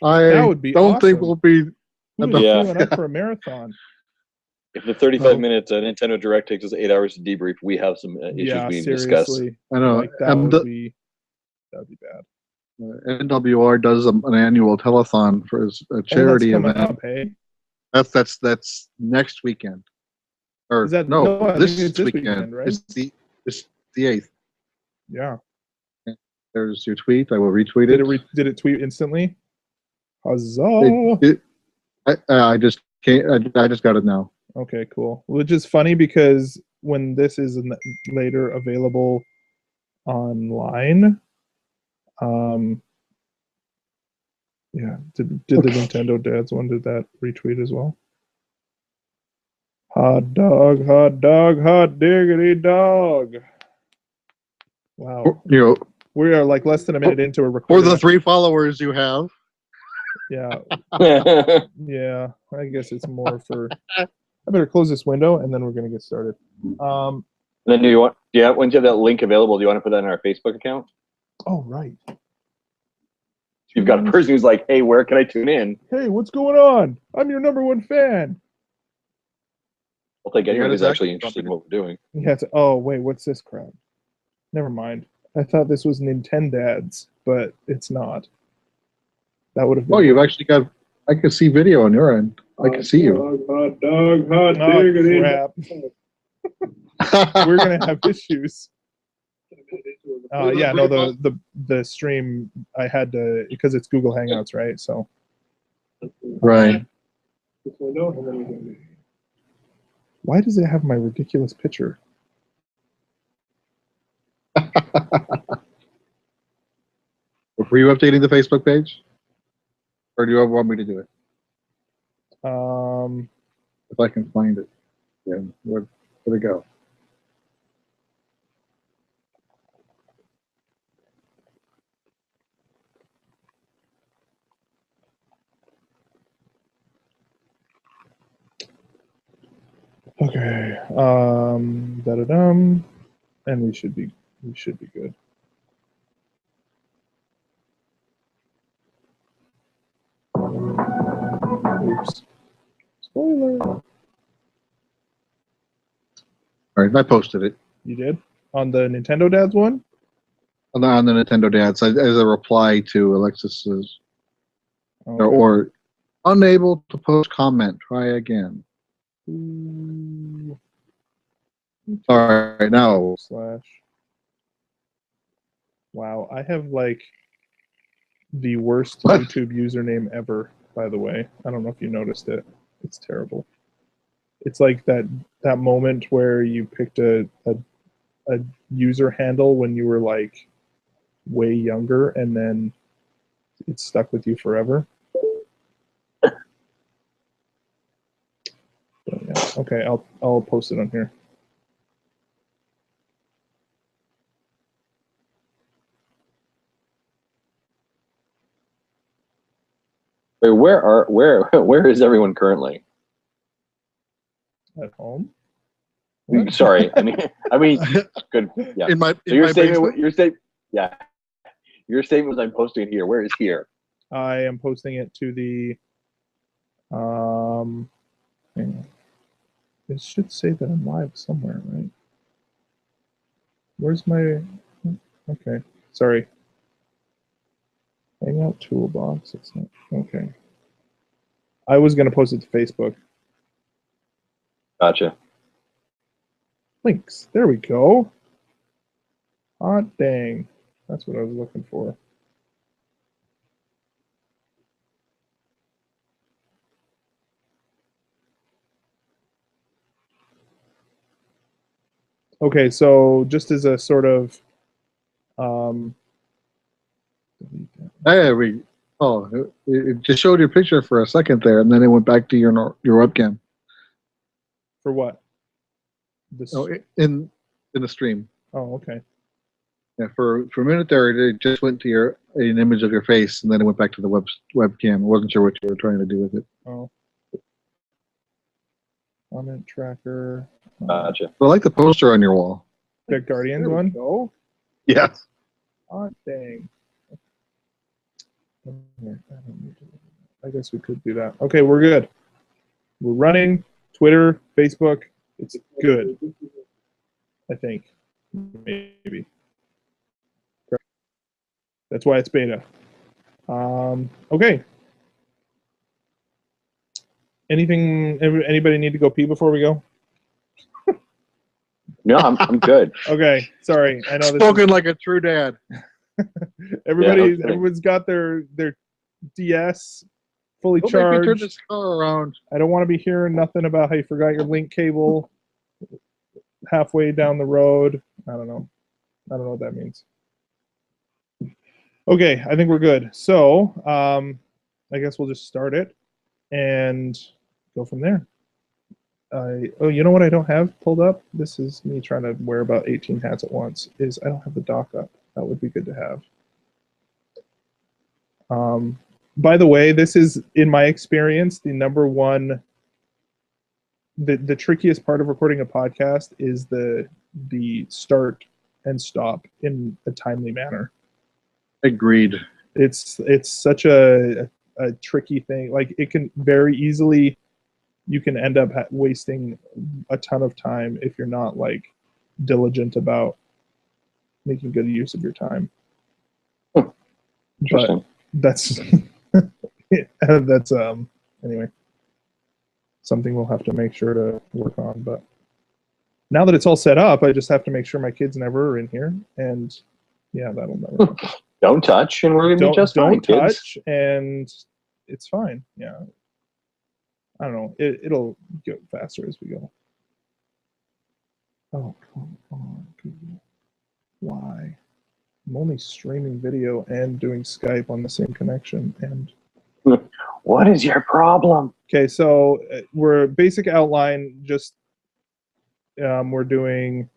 That would be don't think awesome. we'll be. Who is queuing up for a marathon? If the 35 minutes Nintendo Direct takes us 8 hours to debrief, we have some issues we need to discuss. I know. Like, that would be bad. NWR does an annual telethon for a charity event. Up, hey? That's next weekend. Or is that, this weekend, right? It's the 8th. Yeah. There's your tweet. I will retweet it. Did it tweet instantly? Huzzah! I just got it now. Okay, cool. Which is funny because when this is later available online, yeah, did the Nintendo Dads one, did that retweet as well? Hot dog, hot dog, hot diggity dog. Wow. We are like less than a minute into a recording. For the 3 followers you have. Yeah. Yeah, I guess it's more for... I better close this window, and then we're going to get started. Then once you have that link available, do you want to put that in our Facebook account? Oh, right. You've got a person who's like, hey, where can I tune in? Hey, what's going on? I'm your #1 fan. I'll take anyone who's actually interested in what we're doing. Yeah. Oh, wait, what's this crap? Never mind. I thought this was Nintendads, but it's not. That would have been... Oh, you've actually got... I can see video on your end. I can see you. Hot dog, hot diggity. Crap. We're going to have issues. Yeah, no, the stream, I had to... Because it's Google Hangouts, right? So... Right. Why does it have my ridiculous picture? Were you updating the Facebook page? Or do you want me to do it? If I can find it. Yeah, where'd it go? Okay. Da-da-dum. And we should be good. Oops. Spoiler. All right, I posted it. You did? On the Nintendo Dads one? On the Nintendo Dads, as a reply to Alexis's... Okay. Or unable to post comment, try again. All right, now. Wow, I have like the worst YouTube username ever, by the way. I don't know if you noticed it. It's terrible. It's like that moment where you picked a user handle when you were like way younger and then it stuck with you forever. But yeah, okay, I'll post it on here. Wait, where is everyone currently? At home? Sorry, I mean, good. Yeah. Your statement was I'm posting it here. Where is here? I am posting it to the. Hang on. It should say that I'm live somewhere, right? Where's my? Okay, sorry. Hangout toolbox. It's not okay. I was gonna post it to Facebook. Gotcha. Links. There we go. Hot dang. That's what I was looking for. Okay, so just as a sort of it just showed your picture for a second there, and then it went back to your webcam. For what? In the stream. Oh, okay. Yeah, for a minute there, it just went to an image of your face, and then it went back to the webcam. I wasn't sure what you were trying to do with it. Oh. Comment tracker. Gotcha. I like the poster on your wall. The Guardians one? Go. Yes. Oh, dang. I guess we could do that. Okay, we're good. We're running. Twitter, Facebook. It's good. I think. Maybe. That's why it's beta. Okay. Anybody need to go pee before we go? No, I'm good. Okay, sorry. I know this Spoken like a true dad. everyone's got their DS fully Don't make me turn charged. this car around. I don't want to be hearing nothing about how you forgot your link cable halfway down the road. I don't know what that means. Okay, I think we're good. So, I guess we'll just start it and go from there. Oh, you know what I don't have pulled up? This is me trying to wear about 18 hats at once. Is I don't have the doc up. That would be good to have. By the way, this is, in my experience, the number one. The trickiest part of recording a podcast is the start and stop in a timely manner. Agreed. It's such a tricky thing. Like, it can very easily, you can end up wasting a ton of time if you're not like diligent about making good use of your time. Interesting. But that's that's anyway, something we'll have to make sure to work on. But now that it's all set up, I just have to make sure my kids never are in here, and yeah, that'll never happen. Don't touch, and we're gonna be just fine, Don't kids. touch, and it's fine. Yeah, I don't know. It'll go faster as we go. Oh, come on, Google. Why? I'm only streaming video and doing Skype on the same connection. And What is your problem? okay, so we're basic outline. Just we're doing.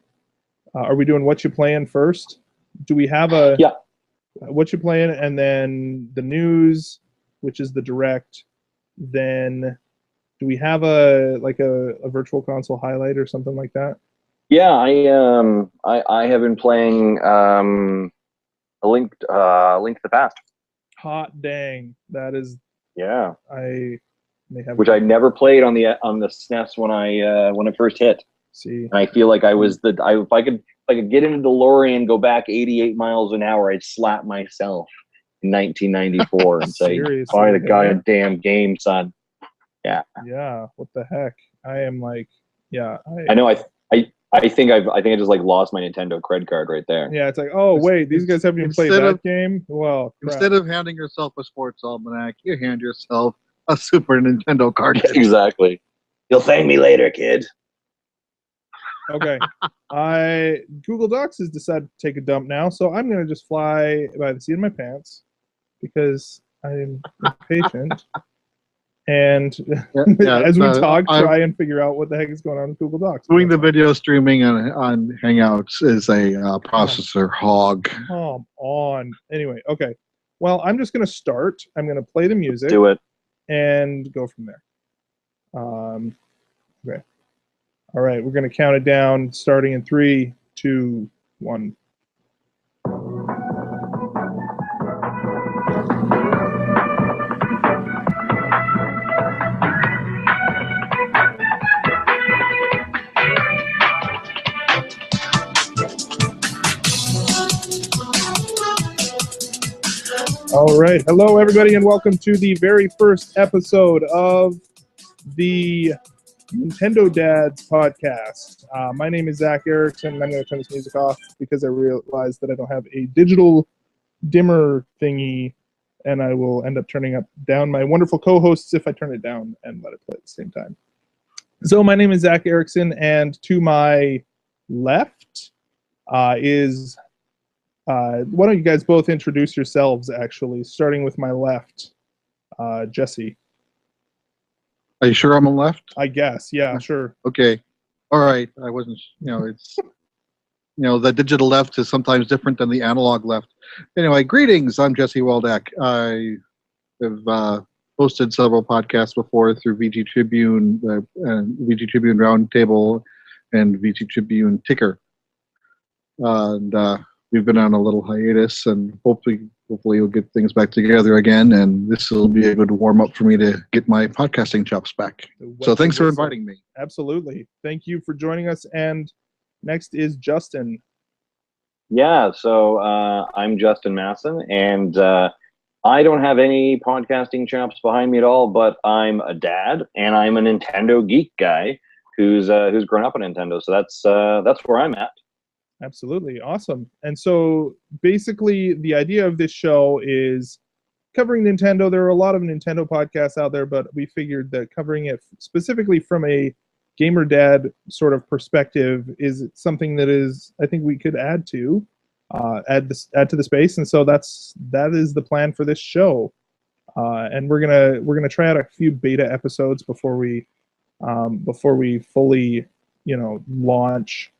Are we doing what you playing first? Do we have a what you playing, and then the news, which is the direct? Then do we have a virtual console highlight or something like that? Yeah, I have been playing a Link to the Past. Hot dang, that is. Yeah, I may have. which I never played on the SNES when it first hit. See. And I feel like I was if I could get in a DeLorean, go back 88 miles an hour, I'd slap myself in 1994 and say, Seriously, "Buy the yeah. goddamn game, son." Yeah. Yeah. What the heck? I am like, yeah. I know. I think I just like lost my Nintendo credit card right there. Yeah, it's like, oh wait, these guys haven't even played Instead that of- game. Well, crap. Instead of handing yourself a sports almanac, you hand yourself a Super Nintendo cartridge. Exactly. You'll thank me later, kid. Okay. Google Docs has decided to take a dump now, so I'm gonna just fly by the seat of my pants because I'm impatient. And Yeah, as we talk, I'm try and figure out what the heck is going on with Google Docs. doing the video streaming on Hangouts is a processor hog. Come on. Anyway, okay. Well, I'm just gonna start. I'm gonna play the music Do it. and go from there. Okay. All right, we're gonna count it down, starting in 3, 2, 1. All right. Hello, everybody, and welcome to the very first episode of the Nintendo Dads podcast. My name is Zach Erickson, and I'm going to turn this music off because I realized that I don't have a digital dimmer thingy, and I will end up turning down my wonderful co-hosts if I turn it down and let it play at the same time. So my name is Zach Erickson, and to my left is... why don't you guys both introduce yourselves, actually, starting with my left, Jesse. Are you sure I'm on left? I guess, yeah, sure. Okay. All right. I wasn't, it's, the digital left is sometimes different than the analog left. Anyway, greetings. I'm Jesse Waldeck. I have hosted several podcasts before through VG Tribune, VG Tribune Roundtable, and VG Tribune Ticker. And we've been on a little hiatus, and hopefully hopefully we'll get things back together again, and this will be a good warm up for me to get my podcasting chops back. So thanks for inviting me. Absolutely. Thank you for joining us. And next is Justin. Yeah, so I'm Justin Masson, and I don't have any podcasting chops behind me at all, but I'm a dad, and I'm a Nintendo geek guy who's grown up on Nintendo. So that's where I'm at. Absolutely. Awesome. And so basically the idea of this show is covering Nintendo. There are a lot of Nintendo podcasts out there, but we figured that covering it specifically from a gamer dad sort of perspective is something that is, I think we could add to the space. And so that is the plan for this show. And we're gonna try out a few beta episodes before we fully, launch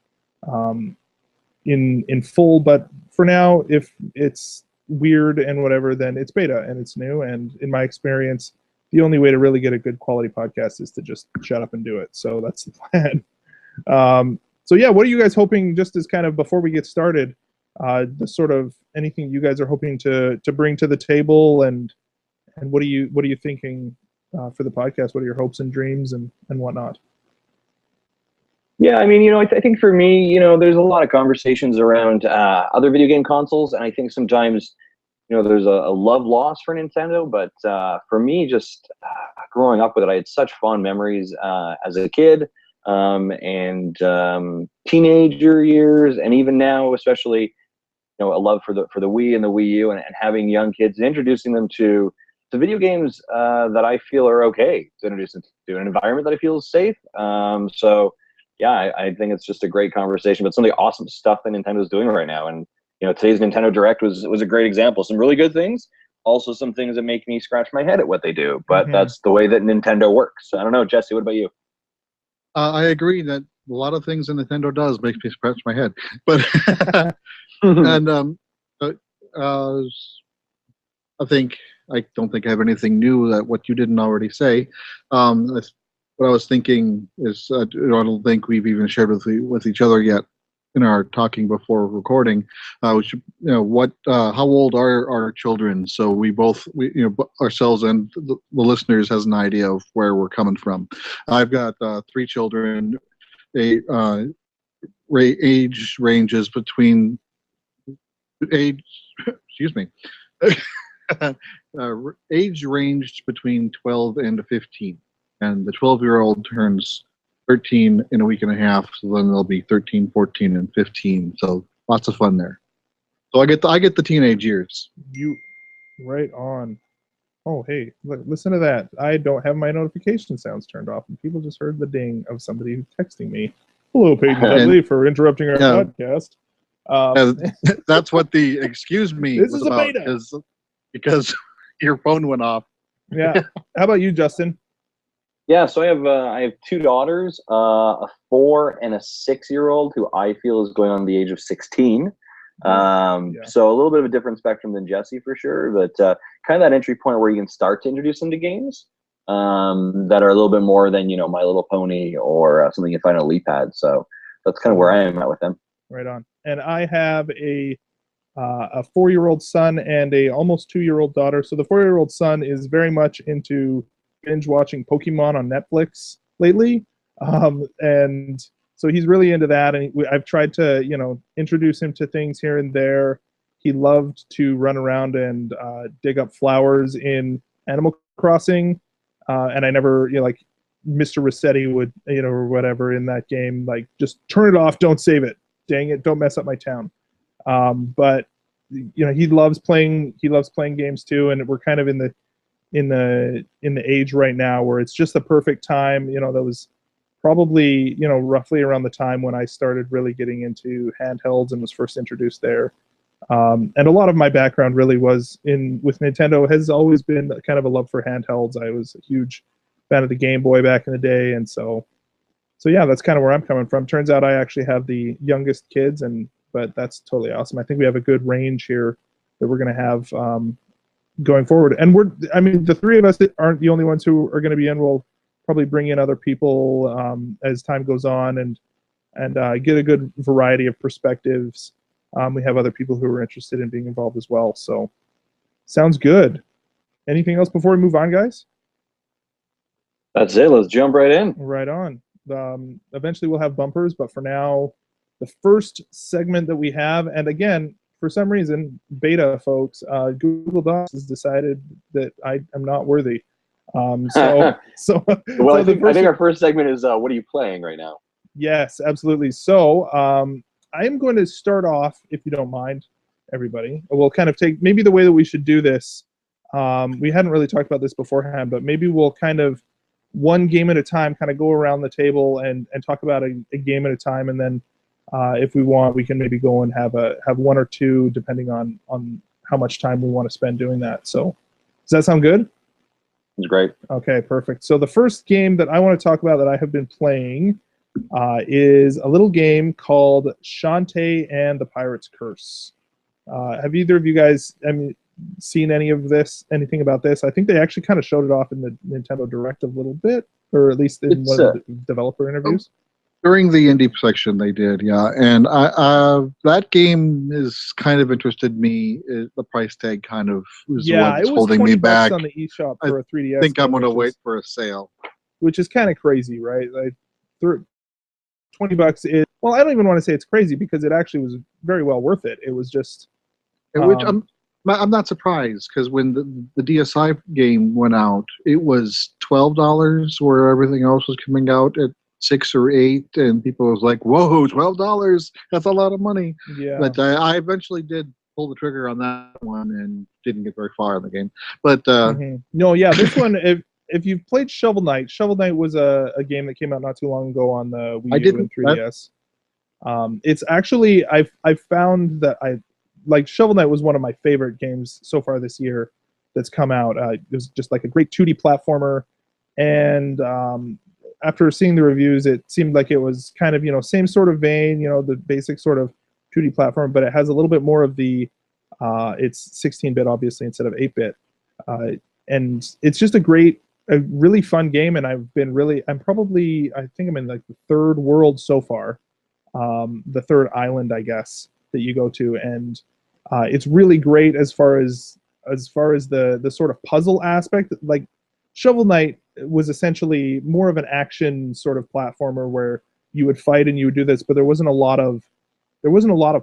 in full. But for now, if it's weird and whatever, then it's beta and it's new. And in my experience, the only way to really get a good quality podcast is to just shut up and do it. So that's the plan. So yeah, what are you guys hoping, just as kind of before we get started, the sort of anything you guys are hoping to bring to the table, and what are you thinking for the podcast? What are your hopes and dreams and whatnot? Yeah, I mean, I think for me, there's a lot of conversations around other video game consoles, and I think sometimes, there's a love loss for Nintendo. But for me, just growing up with it, I had such fond memories as a kid and teenager years, and even now, especially, a love for the Wii and the Wii U, and having young kids and introducing them to video games that I feel are okay to introduce them to, an environment that I feel is safe. So. Yeah, I think it's just a great conversation, but some of the awesome stuff that Nintendo's doing right now. And, today's Nintendo Direct was a great example. Some really good things, also some things that make me scratch my head at what they do. But that's the way that Nintendo works. I don't know, Jesse, what about you? I agree that a lot of things that Nintendo does makes me scratch my head. But and I don't think I have anything new that what you didn't already say. What I was thinking is, I don't think we've even shared with each other yet in our talking before recording. How old are our children? So we ourselves and the listeners has an idea of where we're coming from. I've got 3 children. They age ranges between excuse me. Age ranged between 12 and 15. And the 12-year-old turns 13 in a week and a half, so then they'll be 13, 14, and 15. So lots of fun there. So I get the teenage years. You right on. Oh, hey, listen to that. I don't have my notification sounds turned off, and people just heard the ding of somebody texting me. Hello, Peyton Dudley, for interrupting our podcast. That's what the excuse me this was is about, a beta. because your phone went off. Yeah. How about you, Justin? Yeah, so I have 2 daughters, a 4 and a 6-year-old, who I feel is going on the age of 16. So a little bit of a different spectrum than Jesse for sure, but kind of that entry point where you can start to introduce them to games that are a little bit more than My Little Pony or something you find on LeapPad. So that's kind of where I am at with them. Right on. And I have a 4-year-old son and a almost 2-year-old daughter. So the 4-year-old son is very much into binge watching Pokemon on Netflix lately, and so he's really into that. And I've tried to introduce him to things here and there. He loved to run around and dig up flowers in Animal Crossing, and I never like Mr. Rossetti would or whatever in that game, like, just turn it off, don't save it, dang it, don't mess up my town. But he loves playing games too, and we're kind of in the age right now where it's just the perfect time. That was probably roughly around the time when I started really getting into handhelds and was first introduced there. And a lot of my background really was with Nintendo has always been kind of a love for handhelds. I was a huge fan of the Game Boy back in the day, and so yeah, that's kind of where I'm coming from. Turns out I actually have the youngest kids, but that's totally awesome. I think we have a good range here that we're going to have going forward. And the 3 of us aren't the only ones who are going to be in. We'll probably bring in other people as time goes on and get a good variety of perspectives. We have other people who are interested in being involved as well. So Sounds good. Anything else before we move on, guys? That's it. Let's jump right in. Right on. Eventually we'll have bumpers, but for now, the first segment that we have, and again, for some reason, beta folks, Google Docs has decided that I am not worthy. Well, So I think our first segment is what are you playing right now? Yes, absolutely. So I am going to start off, if you don't mind, everybody. We'll kind of take maybe the way that we should do this. We hadn't really talked about this beforehand, but maybe we'll kind of one game at a time kind of go around the table and talk about a game at a time, and then if we want, we can maybe go and have one or two depending on how much time we want to spend doing that. So does that sound good? It's great. Okay, perfect. So the first game that I want to talk about that I have been playing is a little game called Shantae and the Pirate's Curse. Have either of you guys seen anything about this? I think they actually kind of showed it off in the Nintendo Direct a little bit, or at least in one of the developer interviews. During the indie section, they did, yeah. And that game is kind of interested me. The price tag kind of is the one that's holding me back. On the eShop for a 3DS. I think I'm going to wait for a sale. Which is kind of crazy, right? Like, $20 is, well, I don't even want to say it's crazy because it actually was very well worth it. It was just... Which I'm not surprised, because when the DSi game went out, it was $12 where everything else was coming out at $6 or $8, and people was like, whoa, $12, that's a lot of money. Yeah. But I eventually did pull the trigger on that one and didn't get very far in the game. But no, yeah, this one, if you've played Shovel Knight was a game that came out not too long ago on the Wii U and 3DS. It's actually, I've found that Shovel Knight was one of my favorite games so far this year that's come out. It was just like a great 2D platformer, and after seeing the reviews, it seemed like it was kind of, same sort of vein, the basic sort of 2D platform, but it has a little bit more of the, it's 16-bit obviously instead of 8-bit. And it's just a really fun game, and I think I'm in like the third world so far, the third island, I guess, that you go to, and it's really great as far as the sort of puzzle aspect. Like Shovel Knight was essentially more of an action sort of platformer where you would fight and you would do this, but there wasn't a lot of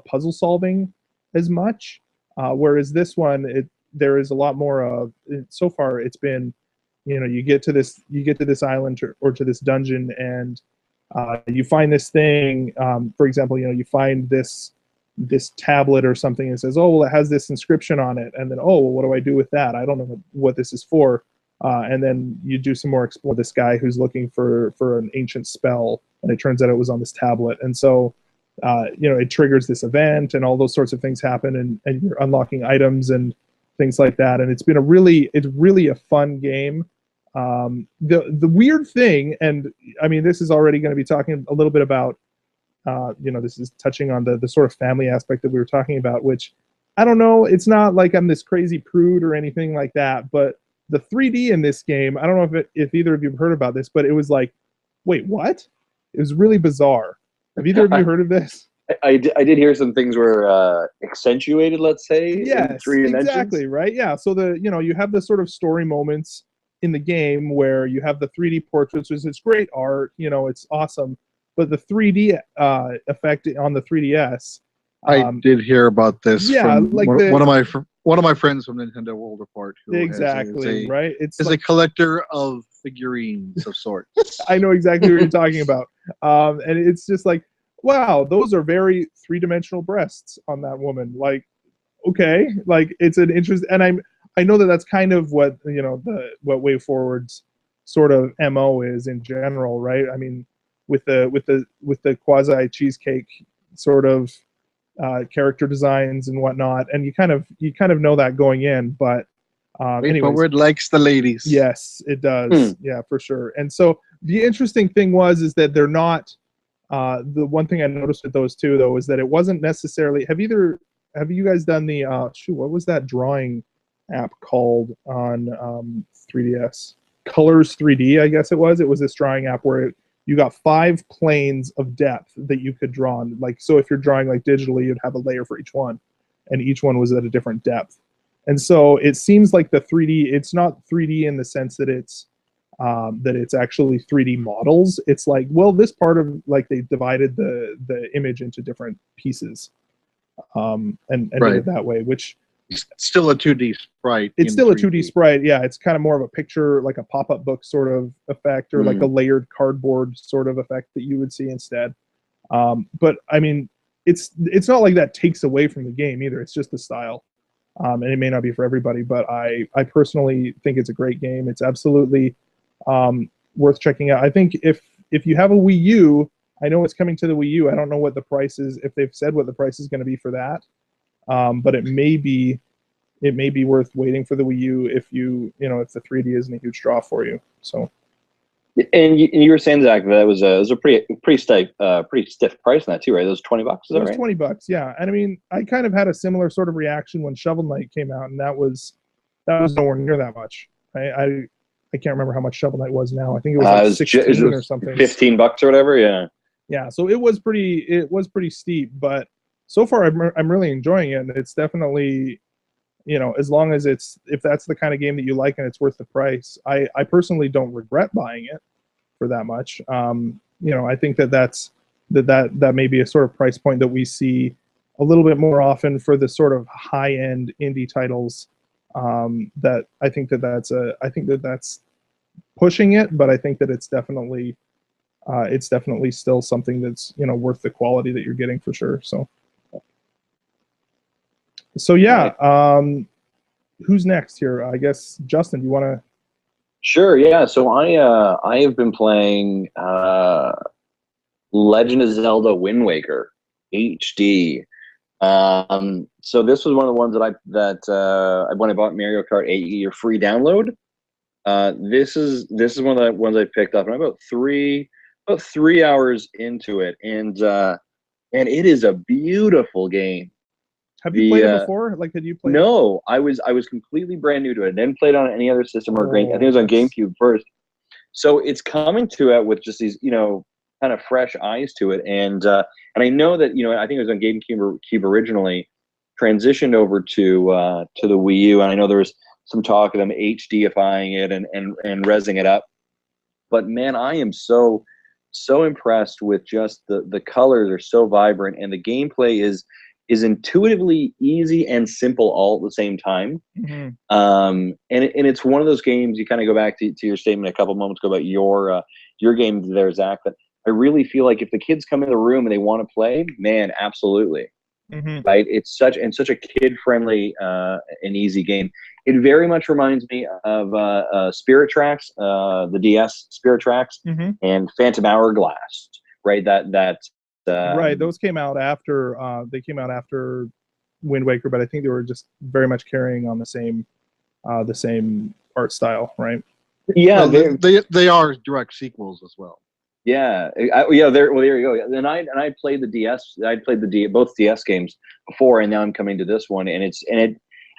puzzle solving as much. Whereas this one, there is a lot more of. So far, it's been, you get to this island or to this dungeon, and you find this thing. For example, you find this tablet or something, and it says, oh, well, it has this inscription on it, and then, oh, well, what do I do with that? I don't know what this is for. And then you do some more explore this guy who's looking for an ancient spell, and it turns out it was on this tablet. And so, it triggers this event, and all those sorts of things happen, and you're unlocking items and things like that. And it's really a fun game. The weird thing, and I mean, this is already going to be talking a little bit about, this is touching on the sort of family aspect that we were talking about, which I don't know, it's not like I'm this crazy prude or anything like that, but the 3D in this game, I don't know if either of you have heard about this, but it was like, wait, what? It was really bizarre. Have either of you heard of this? I did hear some things were accentuated, let's say. Yes, exactly, right? Yeah, so you have the sort of story moments in the game where you have the 3D portraits, which is great art, it's awesome, but the 3D effect on the 3DS. I did hear about this. Yeah, from like one of my friends from Nintendo World Report. Exactly, right? It's like a collector of figurines of sorts. I know exactly what you're talking about. And it's just like, wow, those are very three-dimensional breasts on that woman. Like, okay, like it's an interest, and I know that's kind of what what WayForward's sort of MO is in general, right? I mean, with the quasi cheesecake sort of character designs and whatnot, and you kind of know that going in, but WayForward likes the ladies. Yes, it does. Yeah, for sure. And so the interesting thing is that they're not. The one thing I noticed with those two, though, is that it wasn't necessarily. Have you guys done the what was that drawing app called on 3DS? Colors 3D, I guess it was. It was this drawing app where you got 5 planes of depth that you could draw on. Like, so if you're drawing like digitally, you'd have a layer for each one, and each one was at a different depth. And so it seems like the 3D, it's not 3D in the sense that it's actually 3D models. It's like, well, this part of, like, they divided the image into different pieces, and did Right. it that way, which It's still a 2D sprite. it's in still a 3D. 2D sprite. Yeah, it's kind of more of a picture, like a pop-up book sort of effect, or like a layered cardboard sort of effect that you would see instead. But I mean, it's not like that takes away from the game either. It's just the style. And it may not be for everybody, but I personally think it's a great game. It's absolutely worth checking out. I think if you have a Wii U, I know it's coming to the Wii U. I don't know what the price is, if they've said what the price is going to be for that, but it may be worth waiting for the Wii U if if the 3D isn't a huge draw for you. So. And you were saying, Zach, that it was a pretty stiff price on that too, right? It was $20. Is that It was right? $20, yeah. And I mean, I kind of had a similar sort of reaction when Shovel Knight came out, and that was nowhere near that much. I can't remember how much Shovel Knight was now. I think it was like 16 or something. $15 or whatever. Yeah. Yeah. So it was pretty steep, but so far I'm really enjoying it. And it's definitely, as long as if that's the kind of game that you like and it's worth the price, I personally don't regret buying it for that much. I think that may be a sort of price point that we see a little bit more often for the sort of high-end indie titles. That I think that's pushing it, but I think that it's definitely still something that's worth the quality that you're getting for sure. So yeah, who's next here? I guess Justin, do you want to? Sure. Yeah. So I have been playing Legend of Zelda: Wind Waker HD. So this was one of the ones that when I bought Mario Kart 8 year free download. This is one of the ones I picked up, and I'm about three hours into it, and it is a beautiful game. Have you played it before? Like, had you played? No, I was completely brand new to it. I didn't play it on any other system or I think it was on GameCube first. So it's coming to it with just these, kind of fresh eyes to it, and I know that I think it was on GameCube originally, transitioned over to the Wii U, and I know there was some talk of them HDifying it and rezzing it up, but man, I am so impressed with just the colors are so vibrant, and the gameplay is intuitively easy and simple all at the same time. Mm-hmm. And it's one of those games, you kind of go back to your statement a couple moments ago about your game there, Zach, that I really feel like if the kids come in the room and they want to play, man, absolutely. Mm-hmm. Right? It's such a kid-friendly and easy game. It very much reminds me of Spirit Tracks, the DS Spirit Tracks, Mm-hmm. and Phantom Hourglass, right? Right, those came out after Wind Waker, but I think they were just very much carrying on the same art style, right? Yeah, well, they are direct sequels as well. Yeah, there you go. And I played the DS. I played both DS games before, and now I'm coming to this one, and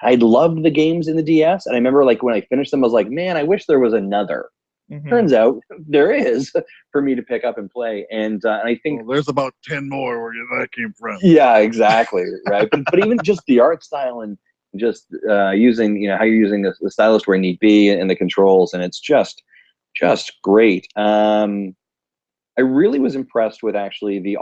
I loved the games in the DS, and I remember like when I finished them, I was like, man, I wish there was another. Mm-hmm. Turns out there is for me to pick up and play, and I think there's about 10 more where that came from. Yeah, exactly, right. But even just the art style and just using how you're using the stylus where need be and the controls, and it's just great. I really was impressed with actually the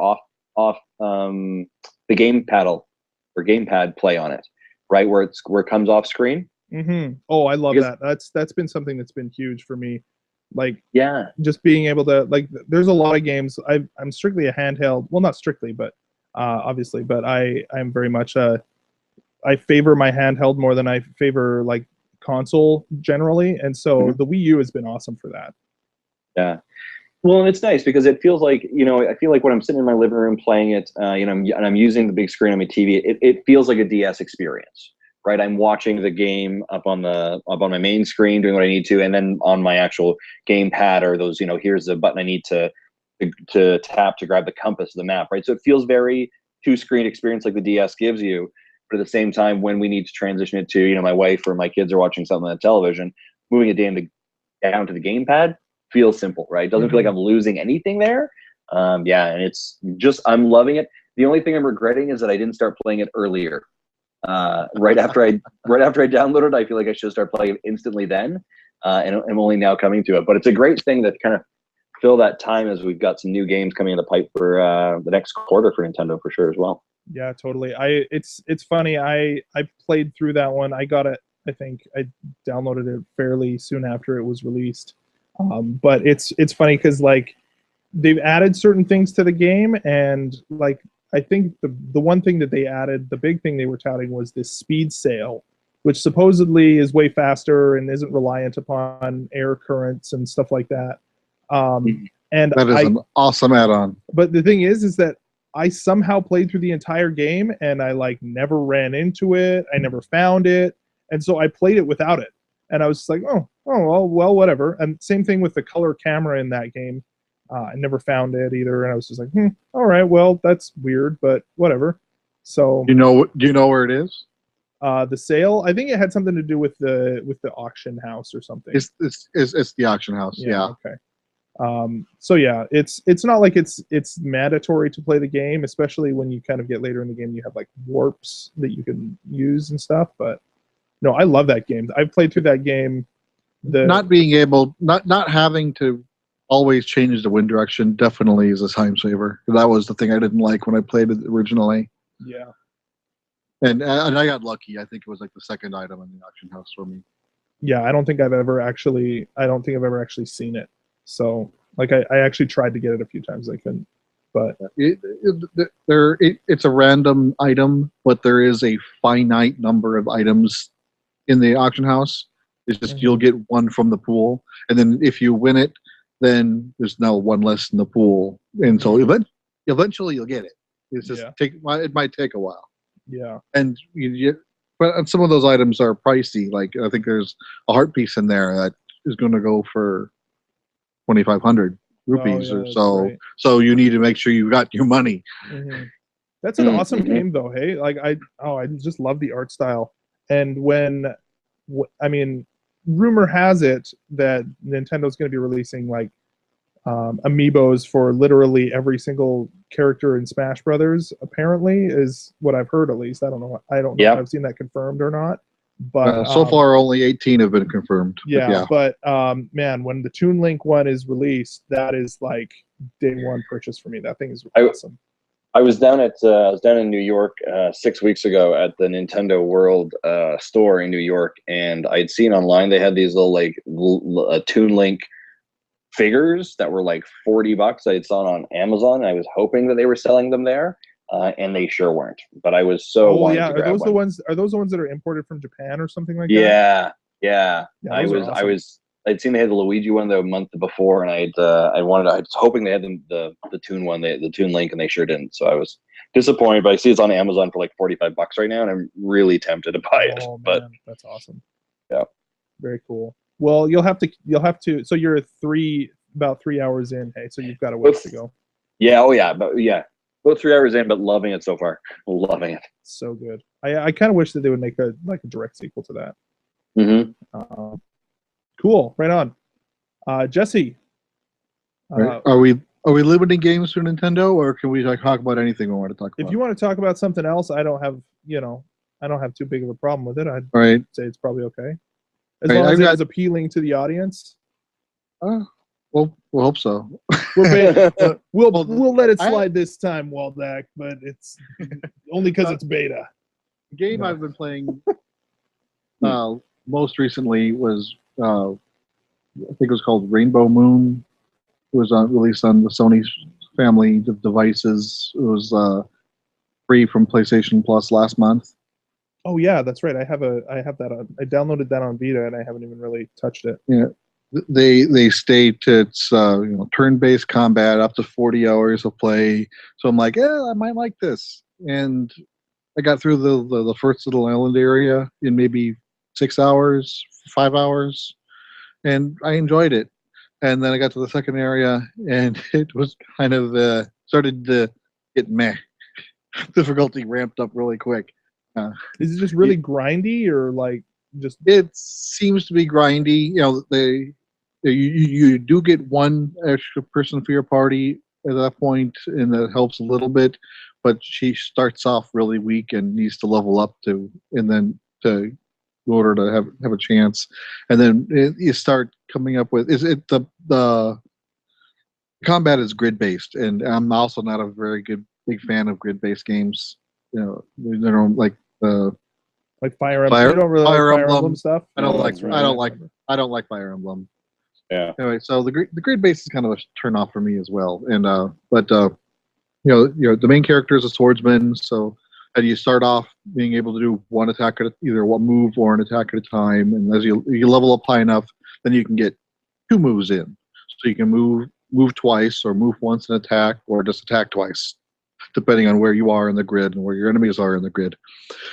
the game paddle or gamepad play on it, right where it comes off screen. Mm-hmm. Oh, I love that. That's been something that's been huge for me. Like, yeah, just being able to, like, there's a lot of games. I'm strictly a handheld. Well, not strictly, but obviously. But I'm very much I favor my handheld more than I favor like console generally, and so the Wii U has been awesome for that. Yeah. Well, and it's nice because it feels like, I feel like when I'm sitting in my living room playing it, and I'm using the big screen on my TV, it feels like a DS experience, right? I'm watching the game up on my main screen, doing what I need to, and then on my actual gamepad or those, here's the button I need to tap to grab the compass of the map, right? So it feels very two-screen experience like the DS gives you, but at the same time, when we need to transition it to, my wife or my kids are watching something on the television, moving it down to the gamepad feels simple, right? It doesn't feel like I'm losing anything there. And it's just, I'm loving it. The only thing I'm regretting is that I didn't start playing it earlier. right after I downloaded, I feel like I should start playing it instantly then, and I'm only now coming to it. But it's a great thing to kind of fill that time as we've got some new games coming in the pipe for the next quarter for Nintendo for sure as well. Yeah, totally. It's funny. I played through that one. I got it. I think I downloaded it fairly soon after it was released. But it's funny because like they've added certain things to the game, and like I think the one thing that they added, the big thing they were touting was this speed sail, which supposedly is way faster and isn't reliant upon air currents and stuff like that. And That is an awesome add-on. But the thing is that I somehow played through the entire game and I like never ran into it. I never found it. And so I played it without it. And I was just like, oh, well, whatever. And same thing with the color camera in that game. I never found it either. And I was just like, all right, well, that's weird, but whatever. So Do you know where it is? the sale, I think it had something to do with the auction house or something. It's the auction house. Yeah. Okay. So yeah, it's not like it's mandatory to play the game, especially when you kind of get later in the game. You have like warps that you can use and stuff. But no, I love that game. I've played through that game. Not having to always change the wind direction definitely is a time saver. That was the thing I didn't like when I played it originally. Yeah. And I got lucky. I think it was like the second item in the auction house for me. Yeah, I don't think I've ever actually seen it. So like I actually tried to get it a few times. I couldn't. But it's a random item, but there is a finite number of items in the auction house. It's just you'll get one from the pool, and then if you win it, then there's now one less in the pool, and so eventually you'll get it. It's just it might take a while. Yeah. And but some of those items are pricey. Like I think there's a heart piece in there that is going to go for 2,500 rupees or so. Right. So you need to make sure you got your money. Mm-hmm. That's an awesome game, though. Hey, like I just love the art style. And rumor has it that Nintendo's going to be releasing like amiibos for literally every single character in Smash Brothers. Apparently, is what I've heard. At least I don't know if I've seen that confirmed or not. But so far, only 18 have been confirmed. But man, when the Toon Link one is released, that is like day one purchase for me. That thing is awesome. I was down in New York 6 weeks ago at the Nintendo World store in New York, and I'd seen online they had these little Toon Link figures that were like $40. I saw it on Amazon. And I was hoping that they were selling them there. And they sure weren't. But I was so wanting to grab one. Are those the ones that are imported from Japan or something like that? Yeah. Awesome. I'd seen they had the Luigi one the month before, and I was hoping they had the Toon one, the Toon Link, and they sure didn't. So I was disappointed. But I see it's on Amazon for like $45 right now, and I'm really tempted to buy it. But man, that's awesome. Yeah, very cool. Well, you'll have to. So you're about 3 hours in. Hey, so you've got a ways to go. Yeah. Oh yeah. But yeah. About 3 hours in, but loving it so far. Loving it. So good. I kind of wish that they would make a direct sequel to that. Mm-hmm. Cool. Right on. Jesse. Are we limiting games to Nintendo, or can we talk about anything we want to talk about? If you want to talk about something else, I don't have too big of a problem with it. I'd say it's probably okay. As long as it's appealing to the audience. We'll hope so. We'll let it slide this time, Waldak, but it's only because it's beta. The game I've been playing most recently was I think it was called Rainbow Moon. It was released on the Sony family of devices. It was free from PlayStation Plus last month. Oh yeah, that's right. I have that on. I downloaded that on Vita, and I haven't even really touched it. Yeah. They state it's turn-based combat up to 40 hours of play. So I'm like, I might like this. And I got through the first little island area in maybe 6 hours, 5 hours, and I enjoyed it. And then I got to the second area, and it was kind of started to get meh. Difficulty ramped up really quick. Is it just really grindy, or like just? It seems to be grindy. You do get one extra person for your party at that point, and that helps a little bit. but she starts off really weak and needs to level up and then to in order to have a chance. And then you start coming up with the combat is grid based, and I'm also not a very big fan of grid based games. They don't like the Like Fire Emblem. You don't really like Fire Emblem stuff? I don't like Right. Fire Emblem. Yeah. Anyway, so the grid base is kind of a turn off for me as well. And the main character is a swordsman, so and you start off being able to do one attack at either one move or an attack at a time. And as you level up high enough, then you can get 2 moves in. So you can move twice, or move once and attack, or just attack twice, depending on where you are in the grid and where your enemies are in the grid.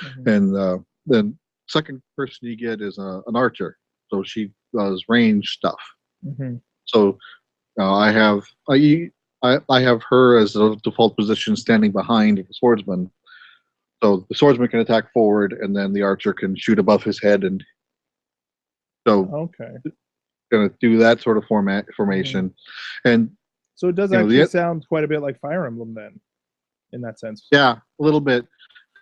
Mhm. And then second person you get is an archer, so she does range stuff. Mhm. So I have her as the default position, standing behind the swordsman. So the swordsman can attack forward, and then the archer can shoot above his head, and so Okay. gonna do that sort of formation. And So it does You know, actually the- sound quite a bit like Fire Emblem then, in that sense. yeah, a little bit.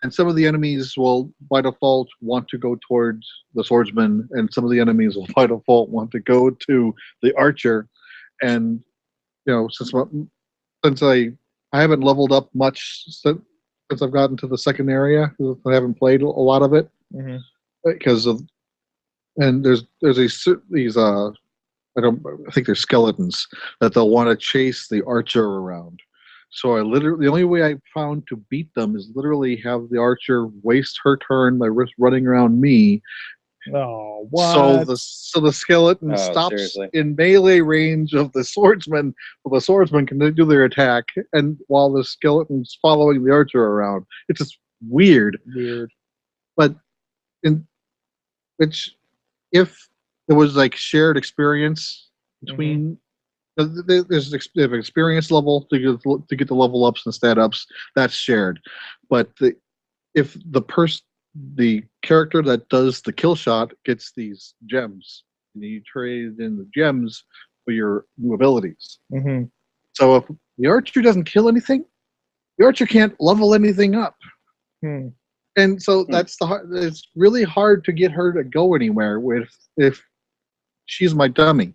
And some of the enemies will by default want to go towards the swordsman, and some of the enemies will by default want to go to the archer. And since I haven't leveled up much since I've gotten to the second area, 'cause I haven't played a lot of it Hmm. because of, and there's these I think they're skeletons that they'll want to chase the archer around. So the only way I found to beat them is literally have the archer waste her turn by running around me. Oh, what? So the skeleton Oh, stops seriously. in melee range of the swordsman, so the swordsman can do their attack, and while the skeleton's following the archer around. It's just weird. Weird. But in which, if it was like shared experience between there's an experience level to get the level ups and stat ups, that's shared. But if the character that does the kill shot gets these gems, and you trade in the gems for your new abilities. Hmm. So if the archer doesn't kill anything, the archer can't level anything up. Hmm. And so it's really hard to get her to go anywhere if she's my dummy.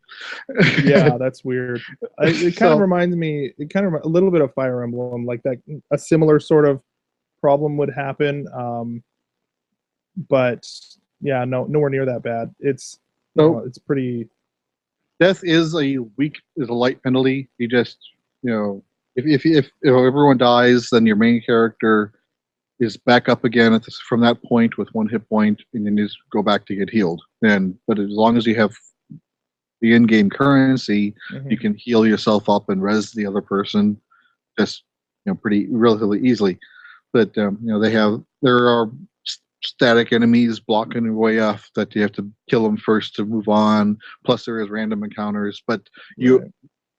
Yeah, that's weird. It kind of So- reminds me, a little bit of Fire Emblem, like that. A similar sort of problem would happen, but yeah, nowhere near that bad. It's it's pretty. Death is a light penalty. You just if everyone dies, then your main character is back up again from that point with 1 hit point, and then you just go back to get healed. But as long as you have the in-game currency, Mhm. you can heal yourself up and res the other person just pretty relatively easily. But there are static enemies blocking your way off that you have to kill them first to move on. Plus there is random encounters, but Right.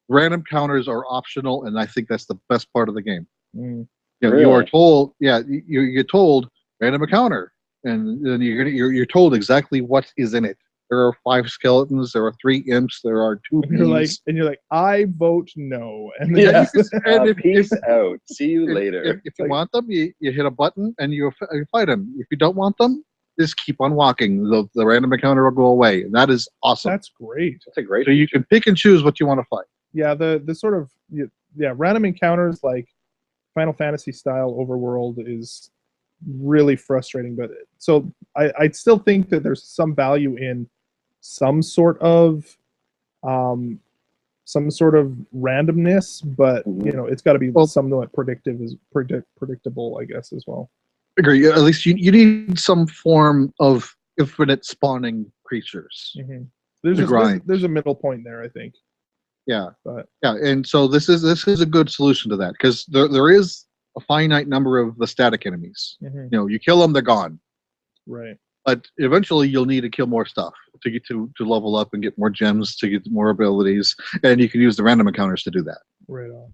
random encounters are optional, and I think that's the best part of the game. Mm. You Really? are told, you get told random encounter, and then you're told exactly what is in it. There are 5 skeletons, there are 3 imps, there are 2 bees. And you're like, I vote no. And then Yeah. And if- Peace out. See you if- later. If you want them, you hit a button and you fight them. If you don't want them, just keep on walking. The random encounter will go away, and that is awesome. that's great. That's a great. So you can pick and choose what you want to fight. Yeah, the sort of random encounters like Final Fantasy style overworld is really frustrating. But so I still think that there's some value in some sort of randomness, but it's got to be somewhat predictable, I guess, as well. Agree. At least you need some form of infinite spawning creatures. Mm-hmm. There's a middle point there, I think. Yeah, But and so this is a good solution to that, because there is a finite number of the static enemies. mhm, You kill them, they're gone. right. But eventually, you'll need to kill more stuff to get to level up and get more gems to get more abilities, and you can use the random encounters to do that. Right on.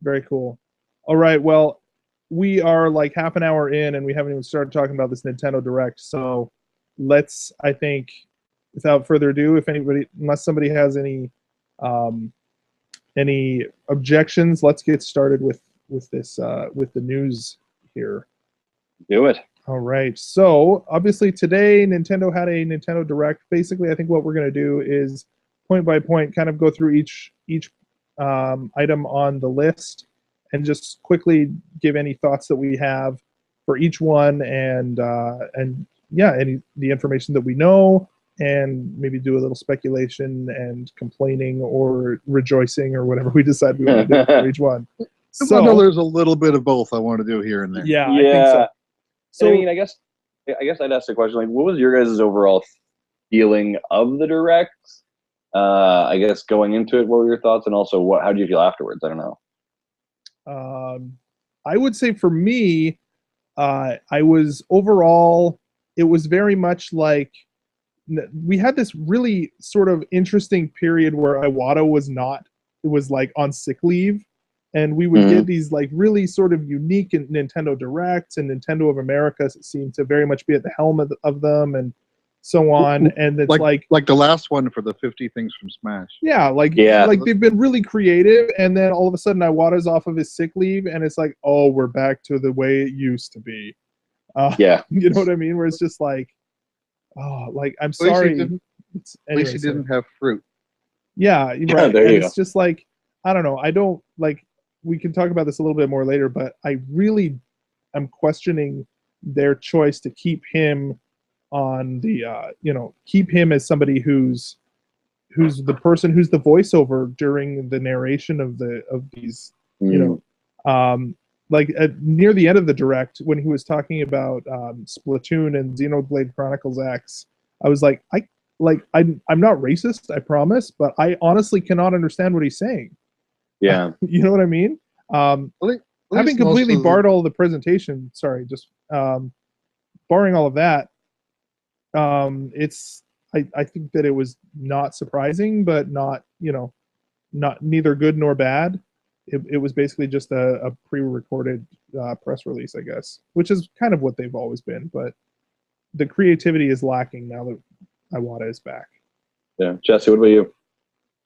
Very cool. All right. Well, we are like half an hour in, and we haven't even started talking about this Nintendo Direct. So let's, I think, without further ado, unless somebody has any objections, let's get started with with this with the news here. Do it. All right. So obviously today Nintendo had a Nintendo Direct. Basically, I think what we're going to do is point by point kind of go through each item on the list and just quickly give any thoughts that we have for each one, and yeah, the information that we know, and maybe do a little speculation and complaining or rejoicing or whatever we decide we want to do for each one. I know there's a little bit of both I want to do here and there. Yeah, I think so. So I mean, I guess I'd ask the question, like, what was your guys' overall feeling of the Direct? I guess going into it, what were your thoughts, and also how do you feel afterwards? I don't know. I would say for me, I was overall, it was very much like we had this really sort of interesting period where Iwata was like on sick leave, and we would get these like really sort of unique Nintendo Directs, and Nintendo of America seemed to very much be at the helm of them, and so on. And it's like the last one for the 50 things from Smash. Yeah, like they've been really creative, and then all of a sudden Iwata's off of his sick leave, and it's like, oh, we're back to the way it used to be. Yeah, you know what I mean? Where it's just like, oh, like I'm sorry. At least he didn't have fruit. Yeah, right. Yeah, And it's just like, I don't know. I don't like. We can talk about this a little bit more later, but I really am questioning their choice to keep him on the keep him as somebody who's the person who's the voiceover during the narration of these like near the end of the Direct, when he was talking about Splatoon and Xenoblade Chronicles X, I was like, I'm not racist, I promise, but I honestly cannot understand what he's saying. Yeah. You know what I mean? Having completely barred all the presentation, sorry, just barring all of that, it's I think that it was not surprising, but not neither good nor bad. It was basically just a pre-recorded press release, I guess, which is kind of what they've always been. But the creativity is lacking now that Iwata is back. Yeah, Jesse, what about you?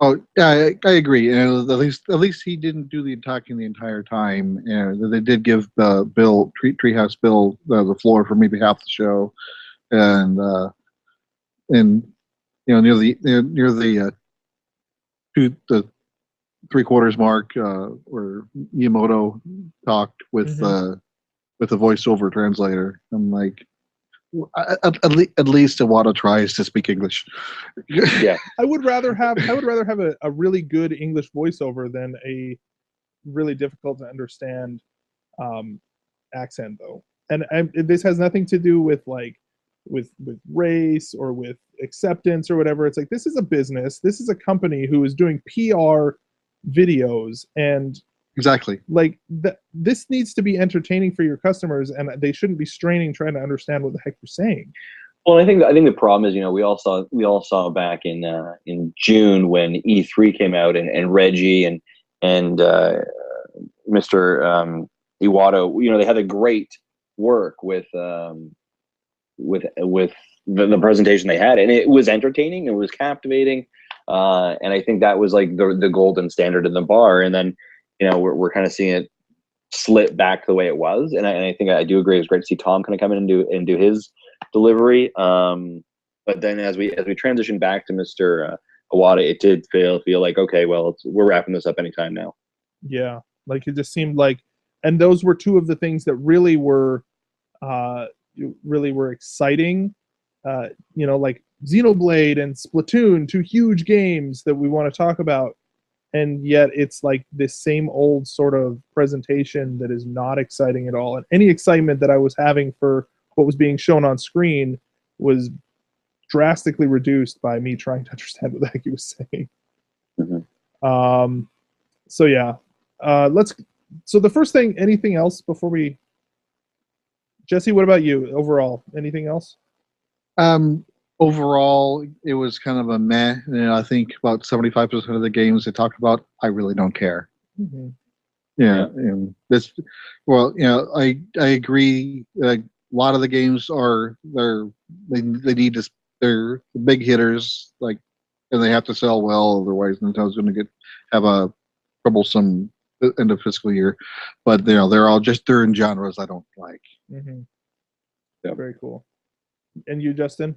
Oh, yeah, I agree. And at least he didn't do the talking the entire time. And they did give Bill Treehouse Bill the floor for maybe half the show, and near the 3/4 mark where Miyamoto talked with the voiceover translator. I'm like, at least Iwata tries to speak English. Yeah, I would rather have a really good English voiceover than a really difficult to understand accent, though. And this has nothing to do with with race or with acceptance or whatever. It's like, this is a business. This is a company who is doing PR videos, and exactly, like this needs to be entertaining for your customers, and they shouldn't be straining trying to understand what the heck you're saying. Well, I think the problem is, we all saw back in June when E3 came out, and Reggie and Mr. Iwata, they had a great work with the presentation they had, and it was entertaining, it was captivating, and I think that was like the golden standard in the bar. And then we're kind of seeing it slip back to the way it was, and I think I do agree. It's great to see Tom kind of come in and do his delivery. But then as we transition back to Mr. Iwata, it did feel like, okay, well, we're wrapping this up anytime now. Yeah, like it just seemed like, and those were two of the things that really were exciting. Like Xenoblade and Splatoon, two huge games that we want to talk about, and yet it's like this same old sort of presentation that is not exciting at all. And any excitement that I was having for what was being shown on screen was drastically reduced by me trying to understand what the heck he was saying. Mm-hmm. So yeah, so the first thing, anything else before we, Jesse, what about you overall? Anything else? Overall, it was kind of a meh. I think about 75% of the games they talked about, I really don't care. Mm-hmm. Yeah. And this, well, I agree. A lot of the games they need to, they're the big hitters, and they have to sell well, otherwise Nintendo's going to have a troublesome end of fiscal year, but they're all just they're in genres I don't like. Mm-hmm. Yeah. Very cool. And you, Justin?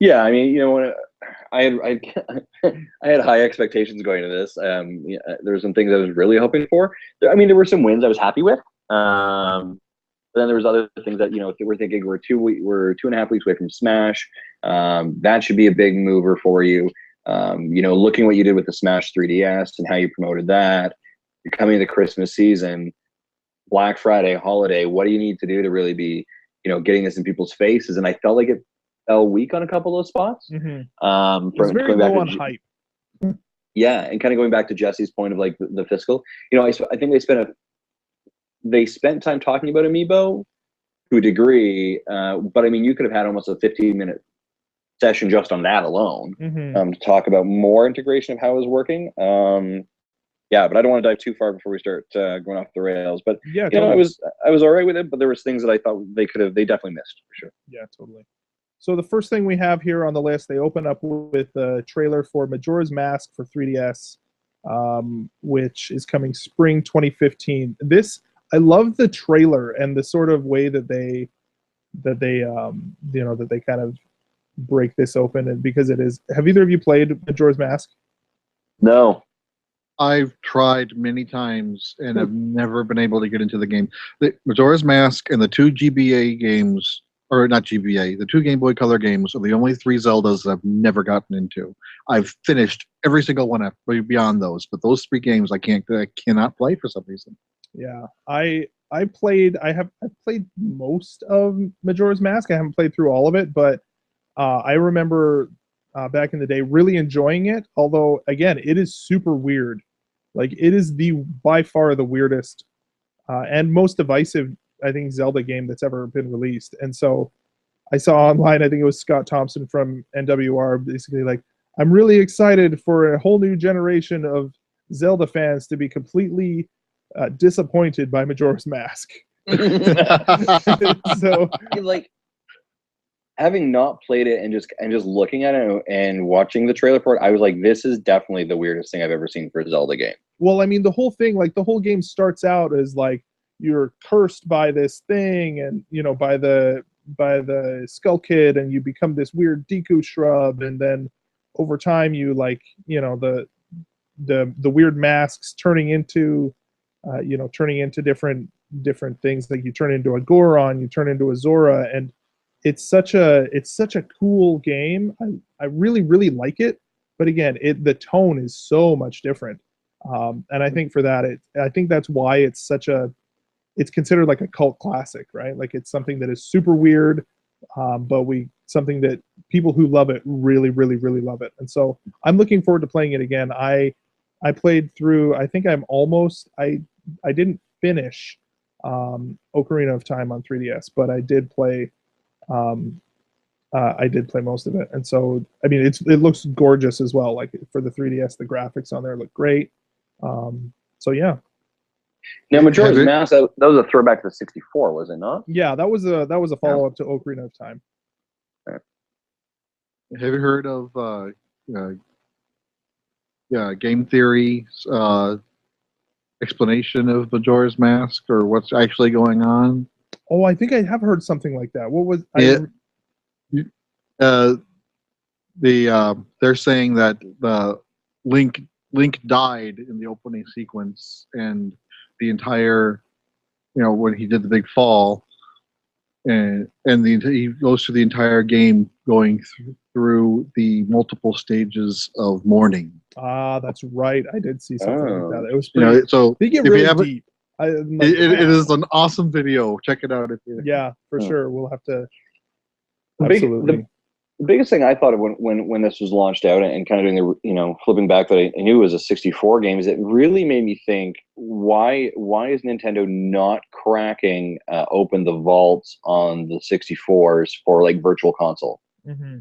Yeah, I mean, when I had high expectations going into this. There were some things I was really hoping for. I mean, there were some wins I was happy with. But then there was other things that we're thinking we're 2.5 weeks away from Smash. That should be a big mover for you. Looking what you did with the Smash 3DS and how you promoted that. You're coming to the Christmas season, Black Friday, holiday. What do you need to do to really be, getting this in people's faces? And I felt like it fell weak on a couple of those spots. Mm-hmm. It was very low on hype. Yeah, and kind of going back to Jesse's point of like the fiscal. I think they spent time talking about Amiibo to a degree, but I mean, you could have had almost a 15-minute session just on that alone to talk about more integration of how it was working. Yeah, but I don't want to dive too far before we start going off the rails. But yeah, totally. I was all right with it, but there was things that I thought they definitely missed for sure. Yeah, totally. So the first thing we have here on the list, they open up with a trailer for Majora's Mask for 3DS, which is coming spring 2015. I love the trailer and the sort of way that they kind of break this open, and because it is. Have either of you played Majora's Mask? No. I've tried many times and have never been able to get into the game. The Majora's Mask and the two GBA games, or not GBA, the two Game Boy Color games are the only three Zeldas I've never gotten into. I've finished every single one beyond those, but those three games I cannot play for some reason. Yeah, I've played most of Majora's Mask. I haven't played through all of it, but I remember back in the day really enjoying it. Although again, it is super weird. Like it is by far the weirdest and most divisive, I think, Zelda game that's ever been released. And so I saw online, I think it was Scott Thompson from NWR, basically like, I'm really excited for a whole new generation of Zelda fans to be completely disappointed by Majora's Mask. So like, having not played it and just looking at it and watching the trailer for it, I was like, this is definitely the weirdest thing I've ever seen for a Zelda game. Well, I mean, the whole thing, like the whole game starts out as like you're cursed by this thing, and by the Skull Kid, and you become this weird Deku shrub, and then over time you the weird masks turning into different things. Like you turn into a Goron, you turn into a Zora, and it's such a cool game. I really, really like it. But again, the tone is so much different. And I think for that, I think that's why it's considered like a cult classic, right? Like it's something that is super weird, but something that people who love it really, really, really love it. And so I'm looking forward to playing it again. I played through, I think I didn't finish Ocarina of Time on 3DS, but I did play most of it. And so, I mean, it looks gorgeous as well. Like for the 3DS, the graphics on there look great. So yeah. Now, Majora's Mask, that was a throwback to the 64, was it not? Yeah, that was a follow-up to Ocarina of Time. Have you heard of game theory explanation of Majora's Mask, or what's actually going on? Oh, I think I have heard something like that. What was they're saying that the Link died in the opening sequence, and the entire, when he did the big fall, and he goes through the entire game going through the multiple stages of mourning. Ah, that's right. I did see something like that. It was pretty, so they get really deep. It is an awesome video. Check it out if you. Yeah, for sure. We'll have to. Absolutely. The biggest thing I thought of when this was launched out and kind of doing the flipping back that I knew it was a 64 game, is it really made me think, why is Nintendo not cracking open the vaults on the 64s for like Virtual Console? Mm-hmm.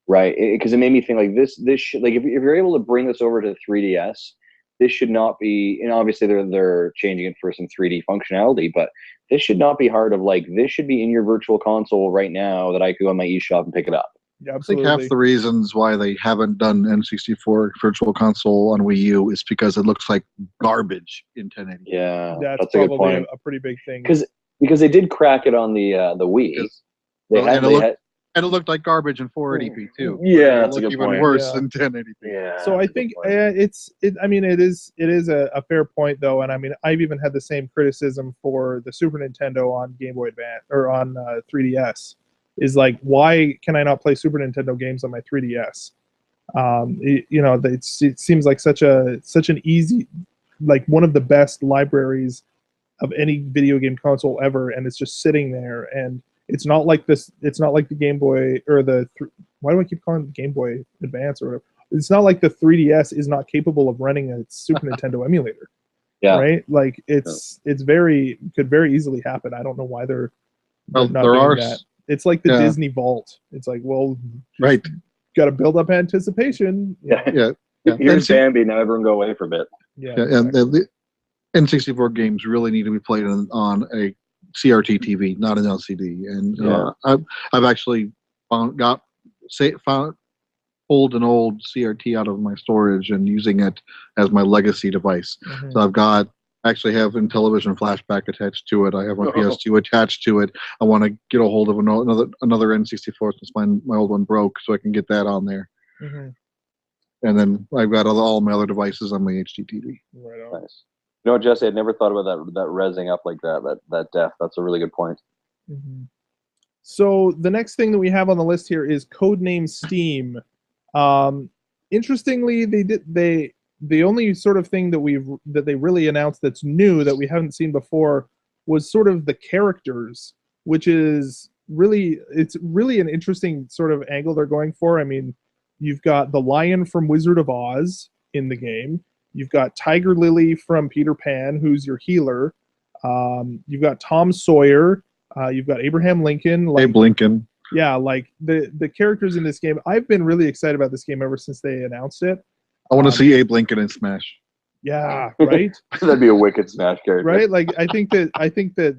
Right, because it made me think like this should, like if you're able to bring this over to 3DS, this should not be, and obviously they're changing it for some 3D functionality, but this should not be hard of like, this should be in your Virtual Console right now that I could go on my eShop and pick it up. Yeah, I think half absolutely. the reasons why they haven't done N64 Virtual Console on Wii U is because it looks like garbage in 1080. Yeah, That's that's a good probably point. a pretty big thing. Because they did crack it on the Wii. Yes. They Well, had and it they looked had and it looked like garbage in 480p too. Yeah, It that's a looked good even point. worse Yeah. in 1080p. Yeah. So I that's a good think point. I mean, it is a fair point though, and I mean, I've even had the same criticism for the Super Nintendo on Game Boy Advance or on 3DS. Is like, why can I not play Super Nintendo games on my 3DS? It seems like such an easy, like one of the best libraries of any video game console ever, and it's just sitting there. And it's not like this. It's not like the Game Boy or why do I keep calling it Game Boy Advance or whatever? It's not like the 3DS is not capable of running a Super Nintendo emulator, Yeah. right? Like it's could very easily happen. I don't know why they're Well, not there doing are that. It's like the yeah. Disney Vault. It's like, well, right. got to build up anticipation. Yeah. Yeah. Yeah. Here's Bambi. Now everyone go away for a bit. Yeah, Yeah, exactly. and the N64 games really need to be played on a CRT TV, not an LCD. And I've actually pulled an old CRT out of my storage and using it as my legacy device. Mhm. So actually have Intellivision flashback attached to it. I have my Oh. PS2 attached to it. I want to get a hold of another N64 since my old one broke, so I can get that on there. Mhm. And then I've got all my other devices on my HDTV. Right on. Nice. You know, Jesse, I'd never thought about that rezzing up like that depth. That's a really good point. Mhm. So the next thing that we have on the list here is Codename Steam. Interestingly, the only sort of thing that they really announced that's new that we haven't seen before was sort of the characters, which is it's really an interesting sort of angle they're going for. I mean, you've got the lion from Wizard of Oz in the game. You've got Tiger Lily from Peter Pan, who's your healer. You've got Tom Sawyer. You've got Abraham Lincoln. Abe Lincoln. Yeah, like the characters in this game. I've been really excited about this game ever since they announced it. I want to see Abe Lincoln in Smash. Yeah, right. That'd be a wicked Smash character. Right. Like I think that.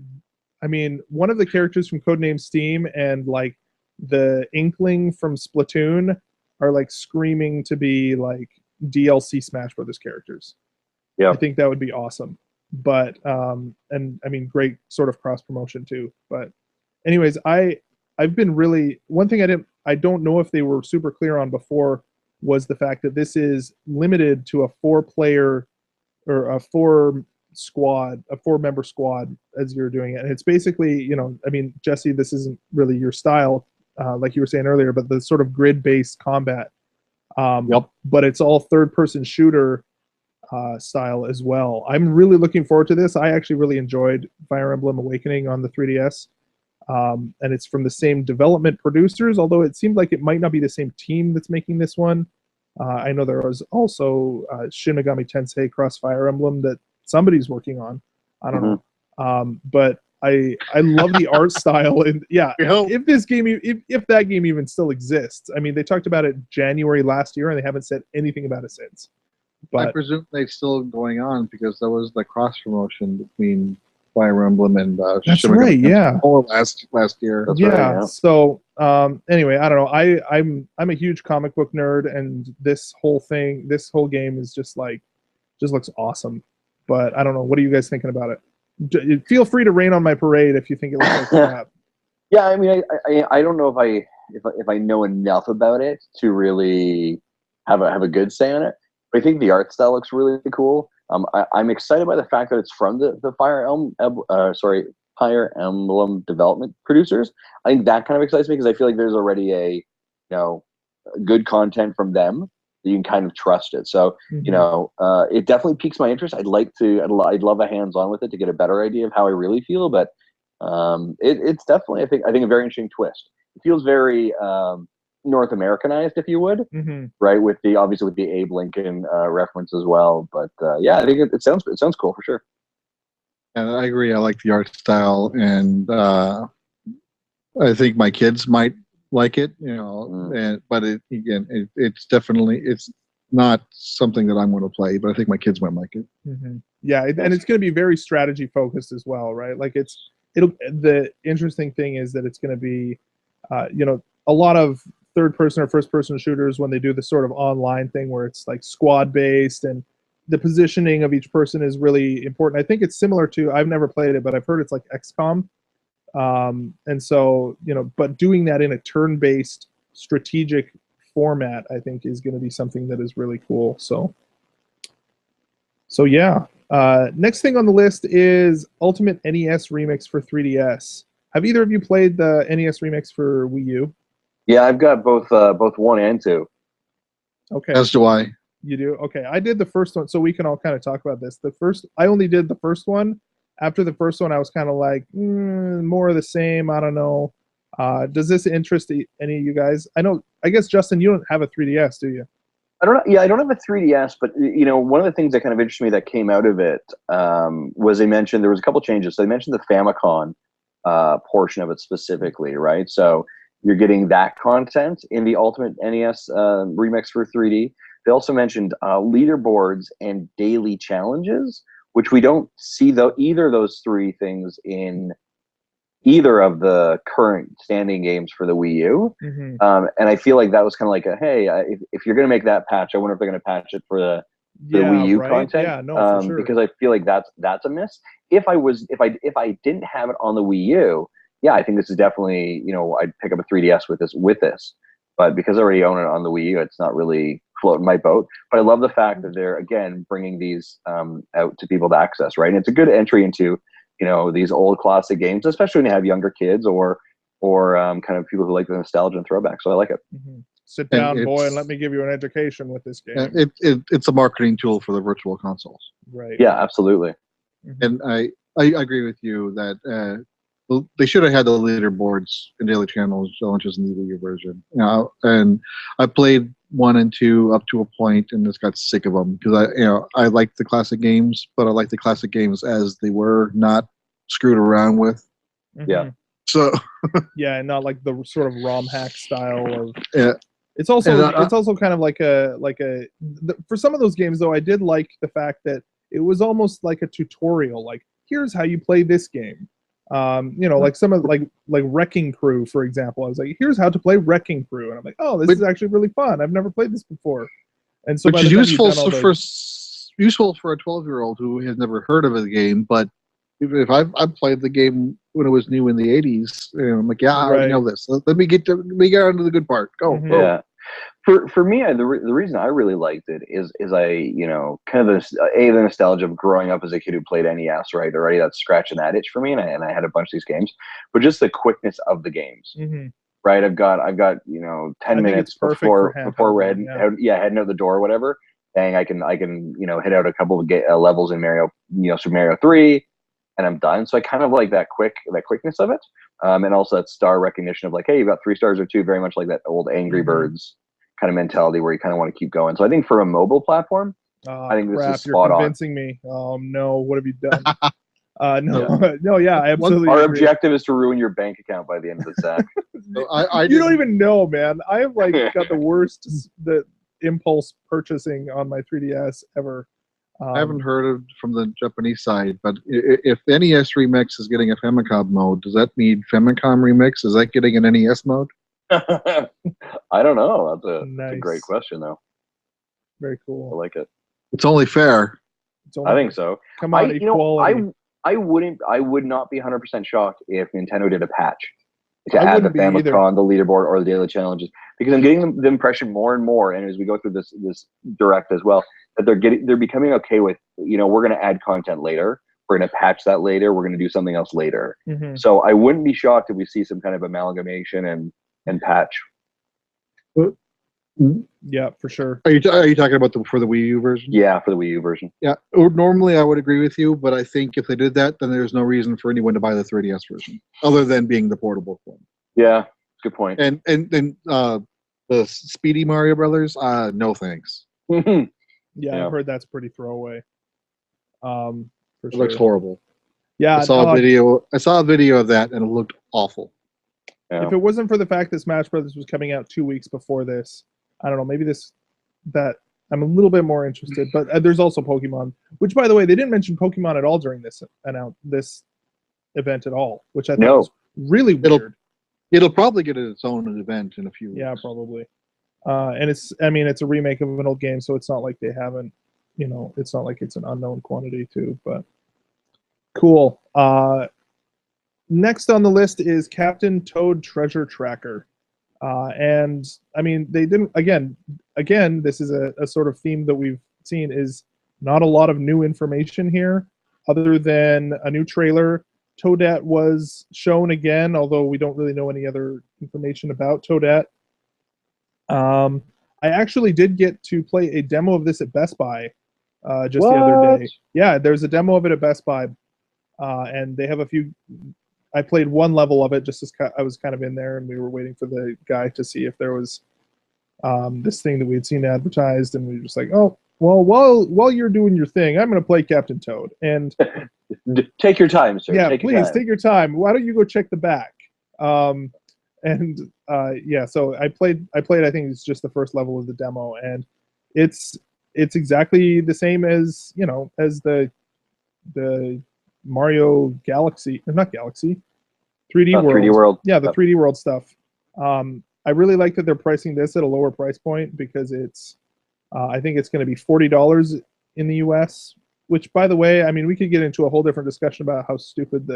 I mean, one of the characters from Codename Steam and like the Inkling from Splatoon are like screaming to be like DLC Smash Brothers characters. Yeah. I think that would be awesome. But and I mean, great sort of cross promotion too. But anyways, I've been really, one thing I don't know if they were super clear on before was the fact that this is limited to a 4-player or a 4-member squad as you're doing it. And it's basically, I mean, Jesse, this isn't really your style, like you were saying earlier, but the sort of grid-based combat. Yep. But it's all third-person shooter style as well. I'm really looking forward to this. I actually really enjoyed Fire Emblem Awakening on the 3DS. And it's from the same development producers, although it seemed like it might not be the same team that's making this one. I know there was also Shin Megami Tensei Cross Fire Emblem that somebody's working on. I don't know. But I love the art style. And yeah, if that game even still exists. I mean, they talked about it January last year and they haven't said anything about it since. But I presume they're still going on because there was the cross promotion between Fire Emblem and that's right, yeah. Last year. That's yeah. right, yeah. So anyway, I don't know. I'm a huge comic book nerd, and this whole game is just looks awesome. But I don't know. What are you guys thinking about it? Feel free to rain on my parade if you think it looks like crap. Yeah, I mean, I don't know if I know enough about it to really have a good say on it. But I think the art style looks really cool. I'm excited by the fact that it's from the Fire Emblem development producers. I think that kind of excites me because I feel like there's already good content from them that you can kind of trust it. So it definitely piques my interest. I'd love a hands-on with it to get a better idea of how I really feel. But it's definitely I think a very interesting twist. It feels very North Americanized, if you would, right? With the Abe Lincoln reference as well. But yeah, I think it sounds cool for sure. And I agree. I like the art style, and I think my kids might like it. But it's definitely not something that I'm going to play. But I think my kids might like it. Yeah, and it's going to be very strategy focused as well, right? Like the interesting thing is that it's going to be, a lot of third person or first person shooters when they do the sort of online thing where it's like squad based and the positioning of each person is really important. I think it's similar to, I've never played it, but I've heard it's like XCOM. And so, but doing that in a turn based strategic format, I think is going to be something that is really cool. So yeah. Next thing on the list is Ultimate NES Remix for 3DS. Have either of you played the NES Remix for Wii U? Yeah, I've got both 1 and 2. Okay. As do I. You do? Okay. I did the first one, so we can all kind of talk about this. I only did the first one. After the first one, I was kind of like, more of the same. I don't know. Does this interest any of you guys? I guess, Justin, you don't have a 3DS, do you? I don't know. Yeah, I don't have a 3DS, but one of the things that kind of interested me that came out of it was there was a couple changes. So they mentioned the Famicom portion of it specifically, right? So you're getting that content in the Ultimate NES Remix for 3D. They also mentioned leaderboards and daily challenges, which we don't see either of those three things in either of the current standing games for the Wii U. Mm-hmm. And I feel like that was kind of like hey, if you're going to make that patch, I wonder if they're going to patch it for the Wii U content. Yeah, no, for sure. Because I feel like that's a miss. If I didn't have it on the Wii U, yeah, I think this is definitely, I'd pick up a 3DS with this. But because I already own it on the Wii U, it's not really floating my boat. But I love the fact that they're, again, bringing these out to people to access, right? And it's a good entry into, these old classic games, especially when you have younger kids or kind of people who like the nostalgia and throwback. So I like it. Mm-hmm. Sit down, boy, and let me give you an education with this game. It's a marketing tool for the virtual consoles. Right. Yeah, absolutely. Mm-hmm. And I agree with you that they should have had the leaderboards and daily channels challenges in the Wii U version. And I played 1 and 2 up to a point and just got sick of them because I like the classic games, but I like the classic games as they were, not screwed around with. Mm-hmm. Yeah. So yeah, and not like the sort of ROM hack style of. Yeah. It's also kind of like for some of those games though, I did like the fact that it was almost like a tutorial. Like, here's how you play this game. Like some of like Wrecking Crew, for example. I was like, here's how to play Wrecking Crew, and I'm like, oh, this is actually really fun. I've never played this before. And so, which is useful for a 12-year-old who has never heard of a game. But if I've played the game when it was new in the 80s, I'm like, yeah, I already know this. Let me get on to the good part. Go. Mm-hmm. Yeah. For me, the reason I really liked it is I kind of the nostalgia of growing up as a kid who played NES, right? Already that's scratching that itch for me, and I had a bunch of these games, but just the quickness of the games, mm-hmm. right? I've got 10 minutes before we're heading out the door or whatever. Bang, I can hit out a couple of levels in Mario, Super Mario 3, and I'm done. So I kind of like that quickness of it, and also that star recognition of like, hey, you've got 3 stars or 2, very much like that old Angry Birds kind of mentality where you kind of want to keep going. So I think for a mobile platform, I think this is spot on. You're convincing me. Oh no, what have you done? No, yeah, I absolutely. Our agree. objective is to ruin your bank account by the end of the sack. You don't even know, man. I have got the worst impulse purchasing on my 3DS ever. I haven't heard from the Japanese side, but if NES Remix is getting a Famicom mode, does that mean Famicom Remix? Is that getting an NES mode? I don't know. That's nice. a great question, though. Very cool. I like it. It's only fair. I think so. Come on, equality. I would not be 100% shocked if Nintendo did a patch to add the Famicom, the leaderboard, or the daily challenges, because I'm getting the impression more and more, and as we go through this direct as well, that they're becoming okay with, we're going to add content later, we're going to patch that later, we're going to do something else later. Mm-hmm. So I wouldn't be shocked if we see some kind of amalgamation and patch. Yeah, for sure. Are you talking about for the Wii U version? Yeah, for the Wii U version. Yeah. Normally, I would agree with you, but I think if they did that, then there's no reason for anyone to buy the 3DS version, other than being the portable form. Yeah, good point. And the Speedy Mario Brothers, no thanks. Yeah, I've heard that's pretty throwaway. For it looks horrible. Yeah, I saw a video of that, and it looked awful. Yeah. If it wasn't for the fact that Smash Brothers was coming out 2 weeks before this, I don't know, maybe that I'm a little bit more interested. But there's also Pokemon, which, by the way, they didn't mention Pokemon at all during this event at all, which I thought was really weird. It'll probably get its own event in a few weeks. Yeah, probably. And it's a remake of an old game, so it's not like they haven't, it's not like it's an unknown quantity too. But cool. Next on the list is Captain Toad Treasure Tracker. And I mean, they didn't again. This is a sort of theme that we've seen is not a lot of new information here, other than a new trailer. Toadette was shown again, although we don't really know any other information about Toadette. I actually did get to play a demo of this at Best Buy just the other day. Yeah, there's a demo of it at Best Buy, and they have a few. I played one level of it just as I was kind of in there, and we were waiting for the guy to see if there was this thing that we had seen advertised, and we were just like, oh, well, while you're doing your thing, I'm going to play Captain Toad. And take your time, sir. Yeah, please take your time. Why don't you go check the back? Yeah, so I played. I think it's just the first level of the demo, and it's exactly the same as as the Mario Galaxy, not Galaxy, 3D World. 3D World. Yeah, the 3D World stuff. I really like that they're pricing this at a lower price point because it's. I think it's going to be $40 in the U.S. Which, by the way, I mean we could get into a whole different discussion about how stupid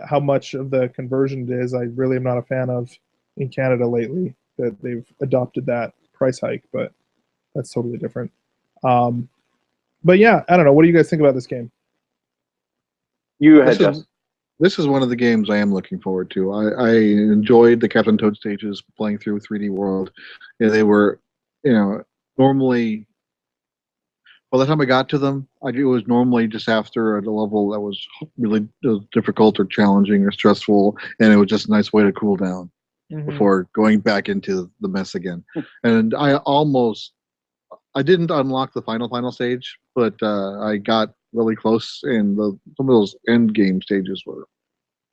how much of the conversion it is. I really am not a fan of in Canada lately that they've adopted that price hike, but that's totally different. But yeah, I don't know. What do you guys think about this game? You had just. This is one of the games I am looking forward to. I enjoyed the Captain Toad stages playing through 3D World. Yeah, they were, normally, by the time I got to them, it was normally just after a level that was really difficult or challenging or stressful, and it was just a nice way to cool down before going back into the mess again. And I didn't unlock the final stage, but I got really close, and some of those end game stages were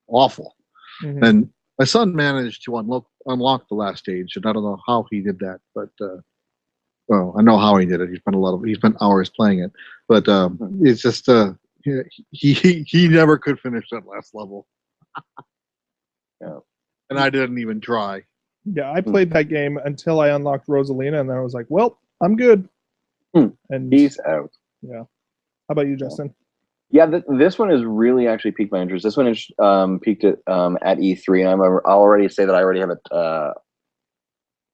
awful. And my son managed to unlock the last stage, and I don't know how he did that, but well, I know how he did it. He spent hours playing it, but it's just he never could finish that last level. Yeah. And I didn't even try. Yeah, I played that game until I unlocked Rosalina, and then I was like, well, I'm good. And Peace out. Yeah. How about you, Justin? Yeah, this one has really actually piqued my interest. This one is peaked at E3, and I'll already say that I already have it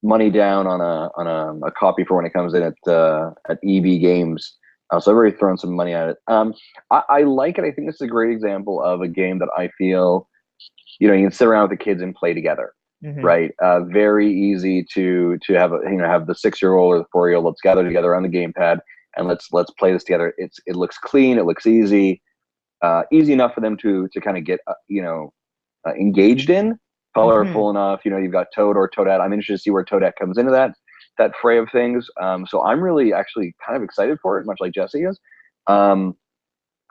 money down on a copy for when it comes in at EB Games. So I've already thrown some money at it. I like it. I think this is a great example of a game that I feel, you can sit around with the kids and play together, right? Very easy to have have the 6-year-old or the 4-year-old. Let's gather together on the gamepad and let's play this together. It looks clean. It looks easy, easy enough for them to kind of get engaged in. Colorful enough. You've got Toad or Toadette. I'm interested to see where Toadette comes into that fray of things. So I'm really actually kind of excited for it, much like Jesse is.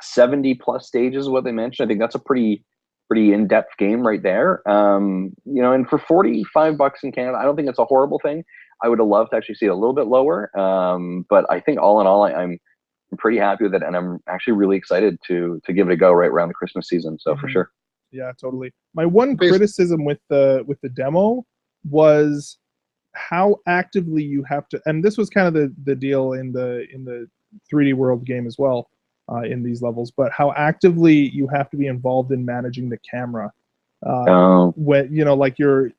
70 plus stages is what they mentioned. I think that's a pretty in-depth game right there. And for $45 in Canada, I don't think it's a horrible thing. I would have loved to actually see it a little bit lower. But I think all in all, I'm pretty happy with it, and I'm actually really excited to give it a go right around the Christmas season. So for sure. Yeah, totally. My one criticism with the demo was how actively you have to, and this was kind of the deal in the 3D World game as well, in these levels, but how actively you have to be involved in managing the camera. When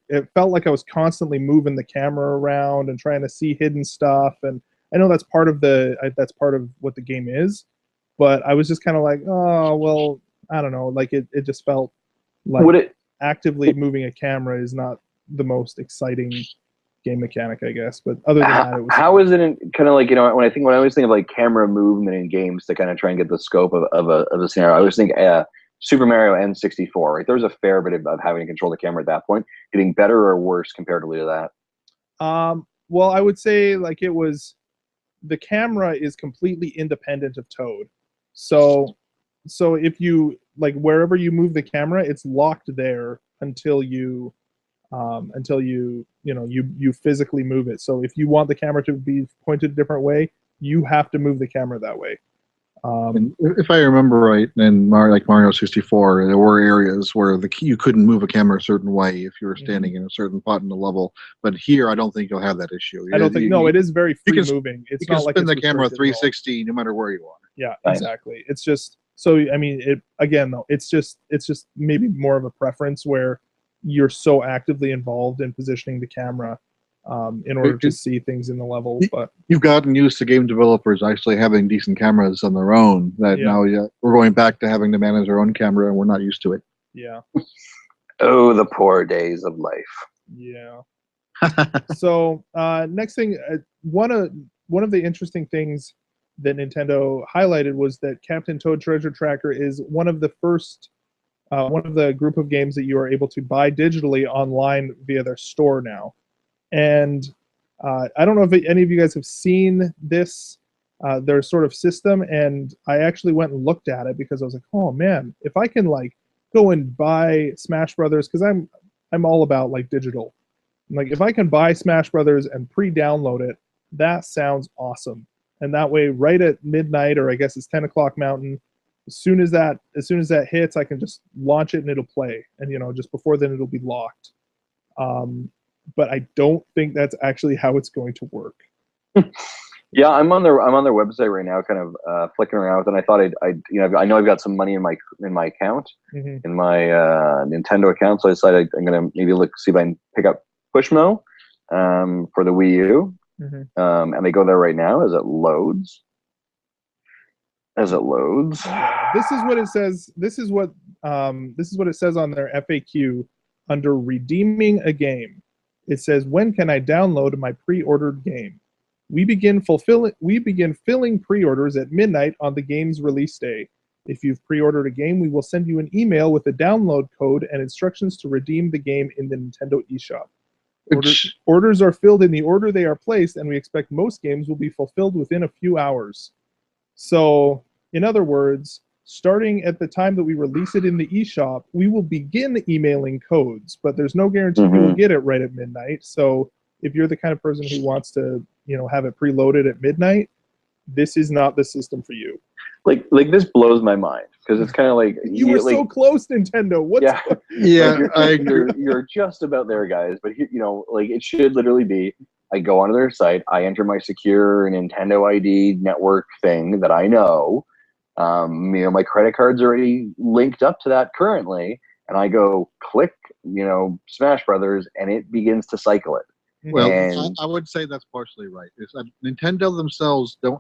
it felt like I was constantly moving the camera around and trying to see hidden stuff, and I know that's part of what the game is, but I was just kind of like, oh well, I don't know, like it just felt like actively moving a camera is not the most exciting game mechanic, I guess. But other than that, it was. How is it kind of like when I always think of like camera movement in games to kind of try and get the scope of a scenario, I always think Super Mario N64. Right, there's a fair bit of having to control the camera at that point. Getting better or worse comparatively to that? Well, I would say like it was. The camera is completely independent of Toad, so if you wherever you move the camera, it's locked there until you physically move it. So if you want the camera to be pointed a different way, you have to move the camera that way. And if I remember right, in Mario 64, there were areas where you couldn't move a camera a certain way if you were standing in a certain spot in the level. But here, I don't think you'll have that issue. I don't think. No, it is very free you can- moving. It's You can not like spin it's the camera restricted at all. 360 no matter where you are. Yeah, Nice. exactly. It's just so. I mean, it again though. It's just maybe more of a preference where you're so actively involved in positioning the camera in order to see things in the level. But You've gotten used to game developers actually having decent cameras on their own. That Yeah. now we're going back to having to manage our own camera, and we're not used to it. yeah, Oh, the poor days of life. yeah. So next thing, one of the interesting things that Nintendo highlighted was that Captain Toad Treasure Tracker is one of the first, one of the group of games that you are able to buy digitally online via their store now. And I don't know if any of you guys have seen this, their sort of system, and I actually went and looked at it because I was like, oh man, if I can like go and buy Smash Brothers, because I'm all about like digital. Like if I can buy Smash Brothers and pre-download it, that sounds awesome. And that way, right at midnight, or I guess it's 10 o'clock Mountain, as soon as that hits, I can just launch it and it'll play. And just before then, it'll be locked. But I don't think that's actually how it's going to work. Yeah, I'm on their website right now, kind of flicking around, and I thought I know I've got some money in my account, Mm-hmm. in my Nintendo account, so I decided I'm gonna maybe see if I can pick up Pushmo for the Wii U, Mm-hmm. and they go there right now as it loads. This is what it says. This is what it says on their FAQ under redeeming a game. It says, "When can I download my pre-ordered game? We begin filling pre-orders at midnight on the game's release day. If you've pre-ordered a game, we will send you an email with a download code and instructions to redeem the game in the Nintendo eShop. Orders are filled in the order they are placed, and we expect most games will be fulfilled within a few hours." So, in other words, starting at the time that we release it in the eShop, we will begin emailing codes, but there's no guarantee you will get it right at midnight. So if you're the kind of person who wants to, have it preloaded at midnight, this is not the system for you. Like this blows my mind, because it's kind of like You were so close, Nintendo. yeah, Yeah, like you're just about there, guys. But it should literally be: I go onto their site, I enter my secure Nintendo ID network thing that I know. My credit card's already linked up to that currently, and I go click, Smash Brothers, and it begins to cycle it. Well, And- I would say that's partially right. Nintendo themselves do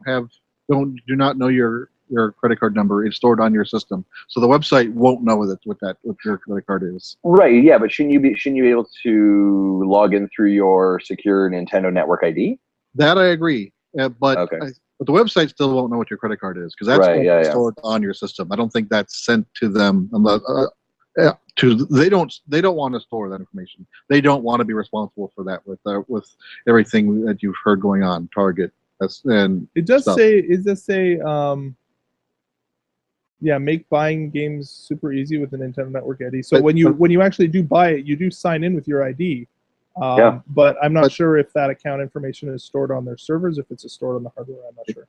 not know your credit card number. It's stored on your system, so the website won't know what your credit card is. Right, yeah, but shouldn't you be able to log in through your secure Nintendo Network ID? That I agree, but Okay. but the website still won't know what your credit card is, because that's Right, yeah. stored on your system. I don't think that's sent to them. They don't want to store that information. They don't want to be responsible for that with everything that you've heard going on. Target. It does stuff. say, make buying games super easy with the Nintendo Network ID. So when you actually do buy it, you do sign in with your ID. But I'm not sure if that account information is stored on their servers. If it's stored on the hardware, I'm not sure.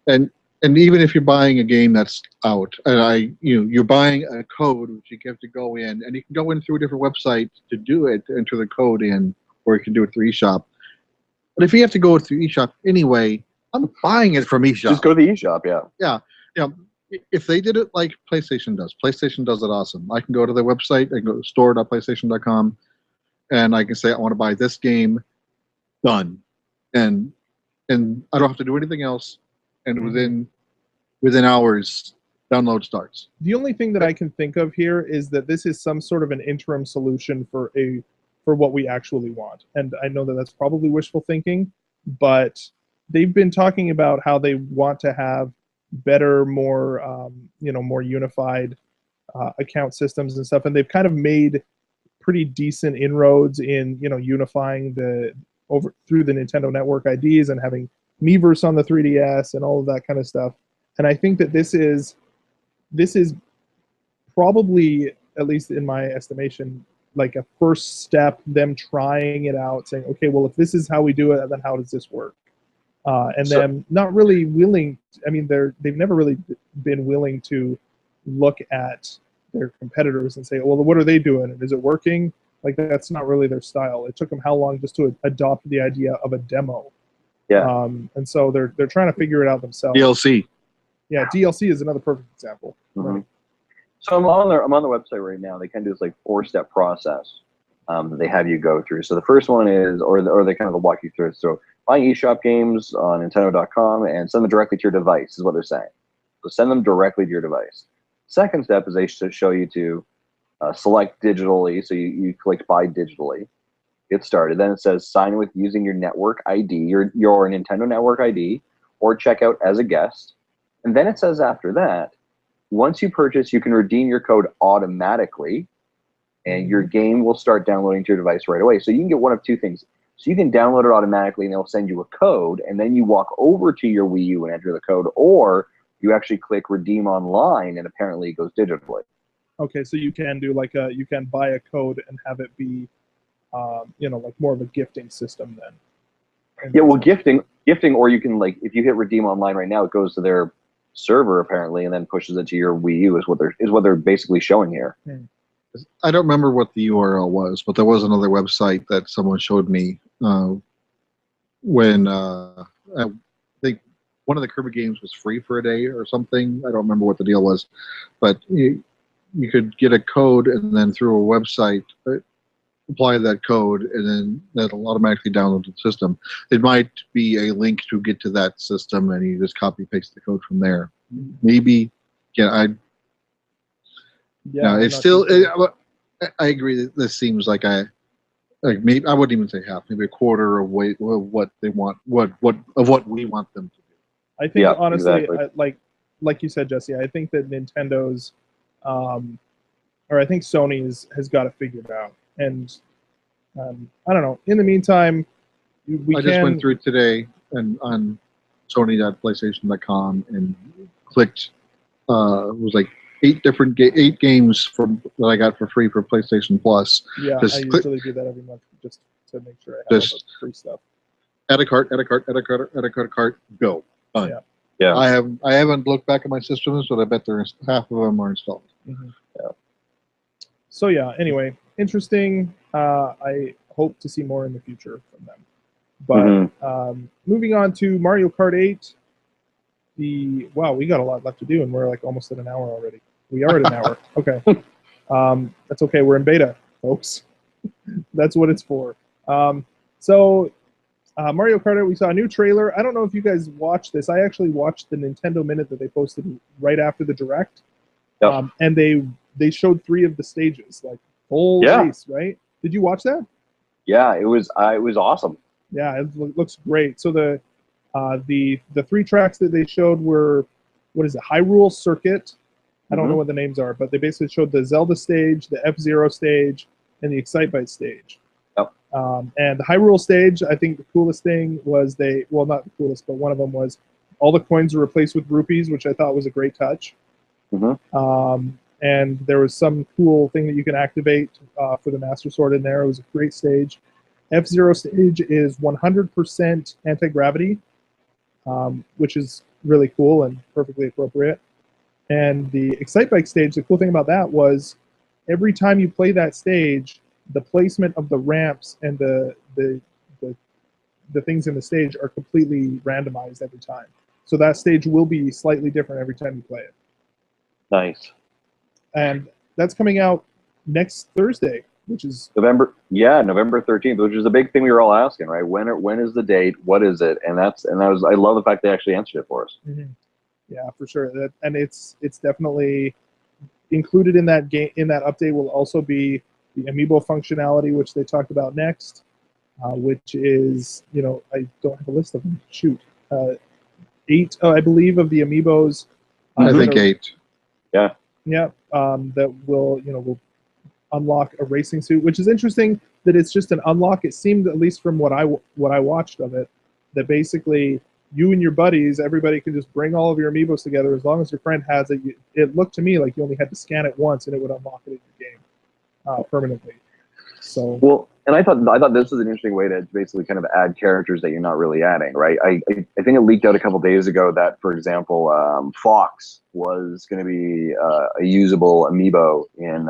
And even if you're buying a game that's out, and you're buying a code which you have to go in, and you can go in through a different website to do it, to enter the code in, or you can do it through eShop. But if you have to go through eShop anyway, I'm buying it from eShop. Just go to the eShop, yeah. If they did it like PlayStation does it awesome. I can go to their website, I can go to store.playstation.com, and I can say I want to buy this game, done, and I don't have to do anything else. And within hours, download starts. The only thing that I can think of here is that this is some sort of an interim solution for what we actually want. And I know that that's probably wishful thinking, but they've been talking about how they want to have better, more more unified account systems and stuff, and they've kind of made pretty decent inroads in unifying through the Nintendo Network IDs and having Miiverse on the 3DS and all of that kind of stuff. And I think that this is probably, at least in my estimation, like a first step, them trying it out, saying, okay, well, if this is how we do it, then how does this work? and So- then not really willing. I mean, they've never really been willing to look at their competitors and say, well, what are they doing and is it working? Like, that's not really their style. It took them how long just to adopt the idea of a demo? Yeah. And so they're trying to figure it out themselves. DLC. Yeah, DLC is another perfect example. Mhm. So I'm on the website right now. They kind of do this like 4-step process that they have you go through. So the first one is, or they kind of walk you through it. So buying eShop games on Nintendo.com and send them directly to your device is what they're saying. So send them directly to your device. Second step is they show you to select digitally. So you click buy digitally. Get started. Then it says sign with using your network ID, your Nintendo network ID, or check out as a guest. And then it says after that, once you purchase, you can redeem your code automatically, and your game will start downloading to your device right away. So you can get one of two things. So you can download it automatically, and they'll send you a code, and then you walk over to your Wii U and enter the code, or you actually click redeem online, and apparently it goes digitally. Okay, so you can do like you can buy a code and have it be, like more of a gifting system then. And Yeah, well, gifting, or you can, like, if you hit redeem online right now, it goes to their server apparently, and then pushes it to your Wii U. Is what they're basically showing here. I don't remember what the URL was, but there was another website that someone showed me when I think one of the Kirby games was free for a day or something. I don't remember what the deal was, but you could get a code and then through a website apply that code, and then that'll automatically download to the system. It might be a link to get to that system, and you just copy paste the code from there. Maybe, Yeah, it's I'm still. not sure. I agree that this seems like maybe I wouldn't even say half, maybe a quarter of what they want, what we want them to do. I think Yeah, honestly, exactly. like you said, Jesse, I think that Nintendo's, or I think Sony's has got it figured out. And I don't know. In the meantime, I just went through today and on Sony.PlayStation.com and clicked. It was like 8 games that I got for free for PlayStation Plus. Yeah, Just I click- usually do that every month just to make sure I have all Just- the free stuff. Add a cart, go. Done. Yeah. Yeah. I haven't looked back at my systems, but I bet half of them are installed. Mhm. Yeah. So yeah. Anyway, interesting. I hope to see more in the future from them. But moving on to Mario Kart 8. Wow, we got a lot left to do, and we're like almost at an hour already. We are at an hour. Okay. That's okay. We're in beta, folks. That's what it's for. So Mario Kart 8, we saw a new trailer. I don't know if you guys watched this. I actually watched the Nintendo Minute that they posted right after the Direct. Yep. And they showed 3 of the stages, like whole race, right? Did you watch that? Yeah, it was awesome. Yeah, it looks great. So the 3 tracks that they showed were, what is it, Hyrule Circuit? I don't know what the names are, but they basically showed the Zelda stage, the F-Zero stage, and the Excitebike stage. Yep. And the Hyrule stage, I think the coolest thing was well, not the coolest, but one of them was all the coins were replaced with rupees, which I thought was a great touch. And there was some cool thing that you can activate for the Master Sword in there. It was a great stage. F-Zero stage is 100% anti-gravity, which is really cool and perfectly appropriate. And the Excitebike stage, the cool thing about that was every time you play that stage, the placement of the ramps and the things in the stage are completely randomized every time. So that stage will be slightly different every time you play it. Nice. And that's coming out next Thursday, which is November 13th, which is a big thing we were all asking, right? When is the date? What is it? And I love the fact they actually answered it for us. Yeah, for sure. And it's definitely included in that game. In that update will also be the amiibo functionality, which they talked about next, which is, I don't have a list of them. Shoot, 8, I believe, of the amiibos. I think 8. Yeah. Yeah, that will unlock a racing suit, which is interesting that it's just an unlock. It seemed, at least from what I watched of it, that basically you and your buddies, everybody can just bring all of your amiibos together as long as your friend has it. It looked to me like you only had to scan it once and it would unlock it in your game permanently. So well, And I thought this was an interesting way to basically kind of add characters that you're not really adding, right? I think it leaked out a couple days ago that, for example, Fox was going to be a usable amiibo in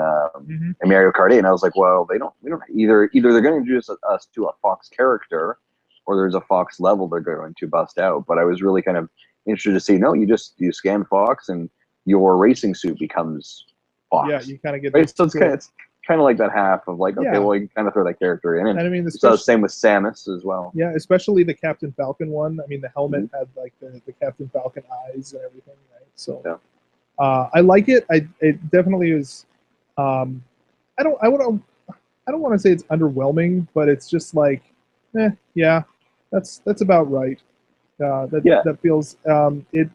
Mario Kart 8, and I was like, well, we don't either they're going to introduce us to a Fox character, or there's a Fox level they're going to bust out. But I was really kind of interested to see, no, you scan Fox and your racing suit becomes Fox. Yeah, you kind of get right. So it's kind of like that half of like, okay, well, you can kind of throw that character in. And I mean, so same with Samus as well. Yeah, especially the Captain Falcon one. I mean, the helmet had like the Captain Falcon eyes and everything, right? So I like it. It definitely is. I don't want to say it's underwhelming, but it's just like, yeah, that's about right. That feels it.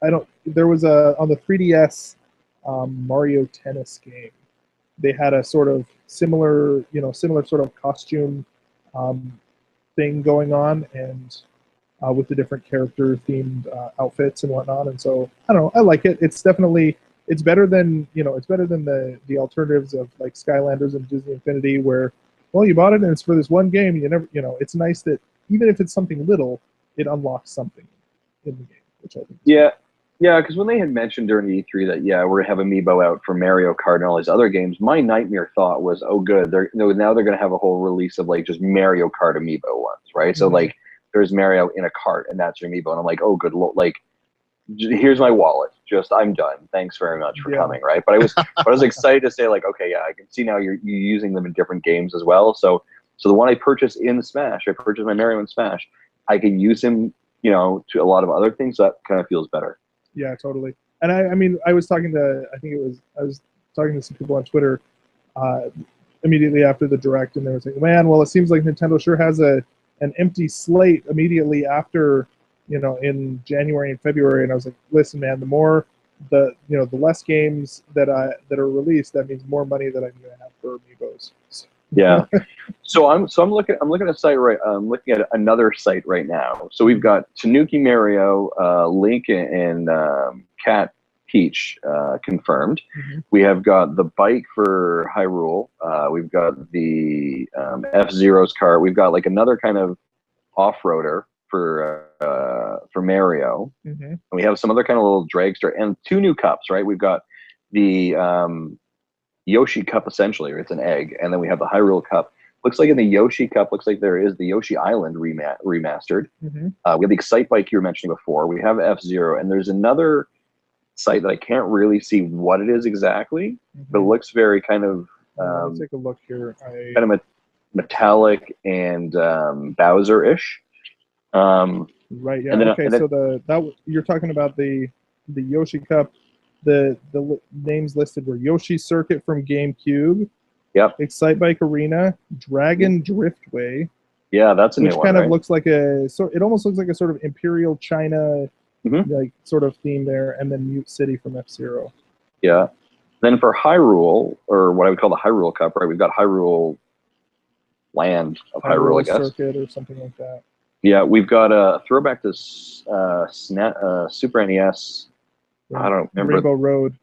I don't. There was on the 3DS Mario Tennis game. They had a sort of similar sort of costume thing going on, and with the different character themed outfits and whatnot. And so I don't know. I like it. It's definitely better than the alternatives of like Skylanders and Disney Infinity, where well, you bought it and it's for this one game. You never, it's nice that even if it's something little, it unlocks something in the game, which I think. Yeah, because when they had mentioned during E3 that we're gonna have Amiibo out for Mario Kart and all these other games, my nightmare thought was, oh good, now they're gonna have a whole release of like just Mario Kart Amiibo ones, right? Mm-hmm. So like there's Mario in a cart and that's your Amiibo, and I'm like, oh good, like here's my wallet, just I'm done. Thanks very much for coming, right? But I was excited to say like, okay, I can see now you're using them in different games as well. So the one I purchased in Smash, I purchased my Mario in Smash, I can use him, to a lot of other things. So that kind of feels better. Yeah, totally. And I mean, I was talking to some people on Twitter immediately after the Direct, and they were saying, man, well, it seems like Nintendo sure has an empty slate immediately after, in January and February. And I was like, listen, man, the less games that are released, that means more money that I'm going to have for Amiibos. Yeah. So I'm looking at a site right. I'm looking at another site right now. So we've got Tanuki Mario, Link, and Cat Peach confirmed. Mm-hmm. We have got the bike for Hyrule. We've got the F-Zero's car. We've got like another kind of off-roader for Mario. Mm-hmm. And we have some other kind of little dragster and 2 new cups. Right. We've got the Yoshi Cup, essentially, or it's an egg, and then we have the Hyrule Cup. Looks like in the Yoshi Cup, looks like there is the Yoshi Island remastered. Mm-hmm. We have the Excite Bike you were mentioning before. We have F-Zero, and there's another site that I can't really see what it is exactly, but it looks very kind of let's take a look here. Kind of metallic and Bowser-ish. Right. Yeah. Okay. So you're talking about the Yoshi Cup. The names listed were Yoshi Circuit from GameCube. Yep. Excite Bike Arena, Dragon Driftway. Yeah, that's a new one. Which kind of looks like it almost looks like a sort of Imperial China like sort of theme there, and then Mute City from F-Zero. Yeah. Then for Hyrule, or what I would call the Hyrule Cup, right? We've got Hyrule Land of Hyrule, I guess. Circuit or something like that. Yeah, we've got a throwback to Super NES. I don't remember. Rainbow Road.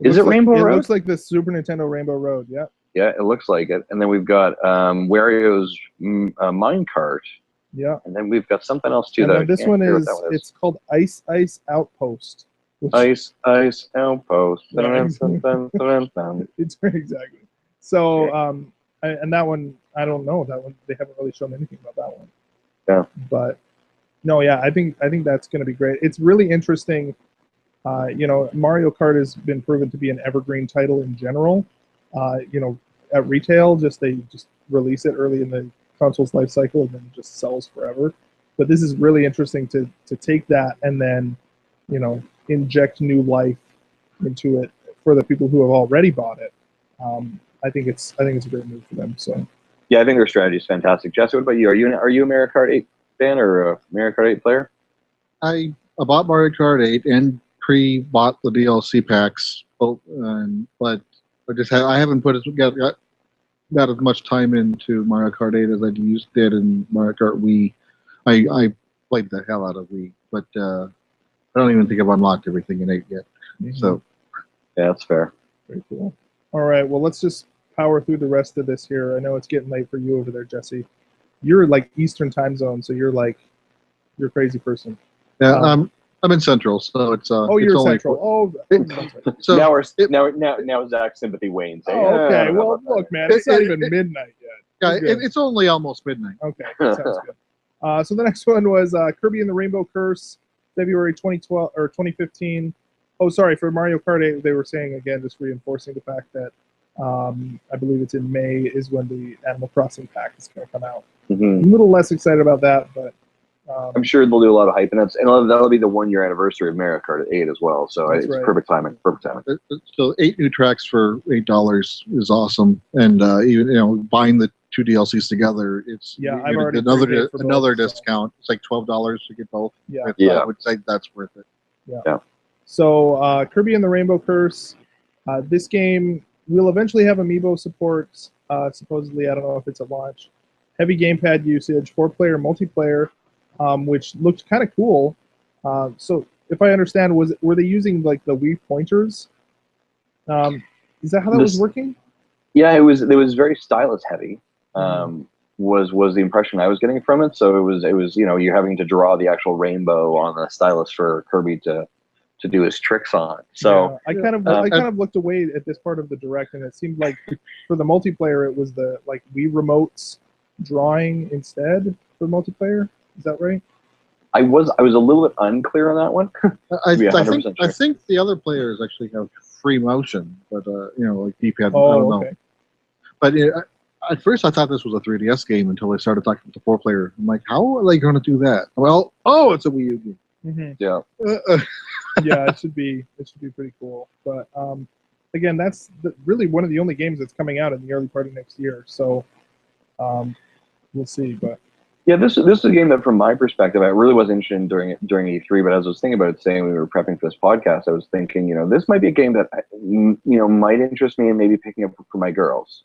Is it Rainbow Road? It looks like the Super Nintendo Rainbow Road, yeah. Yeah, it looks like it. And then we've got Wario's Minecart. Yeah. And then we've got something else too. And this one is, it's called Ice Outpost. Ice Outpost. It's exactly. So, and that one, I don't know. That one, they haven't really shown anything about that one. Yeah. But, no, yeah, I think that's going to be great. It's really interesting. Mario Kart has been proven to be an evergreen title in general. At retail, they just release it early in the console's life cycle and then it just sells forever. But this is really interesting to take that and then, inject new life into it for the people who have already bought it. I think it's a great move for them. So. Yeah, I think their strategy is fantastic. Jesse, what about you? Are you a Mario Kart 8 fan or a Mario Kart 8 player? I bought Mario Kart 8 and pre-bought the DLC packs, but I haven't got as much time into Mario Kart 8 as I did in Mario Kart Wii. I played the hell out of Wii, but I don't even think I've unlocked everything in 8 yet. Mm-hmm. So yeah, that's fair. Very cool. All right, well, let's just power through the rest of this here. I know it's getting late for you over there, Jesse. You're like Eastern time zone, so you're a crazy person. Yeah, I'm in Central, so it's Oh, it's you're only Central. Oh, that's right. So now Zach's sympathy wanes. Oh, okay. Well, look, man, it's not even midnight yet. yeah, We're good. it's only almost midnight. Okay, sounds good. So the next one was Kirby and the Rainbow Curse, February 2012 or 2015. Oh, sorry, for Mario Kart 8, they were saying again, just reinforcing the fact that I believe it's in May is when the Animal Crossing pack is going to come out. Mhm. I'm a little less excited about that, but I'm sure they'll do a lot of hype, and that'll be the 1 year anniversary of Mario Kart 8 as well. So That's it's right. perfect timing. Perfect timing. So 8 new tracks for $8 is awesome, and even buying the 2 DLCs together, it's Yeah, you I've get already another prepaid for both, so- discount. It's like $12 to get both. yeah. Yeah. I would say that's worth it. So Kirby and the Rainbow Curse, this game will eventually have amiibo support. Supposedly, I don't know if it's at launch. Heavy gamepad usage, 4-player multiplayer, which looked kind of cool. So if I understand, were they using like the Wii pointers? Is that how that was working? Yeah, it was very stylus heavy. Was the impression I was getting from it. So it was you're having to draw the actual rainbow on the stylus for Kirby to do his tricks on. So yeah, I kind of looked away at this part of the direct, and it seemed like for the multiplayer, it was the like Wii remotes drawing instead for multiplayer. Is that right? I was a little bit unclear on that one. I be 100% think sure. I think the other players actually have free motion, but like D-pad. I don't Oh, know. okay. But at first, I thought this was a 3DS game until they started talking to 4-player. I'm like, how are they going to do that? Well, it's a Wii U game. Mm-hmm. Yeah. Yeah, it should be pretty cool. But again, that's really one of the only games that's coming out in the early part of next year. So we'll see. But Yeah, this is a game that, from my perspective, I really was interested in during E3. But as I was thinking about it, saying we were prepping for this podcast, I was thinking, this might be a game that might interest me and maybe picking up for my girls.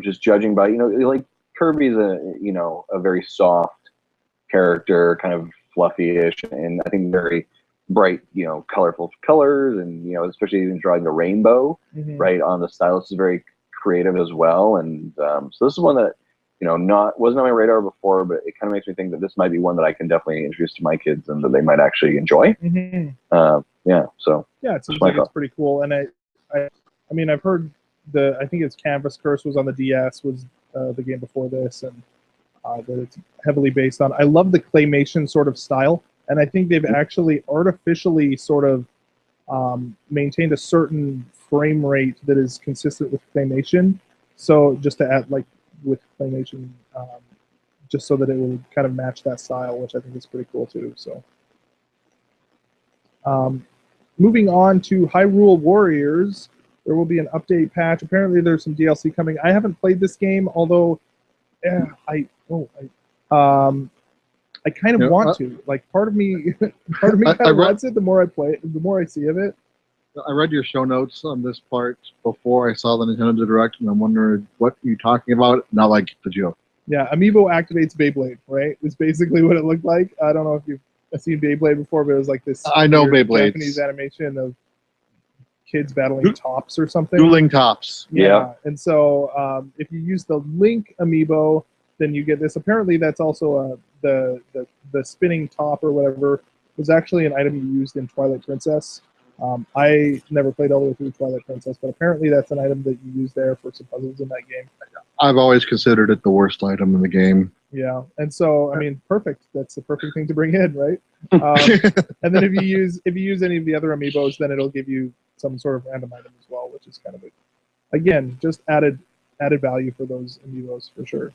Just judging by like Kirby's a very soft character, kind of fluffy-ish, and I think very bright, colorful colors, and especially even drawing the rainbow right on the stylus is very creative as well. And so this is one that wasn't on my radar before, but it kind of makes me think that this might be one that I can definitely introduce to my kids and that they might actually enjoy. Yeah, so yeah, it seems like it's pretty cool. And I mean, I've heard I think it's Canvas Curse was on the DS, was the game before this, and that it's heavily based on. I love the claymation sort of style, and I think they've actually artificially sort of maintained a certain frame rate that is consistent with claymation. So just to add, like with claymation, just so that it will kind of match that style, which I think is pretty cool too. So moving on to Hyrule Warriors, there will be an update patch. Apparently there's some DLC coming. I haven't played this game, although I kind of want to. Like part of me kind of wants it. The more I play it, the more I see of it. I read your show notes on this part before I saw the Nintendo Direct, and I'm wondering what you're talking about. Now I get the joke. Yeah, Amiibo activates Beyblade, right? It's basically what it looked like. I don't know if you've seen Beyblade before, but it was like this I know Beyblade. Japanese animation of kids battling tops or something. Dueling tops. Yeah. And so if you use the Link Amiibo, then you get this. Apparently that's also the spinning top or whatever was actually an item you used in Twilight Princess. I never played all the way through Twilight Princess, but apparently that's an item that you use there for some puzzles in that game. I've always considered it the worst item in the game. Yeah, and so I mean, perfect. That's the perfect thing to bring in, right? And then if you use any of the other amiibos, then it'll give you some sort of random item as well, which is kind of again just added value for those amiibos for sure.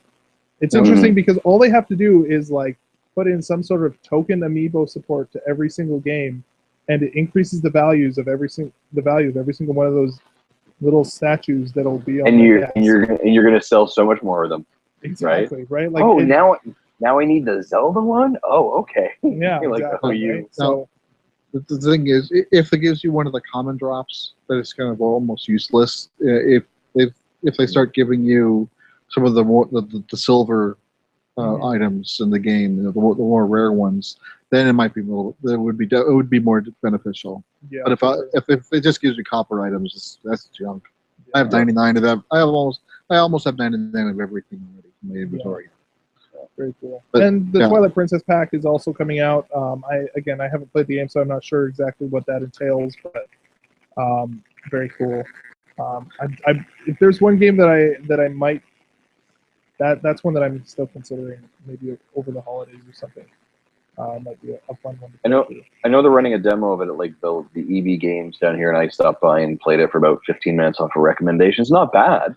It's interesting because all they have to do is like put in some sort of token amiibo support to every single game, and it increases the values of every single one of those little statues that'll be on. And you're gonna sell so much more of them. Exactly, right? Like, now I need the Zelda one. Oh, okay. Yeah, Like, exactly. Right? So the thing is, if it gives you one of the common drops, that is kind of almost useless. If they start giving you some of the silver items in the game, the more rare ones, then it might be it would be more beneficial. Yeah, but if it just gives you copper items, that's junk. I have 99 of them. I almost have 99 of everything already in my inventory. Very cool. But, and the yeah. Twilight Princess pack is also coming out. I haven't played the game, so I'm not sure exactly what that entails, but very cool. If there's one game that I might that's one that I'm still considering, maybe over the holidays or something. Might be a fun one to I know. play through. I know they're running a demo of it at like the EB Games down here, and I stopped by and played it for about 15 minutes off a recommendation. It's not bad.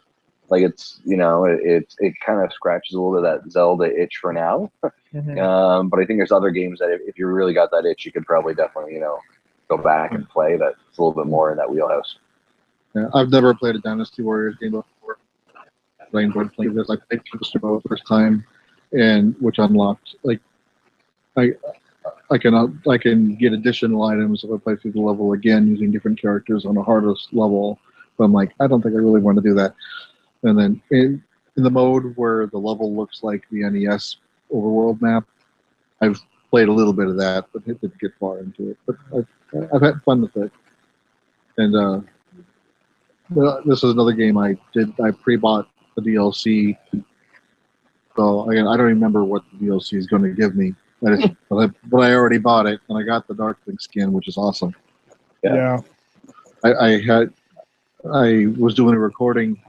Like it's it kind of scratches a little bit of that Zelda itch for now. Mhm. But I think there's other games that if you really got that itch, you could probably definitely go back and play. That's a little bit more in that wheelhouse. Yeah, I've never played a Dynasty Warriors game before. I enjoyed playing this. I played Twister Bow the first time, and which unlocked like I can get additional items if I play through the level again using different characters on the hardest level. But I'm like, I don't think I really want to do that. And then in the mode where the level looks like the NES overworld map, I've played a little bit of that, but didn't get far into it. But I've had fun with it. And this is another game I did. I pre-bought the DLC. So again, I don't remember what the DLC is going to give me. But I already bought it, and I got the Darkling skin, which is awesome. Yeah. I was doing a recording,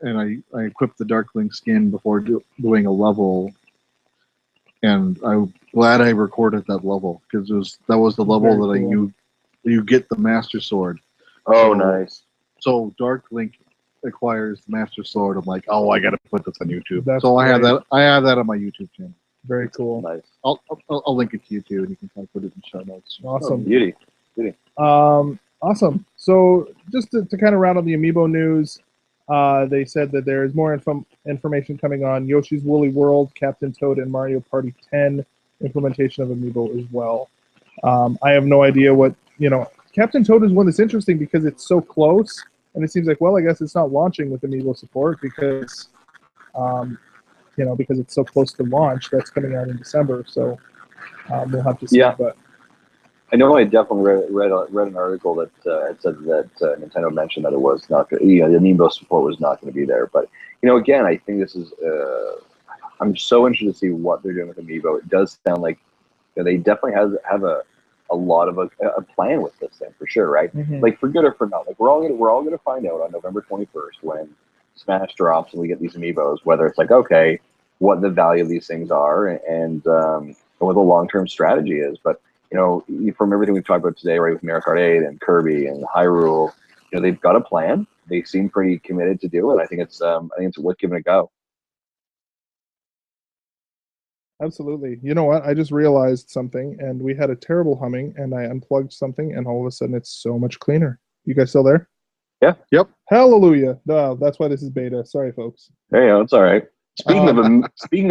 and I equipped the Darkling skin before doing a level, and I'm glad I recorded that level because that was the level Very that cool. you get the Master Sword. Oh, So- nice. So Dark Link acquires the Master Sword. I'm like, oh, I got to put this on YouTube. That's so I have great. that. I have that on my YouTube channel. Very cool. Nice. I'll link it to you too, and you can probably put it in the show notes. Awesome. Beauty. Awesome. So just to kind of round on the Amiibo news, they said that there is more information coming on Yoshi's Woolly World, Captain Toad, and Mario Party 10 implementation of Amiibo as well. I have no idea what, Captain Toad is one that's interesting because it's so close, and it seems like, well, I guess it's not launching with Amiibo support because, because it's so close to launch. That's coming out in December, so we'll have to see. Yeah. But I know I definitely read an article that had said that Nintendo mentioned that it was not the Amiibo support was not going to be there. But again, I think this is I'm so interested to see what they're doing with Amiibo. It does sound like they definitely have a lot of a plan with this thing for sure, right? Mhm. Like for good or for not, like we're all gonna find out on November 21st when Smash drops and we get these Amiibos, whether it's like okay, what the value of these things are and what the long-term strategy is. But from everything we've talked about today, right, with Mario Kart 8 and Kirby and Hyrule, they've got a plan. They seem pretty committed to do it. I think it's worth giving it a go. Absolutely. You know what? I just realized something, and we had a terrible humming, and I unplugged something, and all of a sudden it's so much cleaner. You guys still there? Yeah. Yep. Hallelujah. No, that's why this is beta. Sorry, folks. Hey, it's all right. Speaking of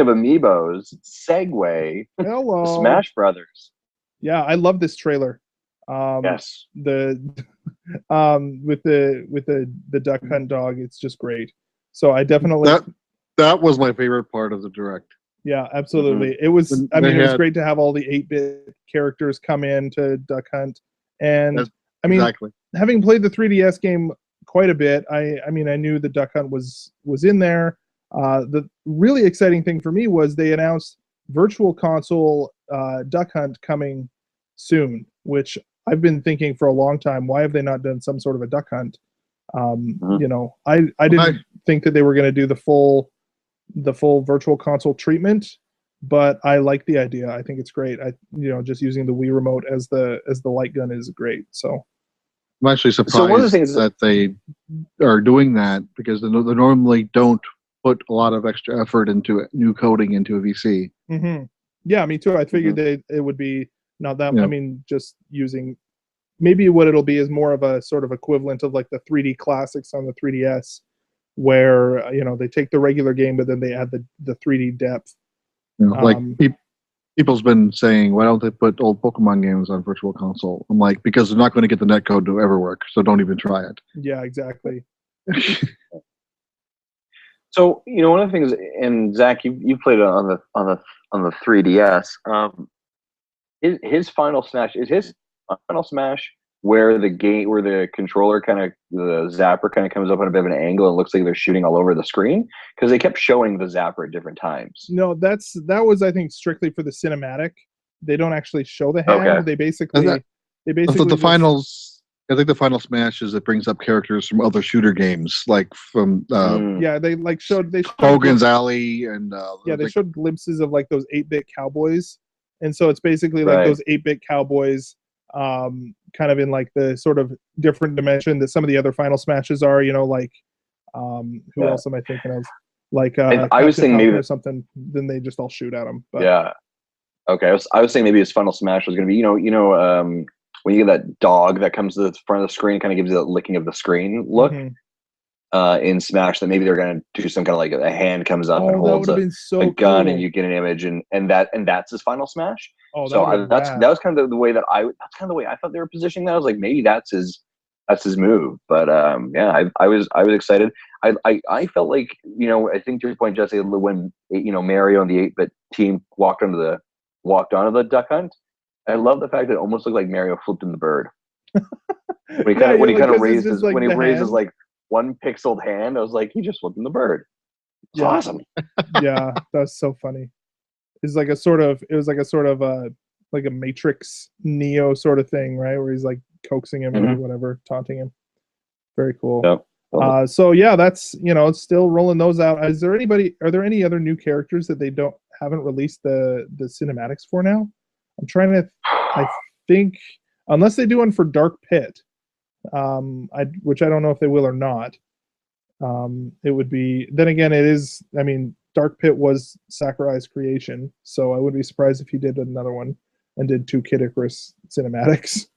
Amiibos, segue Hello. Smash Brothers. Yeah, I love this trailer. Yes. The with the Duck Hunt dog, it's just great. So I definitely That was my favorite part of the direct. Yeah, absolutely. Mm-hmm. It was. I mean, it was had- great to have all the 8-bit characters come in to Duck Hunt, and That's- I mean, Exactly. having played the 3DS game quite a bit, I mean, I knew the Duck Hunt was in there. The really exciting thing for me was they announced Virtual Console Duck Hunt coming soon, which I've been thinking for a long time. Why have they not done some sort of a Duck Hunt? I didn't think that they were going to do the full Virtual Console treatment, but I like the idea. I think it's great. Just using the Wii remote as the light gun is great. So I'm actually surprised So one of the things that they are doing that because they normally don't put a lot of extra effort into it, new coding into a VC. mm-hmm. Yeah, me too. I figured it would be not that. Yeah. I mean, just using maybe what it'll be is more of a sort of equivalent of like the 3D classics on the 3DS, where they take the regular game but then they add the 3D depth. Like people's been saying, why don't they put old Pokemon games on Virtual Console? I'm like, because they're not going to get the netcode to ever work, so don't even try it. Yeah, exactly. So one of the things, and Zach, you played it on the 3DS. His final Smash where the controller kind of the zapper kind of comes up on a bit of an angle and looks like they're shooting all over the screen? Because they kept showing the zapper at different times. No, that was, I think, strictly for the cinematic. They don't actually show the hand. Okay. They basically the just- finals. I think the final smash is it brings up characters from other shooter games, like from Yeah, they showed Hogan's Alley and they showed glimpses of like those 8-bit cowboys, and so it's basically like Right. those 8-bit cowboys, kind of in like the sort of different dimension that some of the other final smashes are. You know, like who Yeah. else am I thinking of? Like I was Captain thinking maybe Falcon or something. Then they just all shoot at them. But, Yeah. Okay. I was saying maybe his final smash was going to be, when you get that dog that comes to the front of the screen, kind of gives you that licking of the screen look Mhm. in Smash, that maybe they're going to do some kind of like a hand comes up and Oh, that holds would have been so a gun cool. and you get an image and that's his final smash. Oh, that So would've been that rad. was kind of the way that's kind of the way I thought they were positioning that. I was like, maybe that's his move. But yeah, I was excited. I felt like, I think to your point, Jesse, when Mario and the 8-bit team walked onto the duck hunt, I love the fact that it almost looked like Mario flipped in the bird. When he kind of raised his like one pixeled hand, I was like, he just flipped in the bird. It's Yeah. awesome. Yeah, that's so funny. It was like a sort of like a Matrix Neo sort of thing, right? Where he's like coaxing him or Mhm. whatever, taunting him. Very cool. Yep. So yeah, that's it's still rolling those out. Are there any other new characters that they haven't released the cinematics for now? I'm trying to I think unless they do one for Dark Pit, which I don't know if they will or not. It would be, then again, it is, I mean, Dark Pit was Sakurai's creation, so I wouldn't be surprised if he did another one and did 2 Kid Icarus cinematics.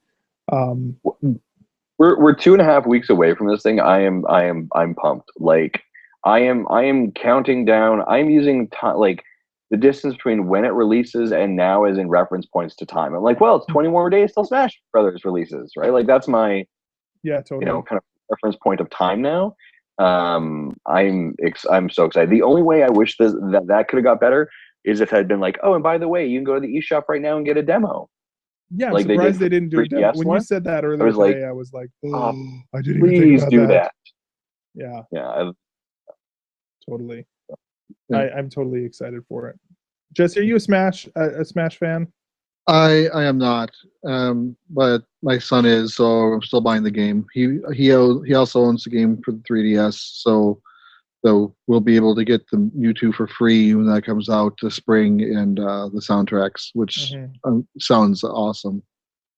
We're 2.5 weeks away from this thing. I'm pumped. Like I am counting down. I'm using like the distance between when it releases and now as in reference points to time. I'm like, well, it's 20 more days till Smash Brothers releases, right? Like that's my Yeah, totally. kind of reference point of time now. I'm so excited. The only way I wish that could have got better is if it had been like, oh, and by the way, you can go to the eShop right now and get a demo. Yeah, I'm like they did surprised they didn't do it. 3DS When you one? said that earlier was like, today, I was like, oh, I didn't even think Please about do that. Yeah, Yeah. totally. Yeah. I'm totally excited for it. Jesse, are you a Smash fan? I am not, but my son is, so I'm still buying the game. He also owns the game for the 3DS, so we'll be able to get the U2 for free when that comes out this spring, and the soundtracks, which sounds awesome.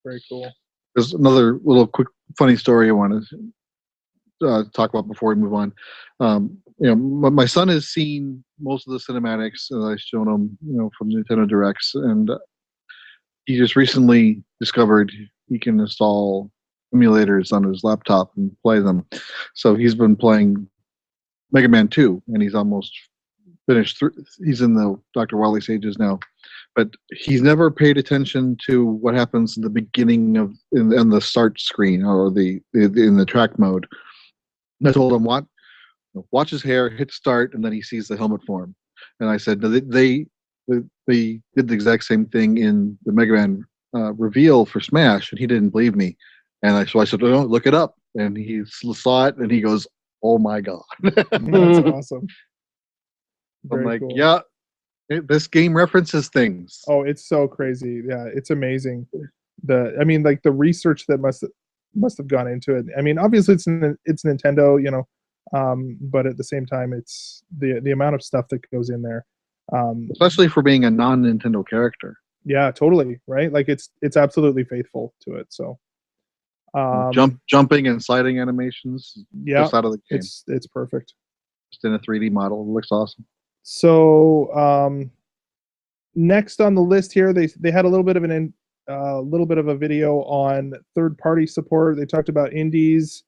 Very cool. There's another little quick funny story I want to talk about before we move on. My son has seen most of the cinematics that I've shown him, from Nintendo Directs, and he just recently discovered he can install emulators on his laptop and play them. So he's been playing Mega Man 2, and he's almost finished. He's in the Dr. Wily stages now, but he's never paid attention to what happens in the beginning in the start screen or in the track mode. And I told him, watch his hair, hit start, and then he sees the helmet form. And I said, no, they did the exact same thing in the Mega Man reveal for Smash, and he didn't believe me. And I said, oh, look it up. And he saw it, and he goes, oh my God. That's awesome. I'm Very like, cool. yeah, this game references things. Oh, it's so crazy. Yeah, it's amazing. The research that must have gone into it. I mean, obviously it's Nintendo, but at the same time, it's the amount of stuff that goes in there. Especially for being a non-Nintendo character. Yeah, totally. Right. Like it's absolutely faithful to it. So, jumping and sliding animations. Yeah, just out of the game. It's perfect. Just in a 3D model. It looks awesome. So, next on the list here, they had a little bit of a video on third-party support. They talked about indies.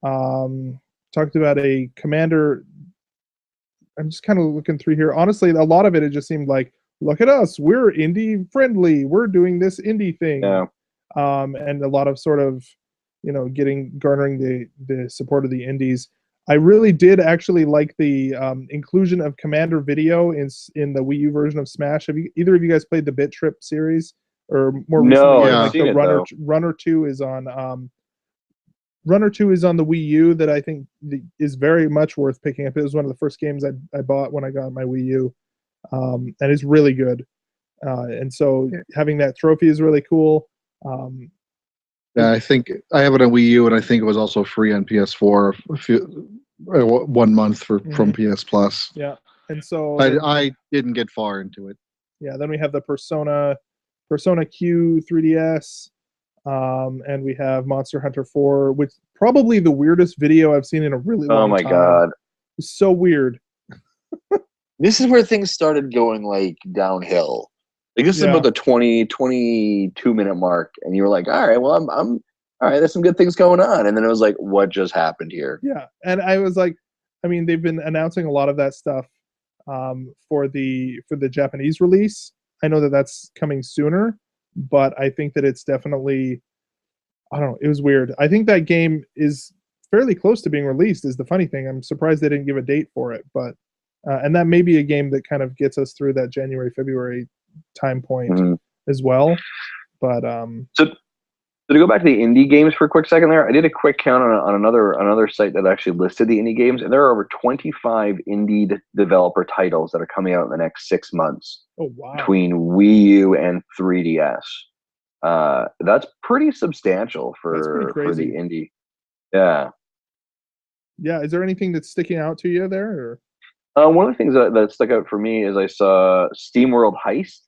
Talked about a Commander. I'm just kind of looking through here. Honestly, a lot of it just seemed like, look at us, we're indie friendly. We're doing this indie thing. Yeah. And a lot of sort of, garnering the support of the indies. I really did actually like the inclusion of Commander video in the Wii U version of Smash. Have either of you guys played the Bit Trip series? or more No, recently, I haven't like seen the it, Runner though. Runner 2 is on Runner 2 is on the Wii U that I think is very much worth picking up. It was one of the first games I bought when I got my Wii U, and it's really good. And so having that trophy is really cool. Yeah, I think I have it on Wii U, and I think it was also free on PS4 1 month from PS Plus. Yeah, and so I didn't get far into it. yeah, then we have the Persona Q 3DS, and we have Monster Hunter 4, which probably the weirdest video I've seen in a really long Oh my time. god. It's so weird. This is where things started going like downhill. Like this is Yeah. about the 22 minute mark, and you were like, all right, well, I'm all right. There's some good things going on, and then it was like, what just happened here? Yeah, and I was like, I mean, they've been announcing a lot of that stuff for the Japanese release. I know that that's coming sooner, but I think that it's definitely, I don't know, it was weird. I think that game is fairly close to being released. Is the funny thing. I'm surprised they didn't give a date for it, but and that may be a game that kind of gets us through that January-February time point Mhm. as well. But So to go back to the indie games for a quick second there, I did a quick count on another site that actually listed the indie games, and there are over 25 indie developer titles that are coming out in the next 6 months oh wow, between Wii U and 3DS. That's pretty substantial That's pretty for the crazy. indie. Yeah. yeah. Is there anything that's sticking out to you there? Or? One of the things that stuck out for me is I saw SteamWorld Heist.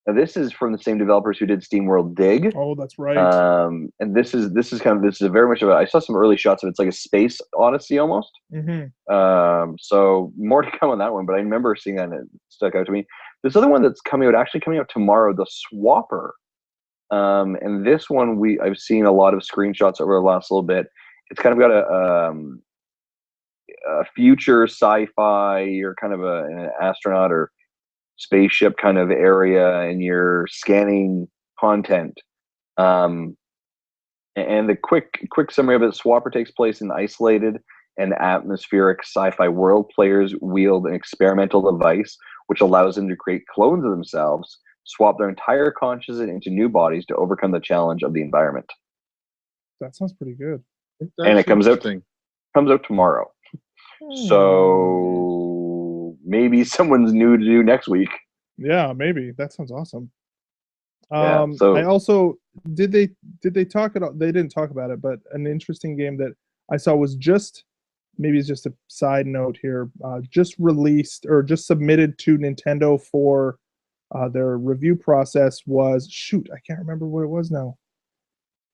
Now this is from the same developers who did SteamWorld Dig. Oh, that's right. And this is a very much of a. I saw some early shots of it. It's like a space odyssey almost. So more to come on that one, but I remember seeing that and it stuck out to me. This other one that's coming out tomorrow, The Swapper. And this one I've seen a lot of screenshots over the last little bit. It's kind of got a future sci-fi. You're kind of an astronaut or spaceship kind of area, and you're scanning content. And the quick summary of it: Swapper takes place in isolated and atmospheric sci-fi world. Players wield an experimental device which allows them to create clones of themselves, swap their entire consciousness into new bodies to overcome the challenge of the environment. That sounds pretty good. And it comes out tomorrow. Hmm. So maybe someone's new to do next week. Yeah, maybe that sounds awesome. Yeah, so I also did they talk about, they didn't talk about it, but an interesting game that I saw was just, maybe it's just a side note here, just released or just submitted to Nintendo for their review process was, shoot, I can't remember what it was now.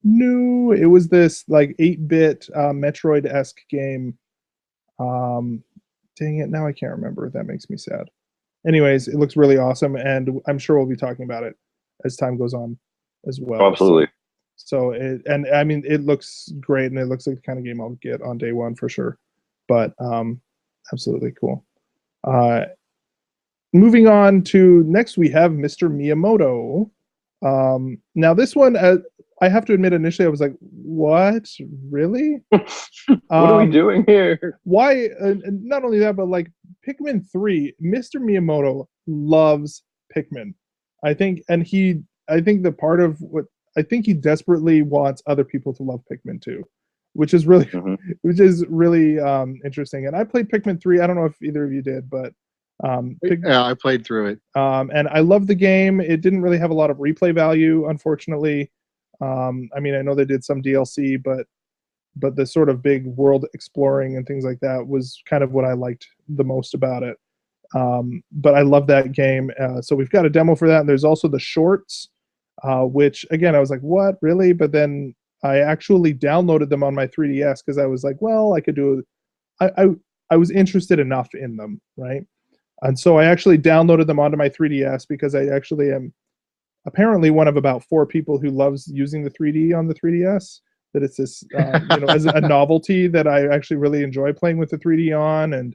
No, it was this like 8-bit Metroid-esque game. Dang it, now I can't remember. That makes me sad. Anyways, it looks really awesome, and I'm sure we'll be talking about it as time goes on as well. absolutely. So and I mean, it looks great, and it looks like the kind of game I'll get on day one for sure. But absolutely cool. Moving on to next, we have Mr. Miyamoto. Now this one, I have to admit, initially I was like, "What? Really? What are we doing here?" Why?" And not only that, but like Pikmin 3, Mr. Miyamoto loves Pikmin. I think the part of what I think he desperately wants other people to love Pikmin too, which is really interesting. And I played Pikmin 3. I don't know if either of you did, but Yeah, I played through it. and I love the game. It didn't really have a lot of replay value, unfortunately. I mean, I know they did some DLC, but the sort of big world exploring and things like that was kind of what I liked the most about it. But I love that game. So we've got a demo for that. And there's also the shorts, which again, I was like, what, really? But then I actually downloaded them on my 3DS because I was like, well, I could do I was interested enough in them, right? And so I actually downloaded them onto my 3DS because I actually am apparently one of about 4 people who loves using the 3D on the 3DS. That it's this, as a novelty that I actually really enjoy playing with the 3D on,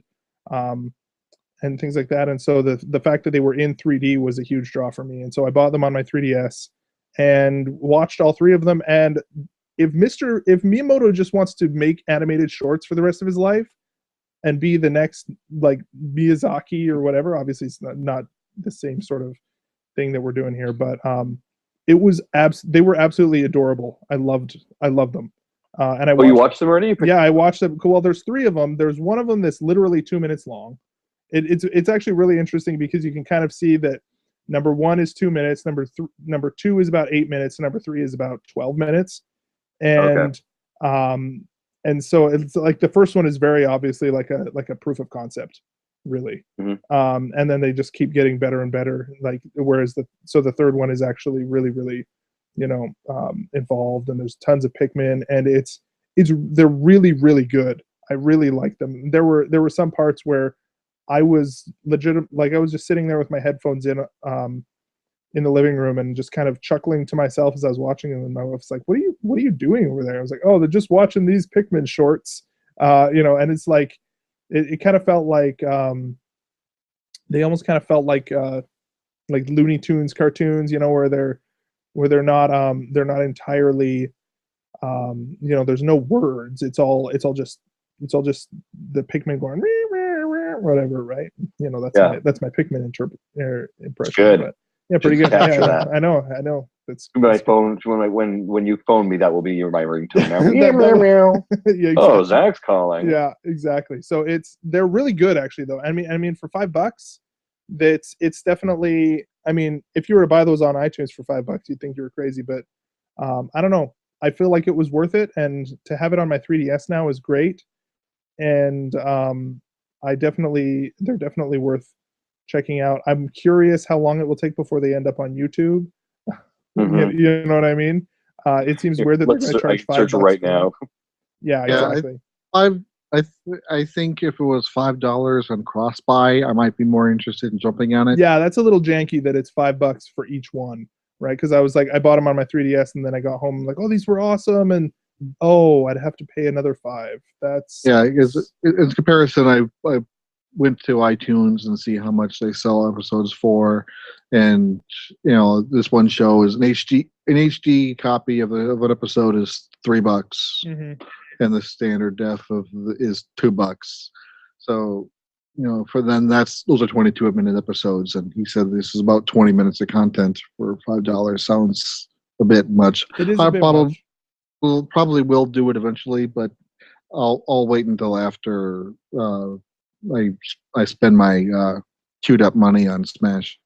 and things like that. And so the fact that they were in 3D was a huge draw for me. And so I bought them on my 3DS and watched all 3 of them. And if Miyamoto just wants to make animated shorts for the rest of his life and be the next like Miyazaki or whatever, obviously it's not the same sort of thing that we're doing here, but it was they were absolutely adorable. I loved them. And I Oh, you watched them already? yeah, I watched them. Well, there's 3 of them. There's one of them that's literally 2 minutes long. It's actually really interesting because you can kind of see that number 1 is 2 minutes, number 2 is about 8 minutes, number 3 is about 12 minutes, and and so it's like the first one is very obviously like a proof of concept, really. And then they just keep getting better and better. Like whereas the third one is actually really really, involved, and there's tons of Pikmin, and they're really really good. I really like them. There were some parts where I was I was just sitting there with my headphones in the living room and just kind of chuckling to myself as I was watching them. And my wife's like, what are you doing over there? I was like, oh, they're just watching these Pikmin shorts. And it's like, it kind of felt like, they almost kind of felt like Looney Tunes cartoons, where they're not entirely, there's no words. It's all just the Pikmin going, whatever, right? That's my Pikmin impression. Good. But, yeah, pretty good. Capture Yeah, that. I know. That's My phone. When you phone me, that will be my ringtone now. yeah, exactly. Oh, Zach's calling. Yeah, exactly. So they're really good actually though. I mean for $5, it's definitely, I mean, if you were to buy those on iTunes for $5, you'd think you were crazy, but I don't know. I feel like it was worth it, and to have it on my 3DS now is great. And they're definitely worth checking out. I'm curious how long it will take before they end up on YouTube. You know what I mean? It seems weird that they're going to charge $5 search right now. Yeah, exactly. I think if it was $5 on cross buy, I might be more interested in jumping on it. Yeah, that's a little janky that it's $5 for each one, right? Because I was like, I bought them on my 3DS, and then I got home and like, oh, these were awesome, and I'd have to pay another $5. That's because in comparison, I went to iTunes and see how much they sell episodes for, and this one show is an HD copy of an episode is $3, and the standard def is $2. So for them those are 22-minute episodes, and he said this is about 20 minutes of content for $5. Sounds a bit much. It is a bit much. Probably will do it eventually, but I'll wait until after I spend my queued up money on Smash.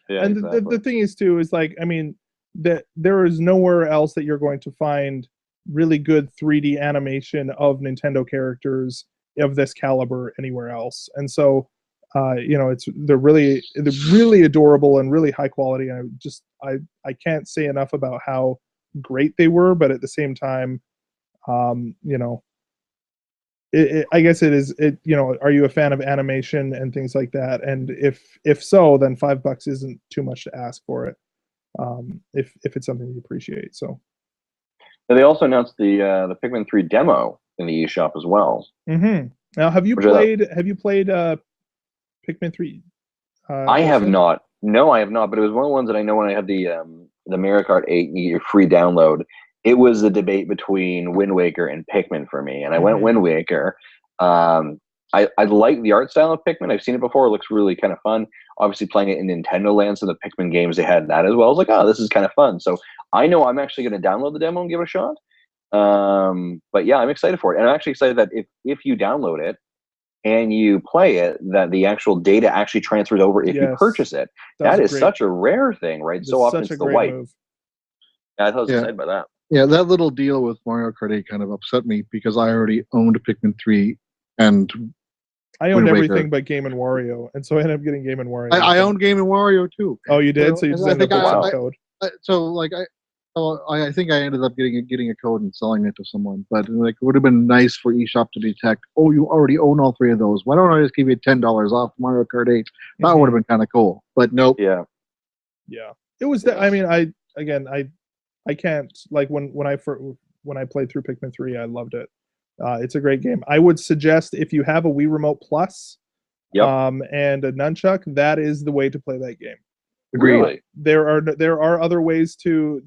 Yeah, and exactly. the thing is too is like, I mean, that there is nowhere else that you're going to find really good 3D animation of Nintendo characters of this caliber anywhere else. And so they're really adorable and really high quality. I can't say enough about how great they were, but at the same time, I guess it is. Are you a fan of animation and things like that? And if so, then $5 isn't too much to ask for it. If it's something you appreciate. So. And they also announced the Pikmin 3 demo in the eShop as well. Now, have you played Pikmin 3? I have not. No, I have not. But it was one of the ones that I know when I had the Mario Kart 8 free download. It was the debate between Wind Waker and Pikmin for me, and I went Wind Waker. I like the art style of Pikmin. I've seen it before. It looks really kind of fun. Obviously, playing it in Nintendo Land, so the Pikmin games, they had that as well. I was like, oh, this is kind of fun. So I know I'm actually going to download the demo and give it a shot. But yeah, I'm excited for it. And I'm actually excited that if you download it and you play it, that the actual data actually transfers over if you purchase it. That is such a rare thing, right? So often it's the white. Move. Yeah, I thought I was excited by that. Yeah, that little deal with Mario Kart 8 kind of upset me because I already owned Pikmin 3 and I owned everything but Game and Wario, and so I ended up getting Game and Wario. I owned Game and Wario too. Oh, you did? So you just ended up with some code. I think I ended up getting a code and selling it to someone. But like, it would have been nice for eShop to detect. Oh, you already own all 3 of those. Why don't I just give you $10 off Mario Kart 8? That would have been kind of cool. But nope. Yeah. It was that. I mean, I can't, like, when I played through Pikmin 3, I loved it. It's a great game. I would suggest if you have a Wii Remote Plus, and a nunchuck, that is the way to play that game. Really? There are other ways to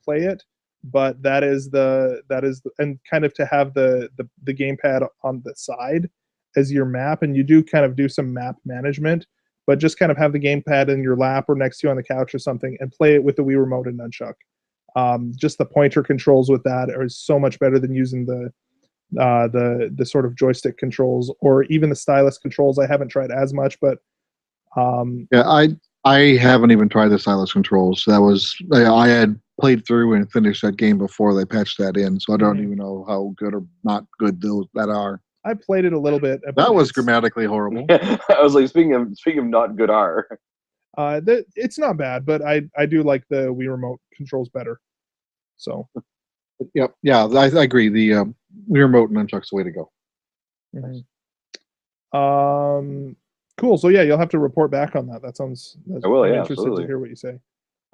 play it, but that is and kind of to have the gamepad on the side as your map, and you do kind of do some map management, but just kind of have the gamepad in your lap or next to you on the couch or something and play it with the Wii Remote and Nunchuck. Just the pointer controls with that are so much better than using the sort of joystick controls or even the stylus controls. I haven't tried as much, but I haven't even tried the stylus controls. That was I had played through and finished that game before they patched that in, so I don't even know how good or not good those that are. I played it a little bit. That was grammatically horrible. I was like, speaking of not good R. It's not bad, but I do like the Wii Remote controls better. So, Yep, yeah, I agree. The Wii Remote and Nunchuck's the way to go. Cool. So yeah, you'll have to report back on that. That's I will. I'm Yeah, interested absolutely. to hear what you say.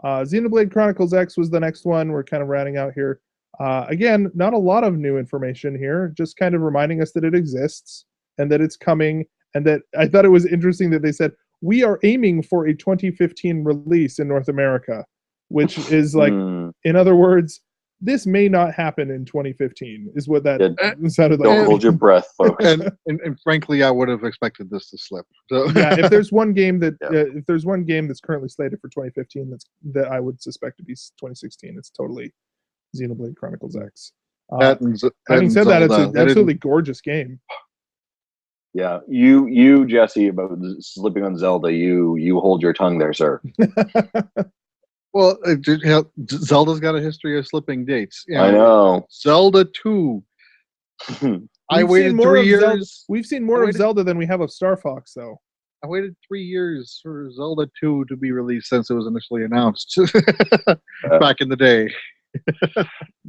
Xenoblade Chronicles X was the next one. We're kind of rounding out here. Again, not a lot of new information here, just kind of reminding us that it exists and that it's coming. And that I thought it was interesting that they said, we are aiming for a 2015 release in North America, which is like, in other words, this may not happen in 2015, is what that sounded like. Don't hold your breath, folks. and frankly, I would have expected this to slip. So. Yeah, if there's one game that if there's one game that's currently slated for 2015 that I would suspect to be 2016, it's totally Xenoblade Chronicles X. Having said that, it's an absolutely gorgeous game. Yeah, you Jesse, about slipping on Zelda, you hold your tongue there, sir. Well, Zelda's got a history of slipping dates. I know. Zelda 2. I waited 3 years. We've seen more of Zelda than we have of Star Fox, though. I waited 3 years for Zelda 2 to be released since it was initially announced back in the day.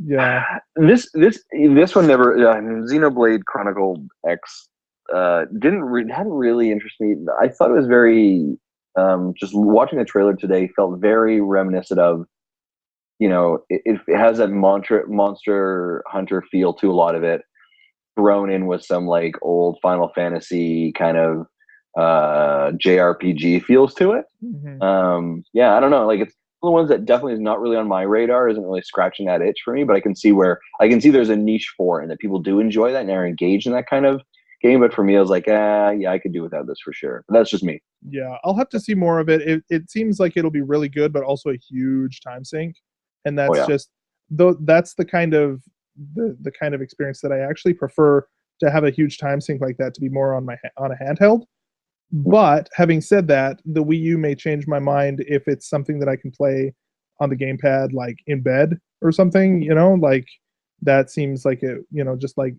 Yeah. This one never. Xenoblade Chronicle X hadn't really interested me. I thought it was very. Just watching the trailer today felt very reminiscent of, it has that Monster Hunter feel to a lot of it, thrown in with some like old Final Fantasy kind of JRPG feels to it. Yeah, I don't know. Like, it's one of the ones that definitely is not really on my radar, isn't really scratching that itch for me, but I can see there's a niche for it and that people do enjoy that and are engaged in that kind of game. But for me, I was like, yeah, I could do without this for sure. But that's just me. Yeah, I'll have to see more of it. It seems like it'll be really good, but also a huge time sink, and that's just that's the kind of the kind of experience that I actually prefer, to have a huge time sink like that, to be more on a handheld. But having said that, the Wii U may change my mind if it's something that I can play on the gamepad, like in bed or something. Like that seems like it. Just like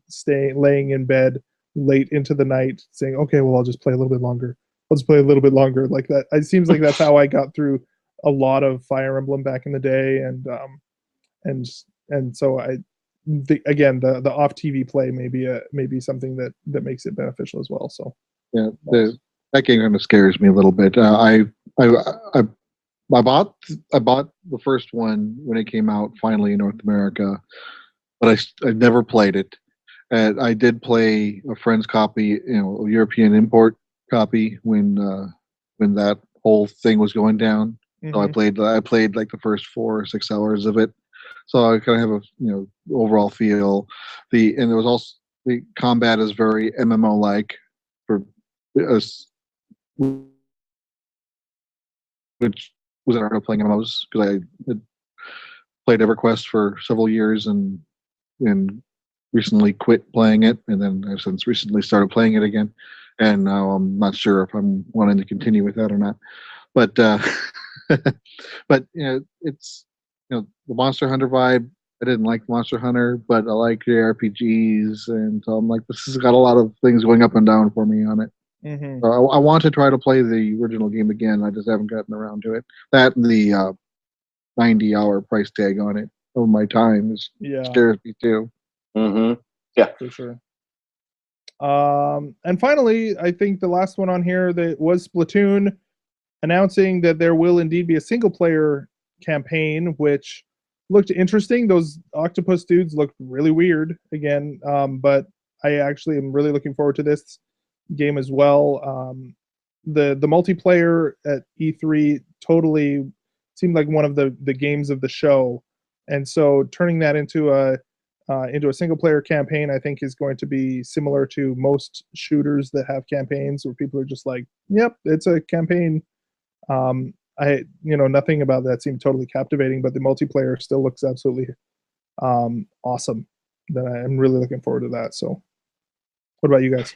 laying in bed late into the night, saying, okay, well, I'll just play a little bit longer. Let's play a little bit longer, like that. It seems like that's how I got through a lot of Fire Emblem back in the day, and so again, the off TV play may be something that makes it beneficial as well. So yeah, that game kind of scares me a little bit. I bought the first one when it came out finally in North America, but I never played it. And I did play a friend's copy, a European import copy when that whole thing was going down. So I played like the first 4 or 6 hours of it. So I kind of have a overall feel. And there was also the combat is very MMO like for us, which was hard playing MMOs because I had played EverQuest for several years and recently quit playing it, and then I've since recently started playing it again, and now I'm not sure if I'm wanting to continue with that or not. But but it's the Monster Hunter vibe. I didn't like Monster Hunter, but I like JRPGs, and so I'm like, this has got a lot of things going up and down for me on it. So I want to try to play the original game again. I just haven't gotten around to it. That and the 90-hour price tag on it of my time scares me too. Yeah, for sure. And finally, I think the last one on here that was Splatoon, announcing that there will indeed be a single-player campaign, which looked interesting. Those octopus dudes looked really weird again, but I actually am really looking forward to this game as well. The multiplayer at E3 totally seemed like one of the games of the show, and so turning that into a into a single player campaign, I think is going to be similar to most shooters that have campaigns where people are just like, yep, it's a campaign. Nothing about that seemed totally captivating, but the multiplayer still looks absolutely awesome. That I'm really looking forward to that. So what about you guys?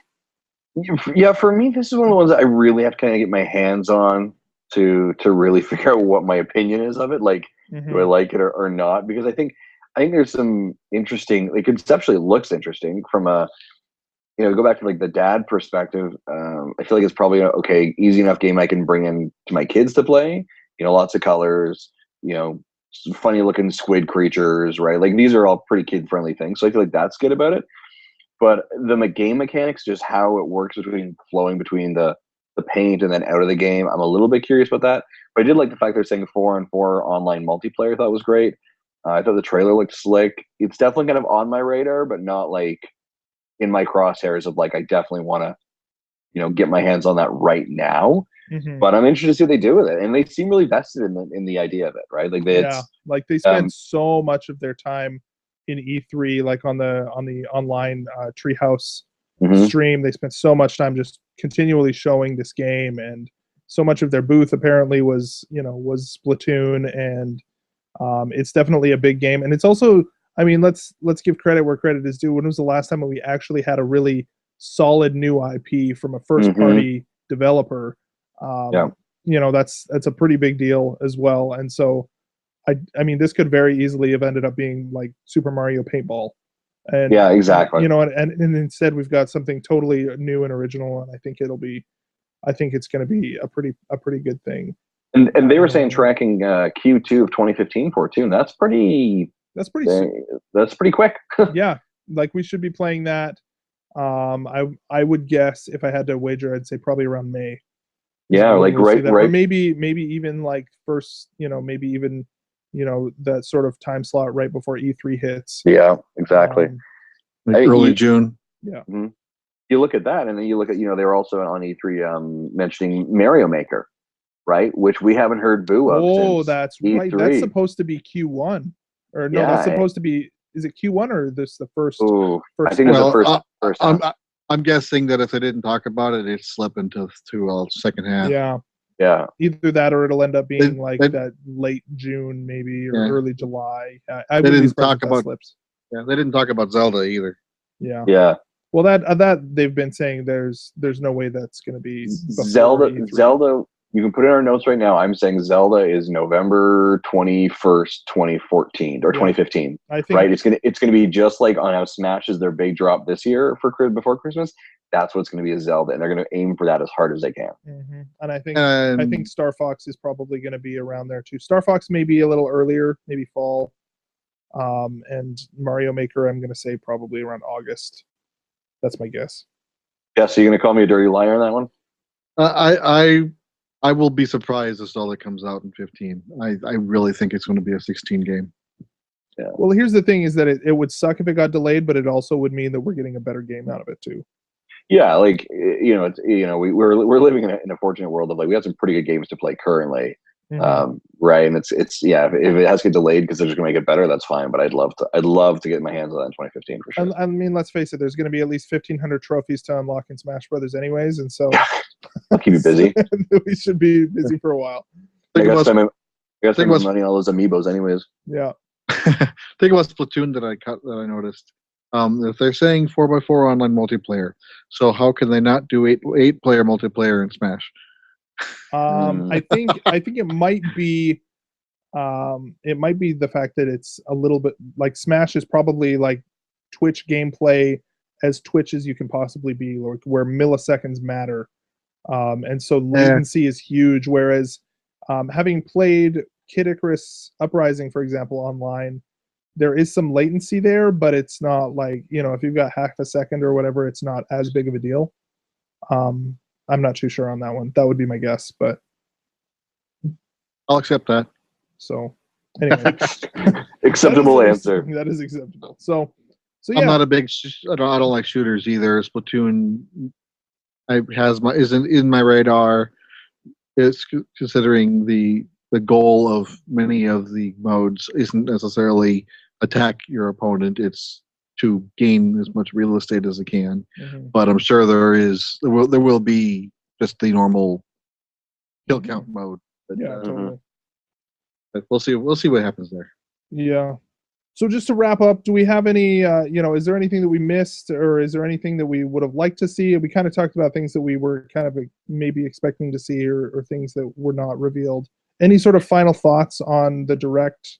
Yeah, for me, this is one of the ones that I really have to kind of get my hands on to really figure out what my opinion is of it. Like, do I like it or not? Because I think there's some interesting, like conceptually it looks interesting from a, go back to like the dad perspective. I feel like it's probably okay, easy enough game I can bring in to my kids to play. Lots of colors, funny looking squid creatures, right? Like these are all pretty kid friendly things. So I feel like that's good about it. But the game mechanics, just how it works flowing between the paint and then out of the game, I'm a little bit curious about that. But I did like the fact they're saying 4-on-4 online multiplayer. I thought was great. I thought the trailer looked slick. It's definitely kind of on my radar, but not like in my crosshairs of like I definitely want to, get my hands on that right now. But I'm interested to see what they do with it, and they seem really vested in the idea of it, right? Like they spend so much of their time in E3, like on the online Treehouse stream. They spent so much time just continually showing this game, and so much of their booth apparently was Splatoon, and it's definitely a big game. And it's also, I mean, let's give credit where credit is due. When was the last time we actually had a really solid new IP from a first party developer? That's a pretty big deal as well. And so I mean, this could very easily have ended up being like Super Mario Paintball. And yeah, exactly. And instead we've got something totally new and original, and I think it's going to be a pretty good thing. And they were saying tracking Q2 of 2015 for it too. And that's pretty quick. Yeah, like we should be playing that. I would guess, if I had to wager, I'd say probably around May. Yeah, like right. Or maybe even like first, maybe even that sort of time slot right before E3 hits. Yeah, exactly. Early June. Yeah. You look at that, and then you look at, they were also on E3 mentioning Mario Maker, right? Which we haven't heard boo of. Oh, that's E3. right. That's supposed to be Q1, or no? That's supposed to be. Is it Q1 or this the first? I think it's the first. I'm guessing that if they didn't talk about it, it'd slip into second half. Yeah. Either that, or it'll end up being that late June, maybe, or early July. They didn't talk about slips. Yeah, they didn't talk about Zelda either. Yeah. Yeah. Well, that they've been saying there's no way that's going to be Zelda. You can put in our notes right now. I'm saying Zelda is November 21st, 2014 or 2015. I think, right. It's gonna be just like on how Smash is their big drop this year before Christmas. That's what's going to be a Zelda, and they're going to aim for that as hard as they can. And I think Star Fox is probably going to be around there too. Star Fox may be a little earlier, maybe fall. And Mario Maker, I'm going to say probably around August. That's my guess. Yeah, so you're going to call me a dirty liar on that one? I will be surprised if Zelda comes out in 15. I really think it's going to be a 16 game. Yeah. Well, here's the thing: is that it would suck if it got delayed, but it also would mean that we're getting a better game out of it too. Yeah, like we're living in a fortunate world of like we have some pretty good games to play currently. Right, and it's if it has to get delayed because they're just gonna make it better, that's fine. But I'd love to get my hands on that in 2015 for sure. I mean, let's face it, there's gonna be at least 1,500 trophies to unlock in Smash Brothers, anyways, and so I'll keep you busy. We should be busy for a while. I gotta spend my money on all those amiibos, anyways. Yeah. Think about Splatoon that I noticed. If they're saying 4x4 online multiplayer, so how can they not do 8-player multiplayer in Smash? I think it might be the fact that it's a little bit like Smash is probably like Twitch gameplay as Twitch as you can possibly be, like where milliseconds matter, and so latency is huge. Whereas having played Kid Icarus Uprising, for example, online, there is some latency there, but it's not like, if you've got half a second or whatever, it's not as big of a deal. I'm not too sure on that one. That would be my guess, but I'll accept that. So anyway, acceptable answer. That is acceptable. So yeah. I'm not a big. I don't like shooters either. Splatoon is in my radar. It's considering the goal of many of the modes isn't necessarily attack your opponent. It's to gain as much real estate as it can. Mhm. But I'm sure there will be just the normal kill count mode. But, Yeah, Mhm. totally. but we'll see. We'll see what happens there. Yeah. So just to wrap up, do we have any, is there anything that we missed, or is there anything that we would have liked to see? We kind of talked about things that we were kind of maybe expecting to see, or things that were not revealed. Any sort of final thoughts on the direct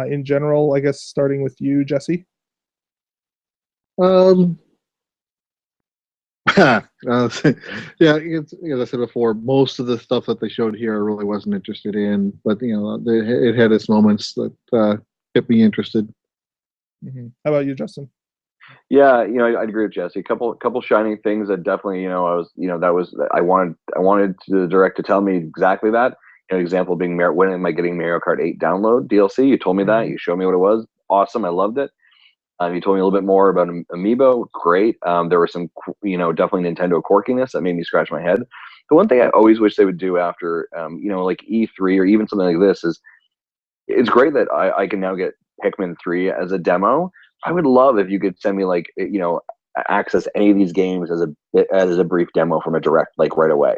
in general? I guess starting with you, Jesse. Yeah, as I said before, most of the stuff that they showed here I really wasn't interested in, but it had its moments that kept me interested. How about you, Justin? Yeah, I'd agree with Jesse. Couple shining things that definitely, I wanted the direct to tell me exactly that. An example being when am I getting Mario Kart 8 download DLC? You told me that. You showed me what it was. Awesome. I loved it. You told me a little bit more about Amiibo. Great. There was some, definitely Nintendo quirkiness that made me scratch my head. The one thing I always wish they would do after, like E3 or even something like this is, it's great that I can now get Pikmin 3 as a demo. I would love if you could send me access any of these games as a brief demo from a direct, like right away.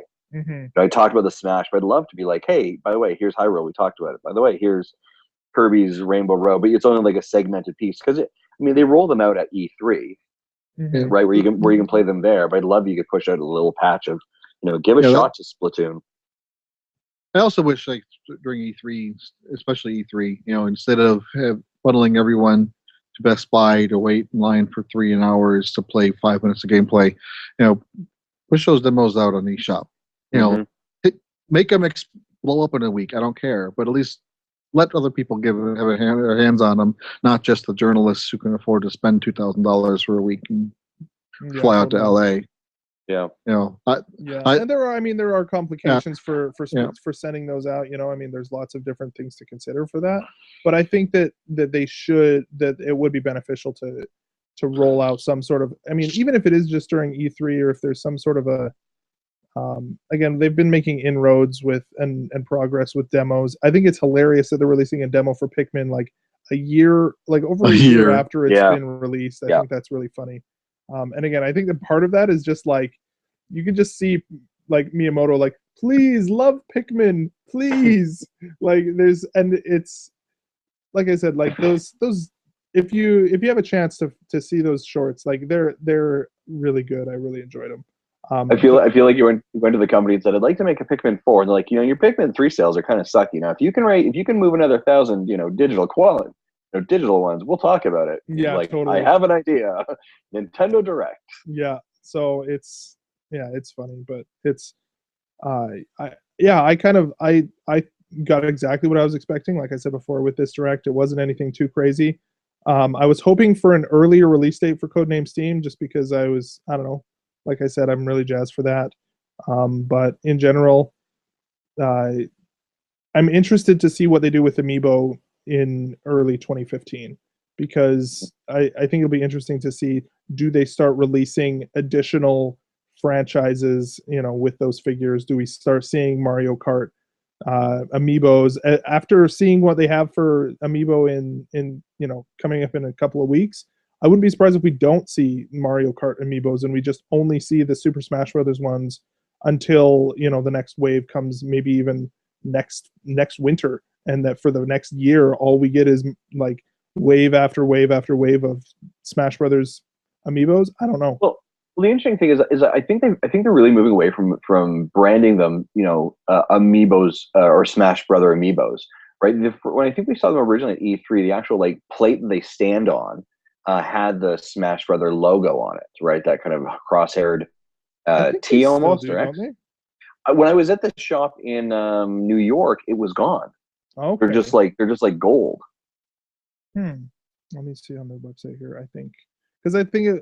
I talked about the Smash, but I'd love to be like, hey, by the way, here's Hyrule. We talked about it. By the way, here's Kirby's Rainbow Road, but it's only like a segmented piece because they roll them out at E3, right? Where you can play them there. But I'd love if you could push out a little patch of, give a shot to Splatoon. I also wish, like during E3, especially E3, instead of funneling everyone to Best Buy to wait in line for 3 hours to play 5 minutes of gameplay, push those demos out on eShop. Make them blow up in a week. I don't care, but at least let other people have their hands on them, not just the journalists who can afford to spend $2,000 for a week and fly out to LA. Yeah. And there are complications for sending those out. There's lots of different things to consider for that. But I think that it would be beneficial to roll out some sort of. Even if it is just during E3, or if there's some sort of a. Again, they've been making inroads with and progress with demos. I think it's hilarious that they're releasing a demo for Pikmin like a year after it's been released. I think that's really funny. And again, I think that part of that is just like you can just see like Miyamoto like, please love Pikmin, please. It's like I said, like those if you have a chance to see those shorts, like they're really good. I really enjoyed them. I feel like you went to the company and said, I'd like to make a Pikmin 4, and they're like, your Pikmin 3 sales are kind of sucky. Now, if you can move another 1,000, digital ones, we'll talk about it. Yeah, like, totally. I have an idea. Nintendo Direct. Yeah. So it's funny, but it's I got exactly what I was expecting. Like I said before, with this direct, it wasn't anything too crazy. I was hoping for an earlier release date for Codename Steam, just because I don't know. Like I said, I'm really jazzed for that. But in general, I'm interested to see what they do with Amiibo in early 2015, because I think it'll be interesting to see, do they start releasing additional franchises, with those figures? Do we start seeing Mario Kart Amiibos after seeing what they have for Amiibo in coming up in a couple of weeks? I wouldn't be surprised if we don't see Mario Kart Amiibos and we just only see the Super Smash Brothers ones until the next wave comes, maybe even next winter, and that for the next year all we get is like wave after wave after wave of Smash Brothers Amiibos. I don't know. Well, the interesting thing is I think they're really moving away from branding them, Amiibos or Smash Brother Amiibos, right? When I think we saw them originally at E3, the actual like plate that they stand on had the Smash Brother logo on it, right? That kind of cross-haired T almost, or X. When I was at the shop in New York, it was gone. Okay. They're just like gold. Let me see on their website here. I think because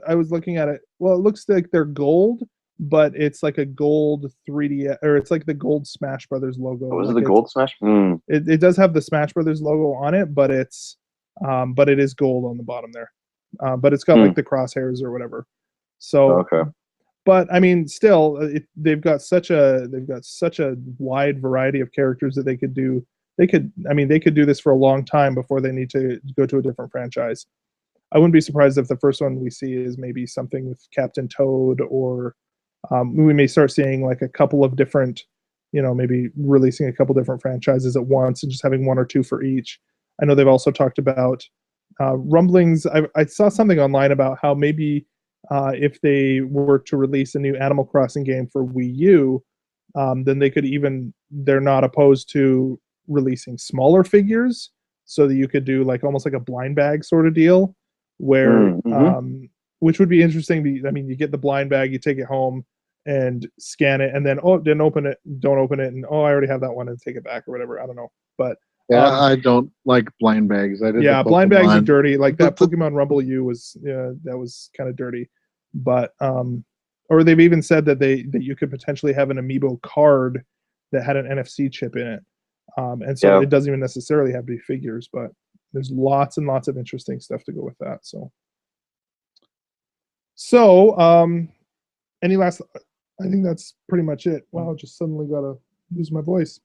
I was looking at it. Well, it looks like they're gold, but it's like a gold 3D, or it's like the gold Smash Brothers logo. Was it the gold Smash? It does have the Smash Brothers logo on it, but it is gold on the bottom there. But it's got like the crosshairs or whatever. So okay. But still, they've got such a wide variety of characters that they could do they could. I mean, they could do this for a long time before they need to go to a different franchise. I wouldn't be surprised if the first one we see is maybe something with Captain Toad, or we may start seeing like a couple of different, maybe releasing a couple different franchises at once and just having one or two for each. I know they've also talked about rumblings. I saw something online about how maybe if they were to release a new Animal Crossing game for Wii U, then they're not opposed to releasing smaller figures so that you could do like almost like a blind bag sort of deal where which would be interesting. I mean, you get the blind bag, you take it home and scan it, and then don't open it, and I already have that one, and take it back or whatever. I don't know, but Yeah, I don't like blind bags. I did. yeah, blind bags are dirty. Like that But Pokemon Rumble U was, that was kind of dirty, but or they've even said that you could potentially have an amiibo card that had an NFC chip in it, and so it doesn't even necessarily have to be figures, but there's lots and lots of interesting stuff to go with that. So, any last? I think that's pretty much it. Wow, just suddenly gotta lose my voice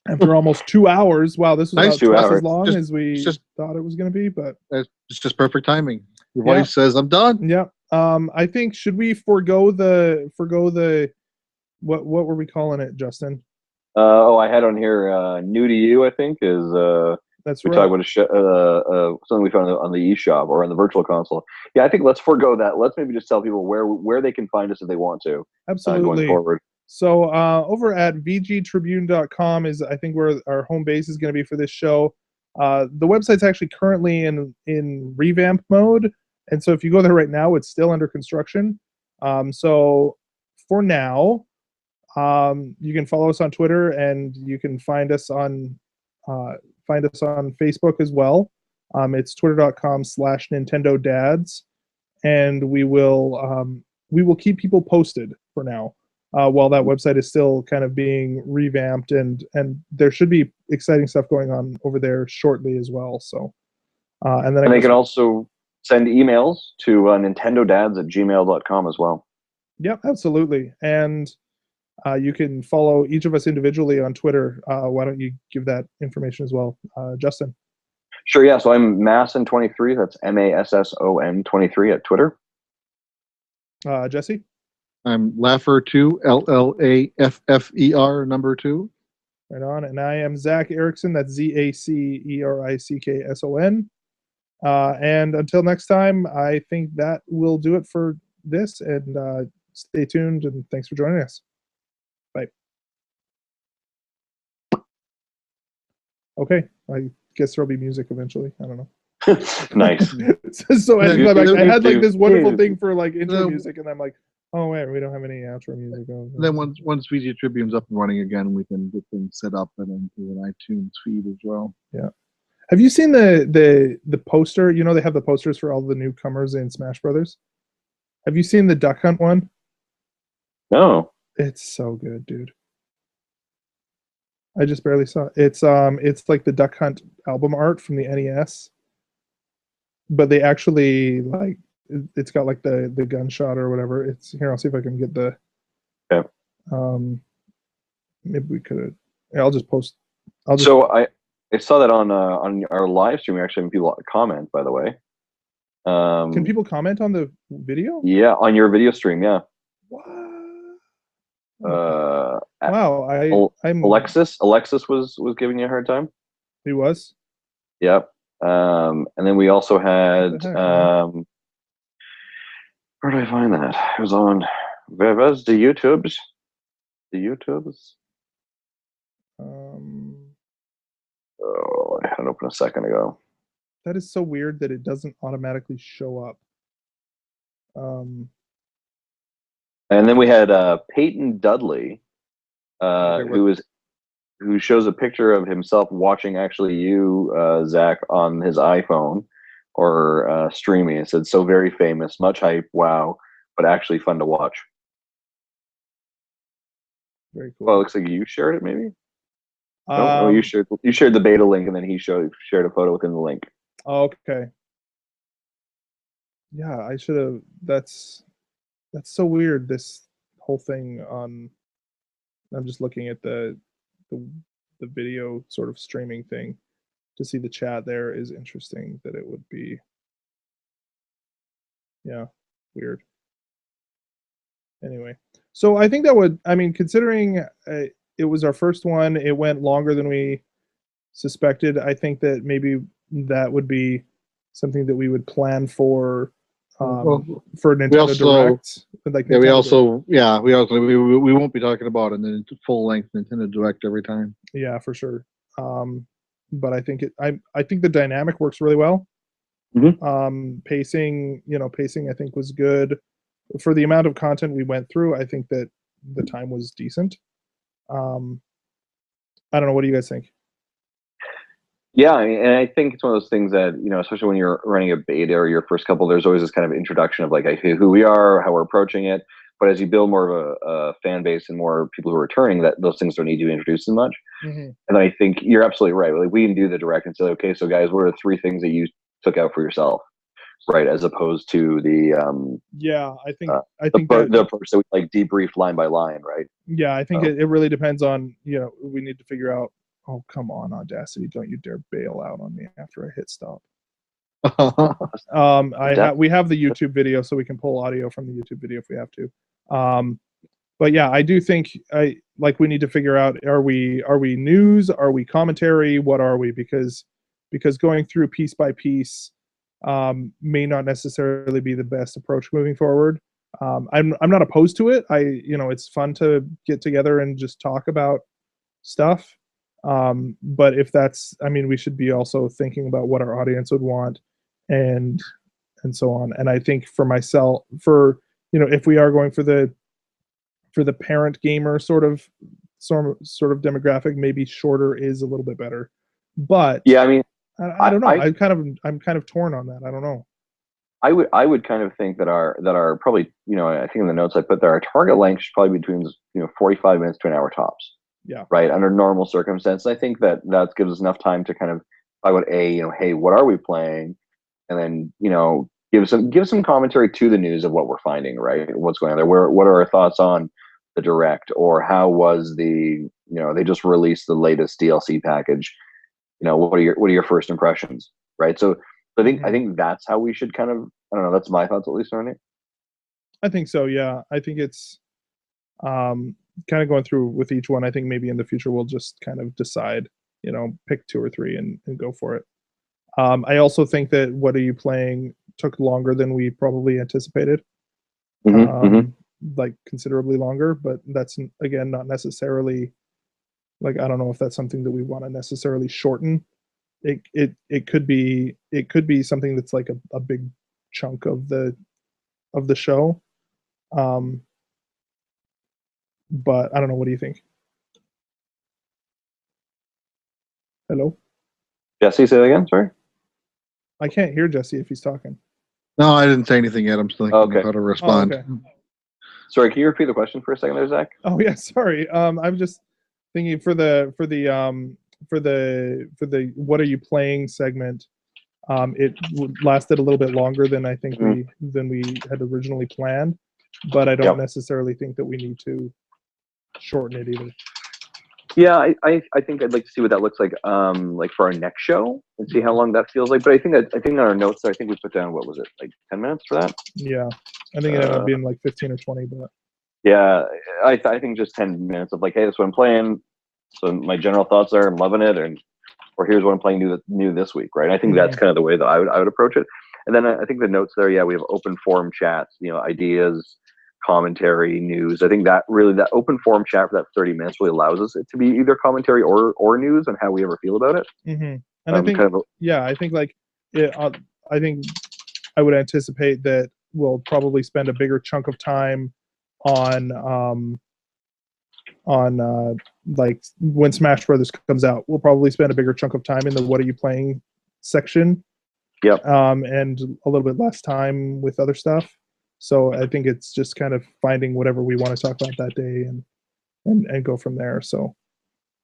after almost 2 hours. Wow, this was Nice, about 2 twice hours. as long as we just- thought it was going to be, but it's just perfect timing. Your Yeah. voice says, "I'm done." yeah. I think should we forego the what were we calling it, Justin? I had on here new to you. I think is That's we right. talked about something we found on the eShop or on the Virtual Console. Yeah, I think let's forego that. Let's maybe just tell people where they can find us if they want to Absolutely. going forward. So over at vgtribune.com is, I think, where our home base is going to be for this show. The website's actually currently in revamp mode, and so if you go there right now, it's still under construction. So for now, you can follow us on Twitter, and you can find us on Facebook as well. It's twitter.com/Nintendo Dads, and we will keep people posted for now. While that website is still kind of being revamped, and there should be exciting stuff going on over there shortly as well. So, and then they can also send emails to nintendodads@gmail.com as well. Yep, absolutely. And you can follow each of us individually on Twitter. Why don't you give that information as well, Justin? Sure, yeah. So I'm Masson23. That's MASSON23 at Twitter. Jesse? I'm Laffer2, LLAFFER number 2. Right on. And I am Zach Erickson. That's ZACERICKSON. And until next time, I think that will do it for this. And stay tuned, and thanks for joining us. Bye. Okay. I guess there'll be music eventually. I don't know. Nice. So I had like this wonderful thing for like intro music, and I'm like, oh wait, we don't have any outro music. Then once VG Tribune's up and running again, we can get things set up and into an iTunes feed as well. Yeah. Have you seen the poster? You know, they have the posters for all the newcomers in Smash Brothers. Have you seen the Duck Hunt one? No. It's so good, dude. I just barely saw it. It's like the Duck Hunt album art from the NES, but they actually like it's got like the gunshot or whatever. It's here. I'll see if I can get the. Okay. Maybe we could. I'll just post. So I saw that on our live stream. We're actually having people comment. By the way. Can people comment on the video? Yeah, on your video stream. Yeah. What? Wow. I'm Alexis was giving you a hard time. He was. Yep. And then we also had where did I find that? It was on where was the YouTubes? The YouTubes? Oh, I had it open a second ago. That is so weird that it doesn't automatically show up. And then we had Peyton Dudley, who shows a picture of himself watching actually you, Zach, on his iPhone or streaming. It said, "So very famous, much hype, wow, but actually fun to watch." Very cool. Well, it looks like you shared it, maybe. No, you shared the beta link, and then he shared a photo within the link. Okay. Yeah, I should have. That's so weird. This whole thing on. I'm just looking at the the video sort of streaming thing to see the chat there is interesting. That it would be, yeah, weird. Anyway, so I think that would, I mean, considering it was our first one, it went longer than we suspected. I think that maybe that would be something that we would plan for Well, Nintendo also- Direct. Like Yeah, we Nintendo also we won't be talking about it in the full length Nintendo Direct every time. Yeah, for sure. But I think I think the dynamic works really well. Pacing, I think was good for the amount of content we went through. I think that the time was decent. I don't know. What do you guys think? Yeah, and I think it's one of those things that, especially when you're running a beta or your first couple, there's always this kind of introduction of like who we are, how we're approaching it. But as you build more of a fan base and more people who are returning, that those things don't need to be introduced as much. And I think you're absolutely right. Like, we can do the direct and say, okay, so guys, what are the 3 things that you took out for yourself, right? As opposed to the the approach that we like debrief line by line, right? Yeah, I think it really depends on, we need to figure out. Oh, come on, Audacity! Don't you dare bail out on me after I hit stop. We have the YouTube video, so we can pull audio from the YouTube video if we have to. But yeah, I do think we need to figure out, are we news? Are we commentary? What are we? Because going through piece by piece may not necessarily be the best approach moving forward. I'm not opposed to it. It's fun to get together and just talk about stuff. But if that's, we should be also thinking about what our audience would want and so on. And I think for myself, if we are going for the parent gamer sort of demographic, maybe shorter is a little bit better. But yeah, I mean, I don't know. I'm kind of torn on that. I don't know. I would kind of think that our probably, I think in the notes I put there, our target length should probably be between 45 minutes to an hour tops. Yeah. Right. Under normal circumstances, I think that gives us enough time to kind of talk about hey, what are we playing, and then give some commentary to the news of what we're finding, right? What's going on there? What are our thoughts on the direct, or how was they just released the latest DLC package? What are your first impressions, right? So I think that's how we should kind of, I don't know, that's my thoughts at least on it. I think so. Yeah, I think it's kind of going through with each one. I think maybe in the future we'll just kind of decide, pick 2 or 3 and go for it. I also think that What Are You Playing took longer than we probably anticipated. Like considerably longer, but that's again not necessarily I don't know if that's something that we want to necessarily shorten. It could be something that's like a big chunk of the show. But I don't know. What do you think? Hello? Jesse, say that again. Sorry. I can't hear Jesse if he's talking. No, I didn't say anything yet. I'm still thinking about how to respond. Oh, okay. Sorry, can you repeat the question for a second there, Zach? Oh yeah, sorry. I'm just thinking for the What Are You Playing segment. It lasted a little bit longer than I think we had originally planned, but I don't necessarily think that we need to shorten it either. Yeah, I think I'd like to see what that looks like for our next show and see how long that feels like. But I think on our notes there, I think we put down, what was it, like 10 minutes for that? Yeah, I think it ended up being like 15 or 20, but yeah, I think just 10 minutes of like, hey, that's what I'm playing. So my general thoughts are, I'm loving it, or here's what I'm playing new this week, right? I think that's kind of the way that I would approach it. And then I think the notes there, we have open forum chats, ideas, commentary, news. I think that open forum chat for that 30 minutes really allows us it to be either commentary or news on how we ever feel about it. And I think I think I would anticipate that we'll probably spend a bigger chunk of time on like when Smash Brothers comes out. We'll probably spend a bigger chunk of time in the What Are You Playing section. Yep. And a little bit less time with other stuff. So I think it's just kind of finding whatever we want to talk about that day and go from there. So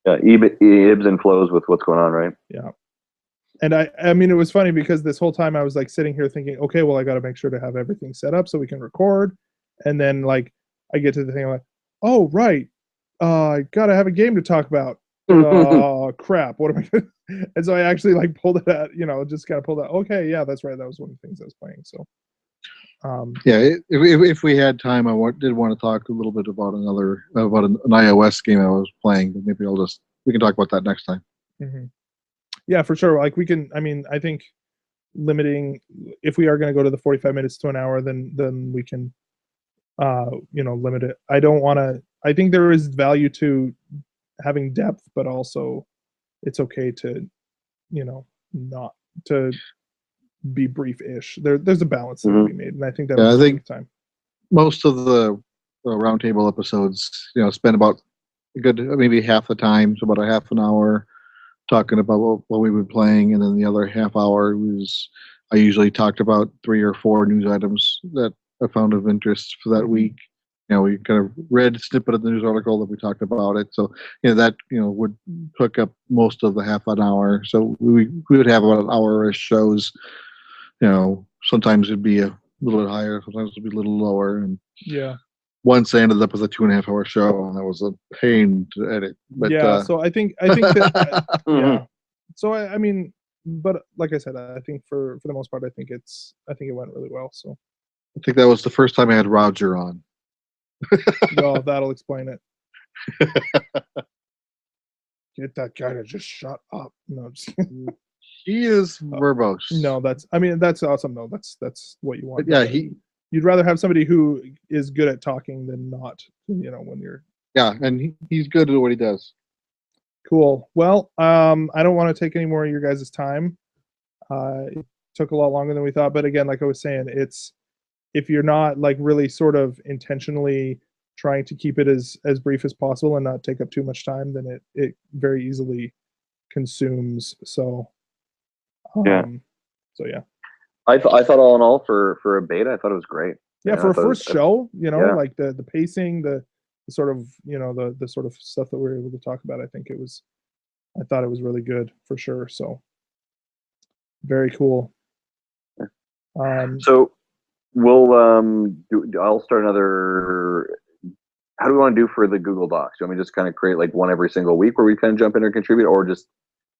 yeah, ebbs and flows with what's going on, right? Yeah. And I mean, it was funny because this whole time I was like sitting here thinking, okay, well, I got to make sure to have everything set up so we can record. And then like I get to the thing, I'm like, oh, right. I got to have a game to talk about. oh crap, what am I gonna and so I actually like pulled it out, just kind of pulled out. Okay, yeah, that's right. That was one of the things I was playing. So Yeah, if we had time, did want to talk a little bit about an iOS game I was playing, but maybe we can talk about that next time. mhm. Yeah, for sure. Like I think limiting, if we are going to go to the 45 minutes to an hour, then we can limit it. I think there is value to having depth, but also it's okay to not to be brief-ish. There's a balance that will be made, and I think that'll Yeah, I just think take time. most of the roundtable episodes, spend about a good maybe half the time, so about a half an hour, talking about what we've been playing, and then the other half hour was I usually talked about 3 or 4 news items that I found of interest for that week. We kind of read a snippet of the news article that we talked about it. So, that would hook up most of the half an hour. So we would have about an hour-ish shows. Sometimes it'd be a little bit higher, sometimes it'd be a little lower. And Yeah. once I ended up with a 2.5 hour show, and that was a pain to edit. But yeah. So I think that Mhm. yeah. So I mean, but like I said, I think for the most part, I think it went really well. So I think that was the first time I had Roger on. well, that'll explain it. Get that guy to just shut up. No, just kidding. He is verbose. No, that's awesome though. That's what you want. But yeah, You'd rather have somebody who is good at talking than not, when you're and he's good at what he does. cool. Well, I don't want to take any more of your guys' time. It took a lot longer than we thought, but again, like I was saying, it's if you're not like really sort of intentionally trying to keep it as brief as possible and not take up too much time, then it very easily consumes. So Yeah. So yeah. I thought all in all for a beta, I thought it was great. Yeah, for a first show, yeah. like the pacing, the sort of the sort of stuff that we were able to talk about, I thought it was really good for sure. So very cool. So we'll I'll start another. How do we want to do for the Google Docs? Do you want me to just kind of create like one every single week where we kind of jump in and contribute, or just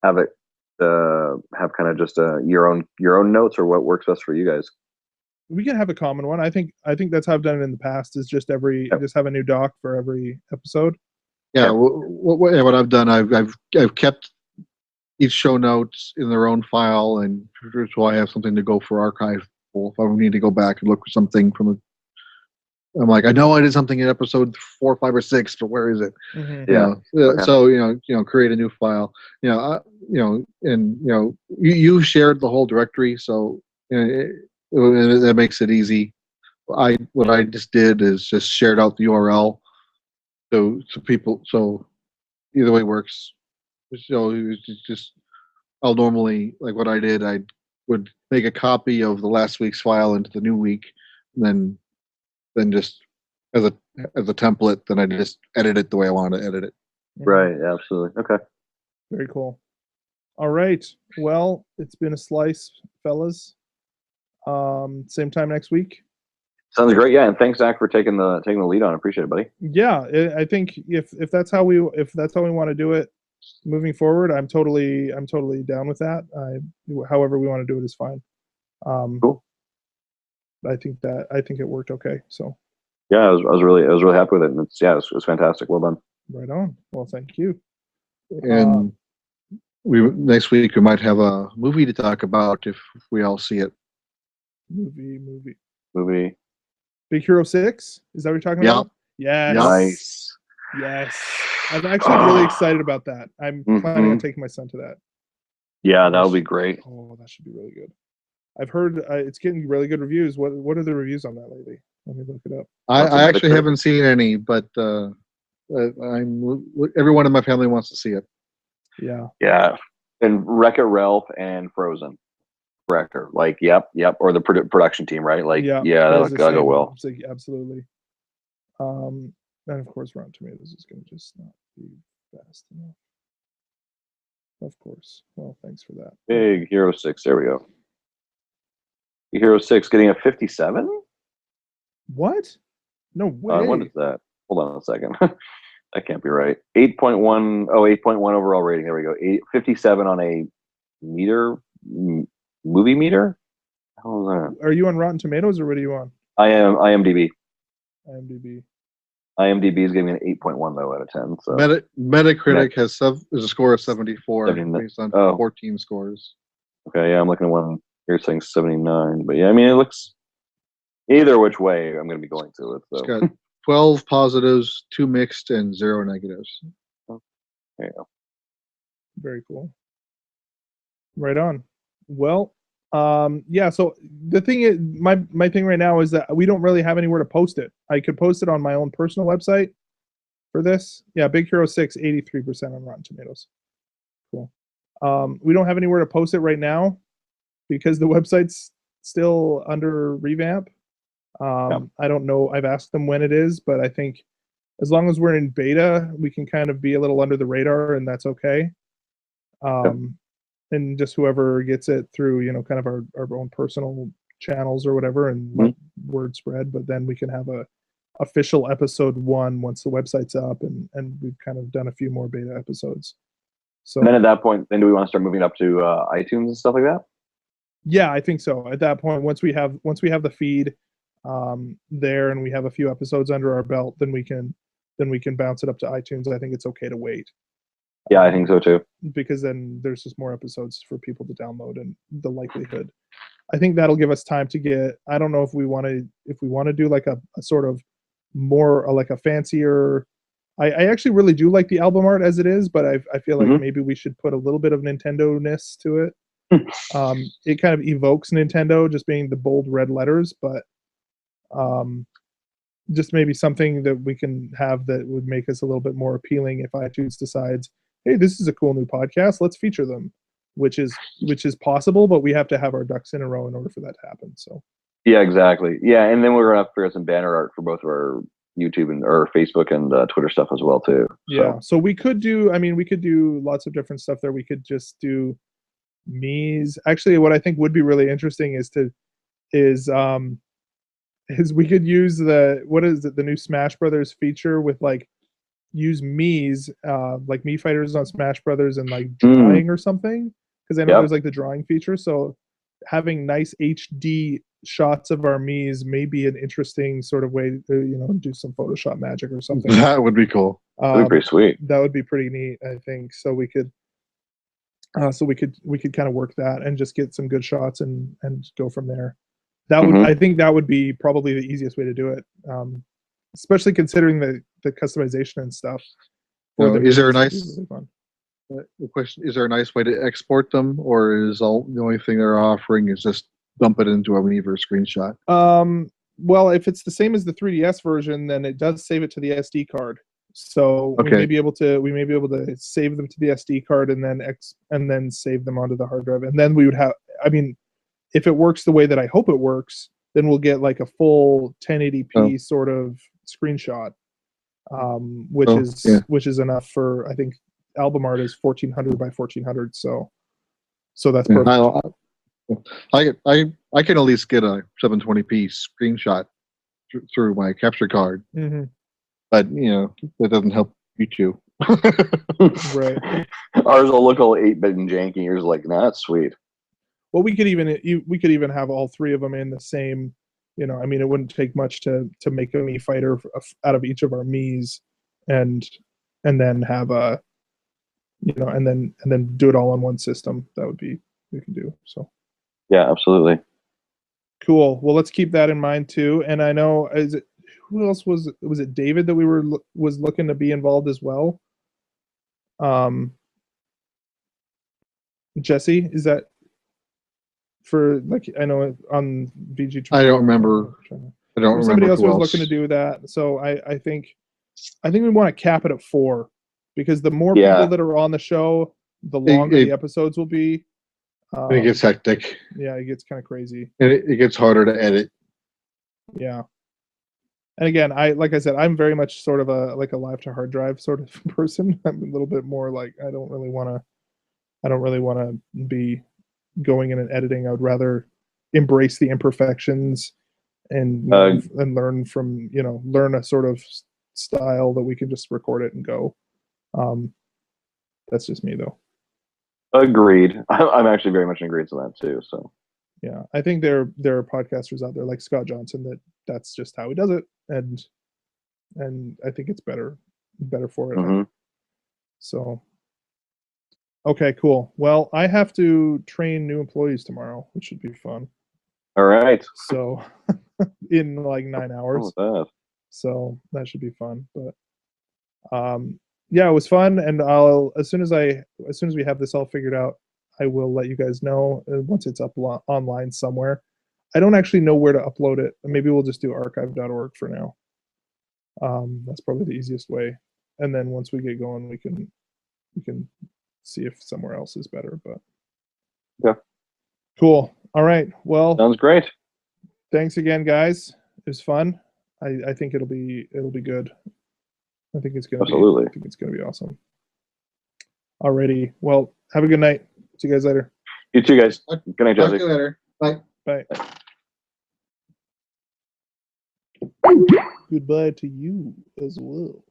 have it have kind of just your own notes, or what works best for you guys? We can have a common one. I think that's how I've done it in the past. Is just just have a new doc for every episode. Yeah, what I've done, I've kept each show notes in their own file, and so I have something to go for archive. If I need to go back and look for something I'm like, I know I did something in episode 4, 5, or 6, but where is it? Mm-hmm. Yeah. Okay. So create a new file. You shared the whole directory, so that makes it easy. What I just did is just shared out the URL, so people. So either way works. So it's just I'll normally, like what I did, I would make a copy of the last week's file into the new week, and then just as a template, then I just edit it the way I want to edit it. Right. Absolutely. Okay. Very cool. All right. Well, it's been a slice, fellas. Same time next week. Sounds great. Yeah, and thanks, Zach, for taking the lead on. I appreciate it, buddy. Yeah, I think if that's how we want to do it moving forward, I'm totally down with that. However we want to do it is fine. Cool. I think it worked okay. So yeah, I was really happy with it, and it was fantastic. Well done. Right on. Well, thank you. And next week we might have a movie to talk about if we all see it. Movie. Big Hero 6? Is that what you're talking about? Yes. Nice. Yes. I'm actually really excited about that. I'm planning on taking my son to that. Yeah, that'll be great. Oh, that should be really good. I've heard it's getting really good reviews. What are the reviews on that lately? Let me look it up. I actually haven't seen any, but everyone in my family wants to see it. Yeah. Yeah. And Wreck-It Ralph and Frozen. Wrecker, like, yep, or the production team, right? Like, yeah, that'll go well. Like, absolutely. And of course, Rotten Tomatoes is going to just not be fast enough. Of course. Well, thanks for that. Big Hero 6. There we go. Big Hero 6 getting a 57. What? No way. What is that? Hold on a second. That can't be right. 8.1. Oh, 8.1 overall rating. There we go. 57 on a movie meter. How is that? Are you on Rotten Tomatoes or what are you on? I am IMDb. IMDb. IMDb is giving me an 8.1 though out of 10. So Metacritic has there's a score of 74 79. based on Oh. 14 scores. okay, yeah, I'm looking at one here saying 79. But yeah, I mean it looks either which way I'm going to be going to it. So It's got 12 positives, 2 mixed, and 0 negatives. there you go. Very cool. Right on. Well, yeah, so the thing is my thing right now is that we don't really have anywhere to post it. I could post it on my own personal website for this. Yeah, Big Hero 6, 83% on Rotten Tomatoes. Cool. We don't have anywhere to post it right now because the website's still under revamp. I don't know. I've asked them when it is, but I think as long as we're in beta, we can kind of be a little under the radar, and that's okay. And just whoever gets it through, kind of our own personal channels or whatever, and let word spread. But then we can have a official episode 1 once the website's up, and we've kind of done a few more beta episodes. So And then at that point, then do we want to start moving up to iTunes and stuff like that? yeah, I think so. At that point, once we have the feed there and we have a few episodes under our belt, then we can bounce it up to iTunes. I think it's okay to wait. Yeah, I think so too. Because then there's just more episodes for people to download, and the likelihood. I think that'll give us time to get. I don't know if we want to do like a sort of more like a fancier. I actually really do like the album art as it is, but I feel like maybe we should put a little bit of Nintendo-ness to it. It kind of evokes Nintendo, just being the bold red letters, but just maybe something that we can have that would make us a little bit more appealing if iTunes decides, hey, this is a cool new podcast, let's feature them, which is possible, but we have to have our ducks in a row in order for that to happen. So yeah, exactly. Yeah, and then we're gonna have to figure out some banner art for both of our YouTube and or Facebook and Twitter stuff as well too. Yeah, so we could do. I mean, we could do lots of different stuff there. We could just do me's. Actually, what I think would be really interesting is we could use the new Smash Brothers feature with like use me's like me fighters on Smash Brothers and like drawing or something, because I know there's like the drawing feature. So having nice HD shots of our me's may be an interesting sort of way to do some Photoshop magic or something. That would be cool. That'd be pretty sweet. That would be pretty neat, I think. So we could kind of work that and just get some good shots and go from there. That would I think that would be probably the easiest way to do it, especially considering the customization and stuff. Is there a nice the question? Is there a nice way to export them, or is the only thing they're offering is just dump it into a Weaver screenshot? Well, if it's the same as the 3DS version, then it does save it to the SD card. So we may be able to save them to the SD card and then save them onto the hard drive, and then we would have. I mean, if it works the way that I hope it works, then we'll get like a full 1080p sort of screenshot, which is enough for, I think album art is 1400 by 1400, so that's perfect. I can at least get a 720p screenshot through my capture card, but that doesn't help YouTube. Right. Ours will look all 8-bit and janky. Yours like, nah, that's sweet. Well, we could even have all three of them in the same. I mean, it wouldn't take much to make a me fighter out of each of our me's, and then have a, and then do it all on one system. That would be we can do so. Yeah, absolutely. Cool. Well, let's keep that in mind too. And I know who else was it David that was looking to be involved as well. Jesse, is that? For like, I know on VG. I don't remember. Somebody else was looking to do that. So I think we want to cap it at 4, because the more people that are on the show, the longer the episodes will be. It gets hectic. Yeah, it gets kind of crazy. And it gets harder to edit. Yeah. And again, like I said, I'm very much sort of a live to hard drive sort of person. I'm a little bit more like I don't really want to be going in and editing. I would rather embrace the imperfections and learn from learn a sort of style that we can just record it and go. That's just me though. Agreed. I'm actually very much in agreement with that too. So Yeah, I think there are podcasters out there like Scott Johnson that's just how he does it, and I think it's better for it. mhm. So, okay, cool. Well, I have to train new employees tomorrow, which should be fun. All right. So, in like 9 hours. What's that? So that should be fun. But yeah, it was fun, and as soon as we have this all figured out, I will let you guys know once it's up online somewhere. I don't actually know where to upload it. Maybe we'll just do archive.org for now. That's probably the easiest way. And then once we get going, we can see if somewhere else is better. But yeah, cool. All right. Well, sounds great. thanks again, guys. It was fun. I think it'll be good. I think it's gonna Absolutely. I think it's gonna be awesome. Alrighty. Well, have a good night. See you guys later. You too, guys. Good night, Talk Jesse. to you later. Bye. Bye. Goodbye to you as well.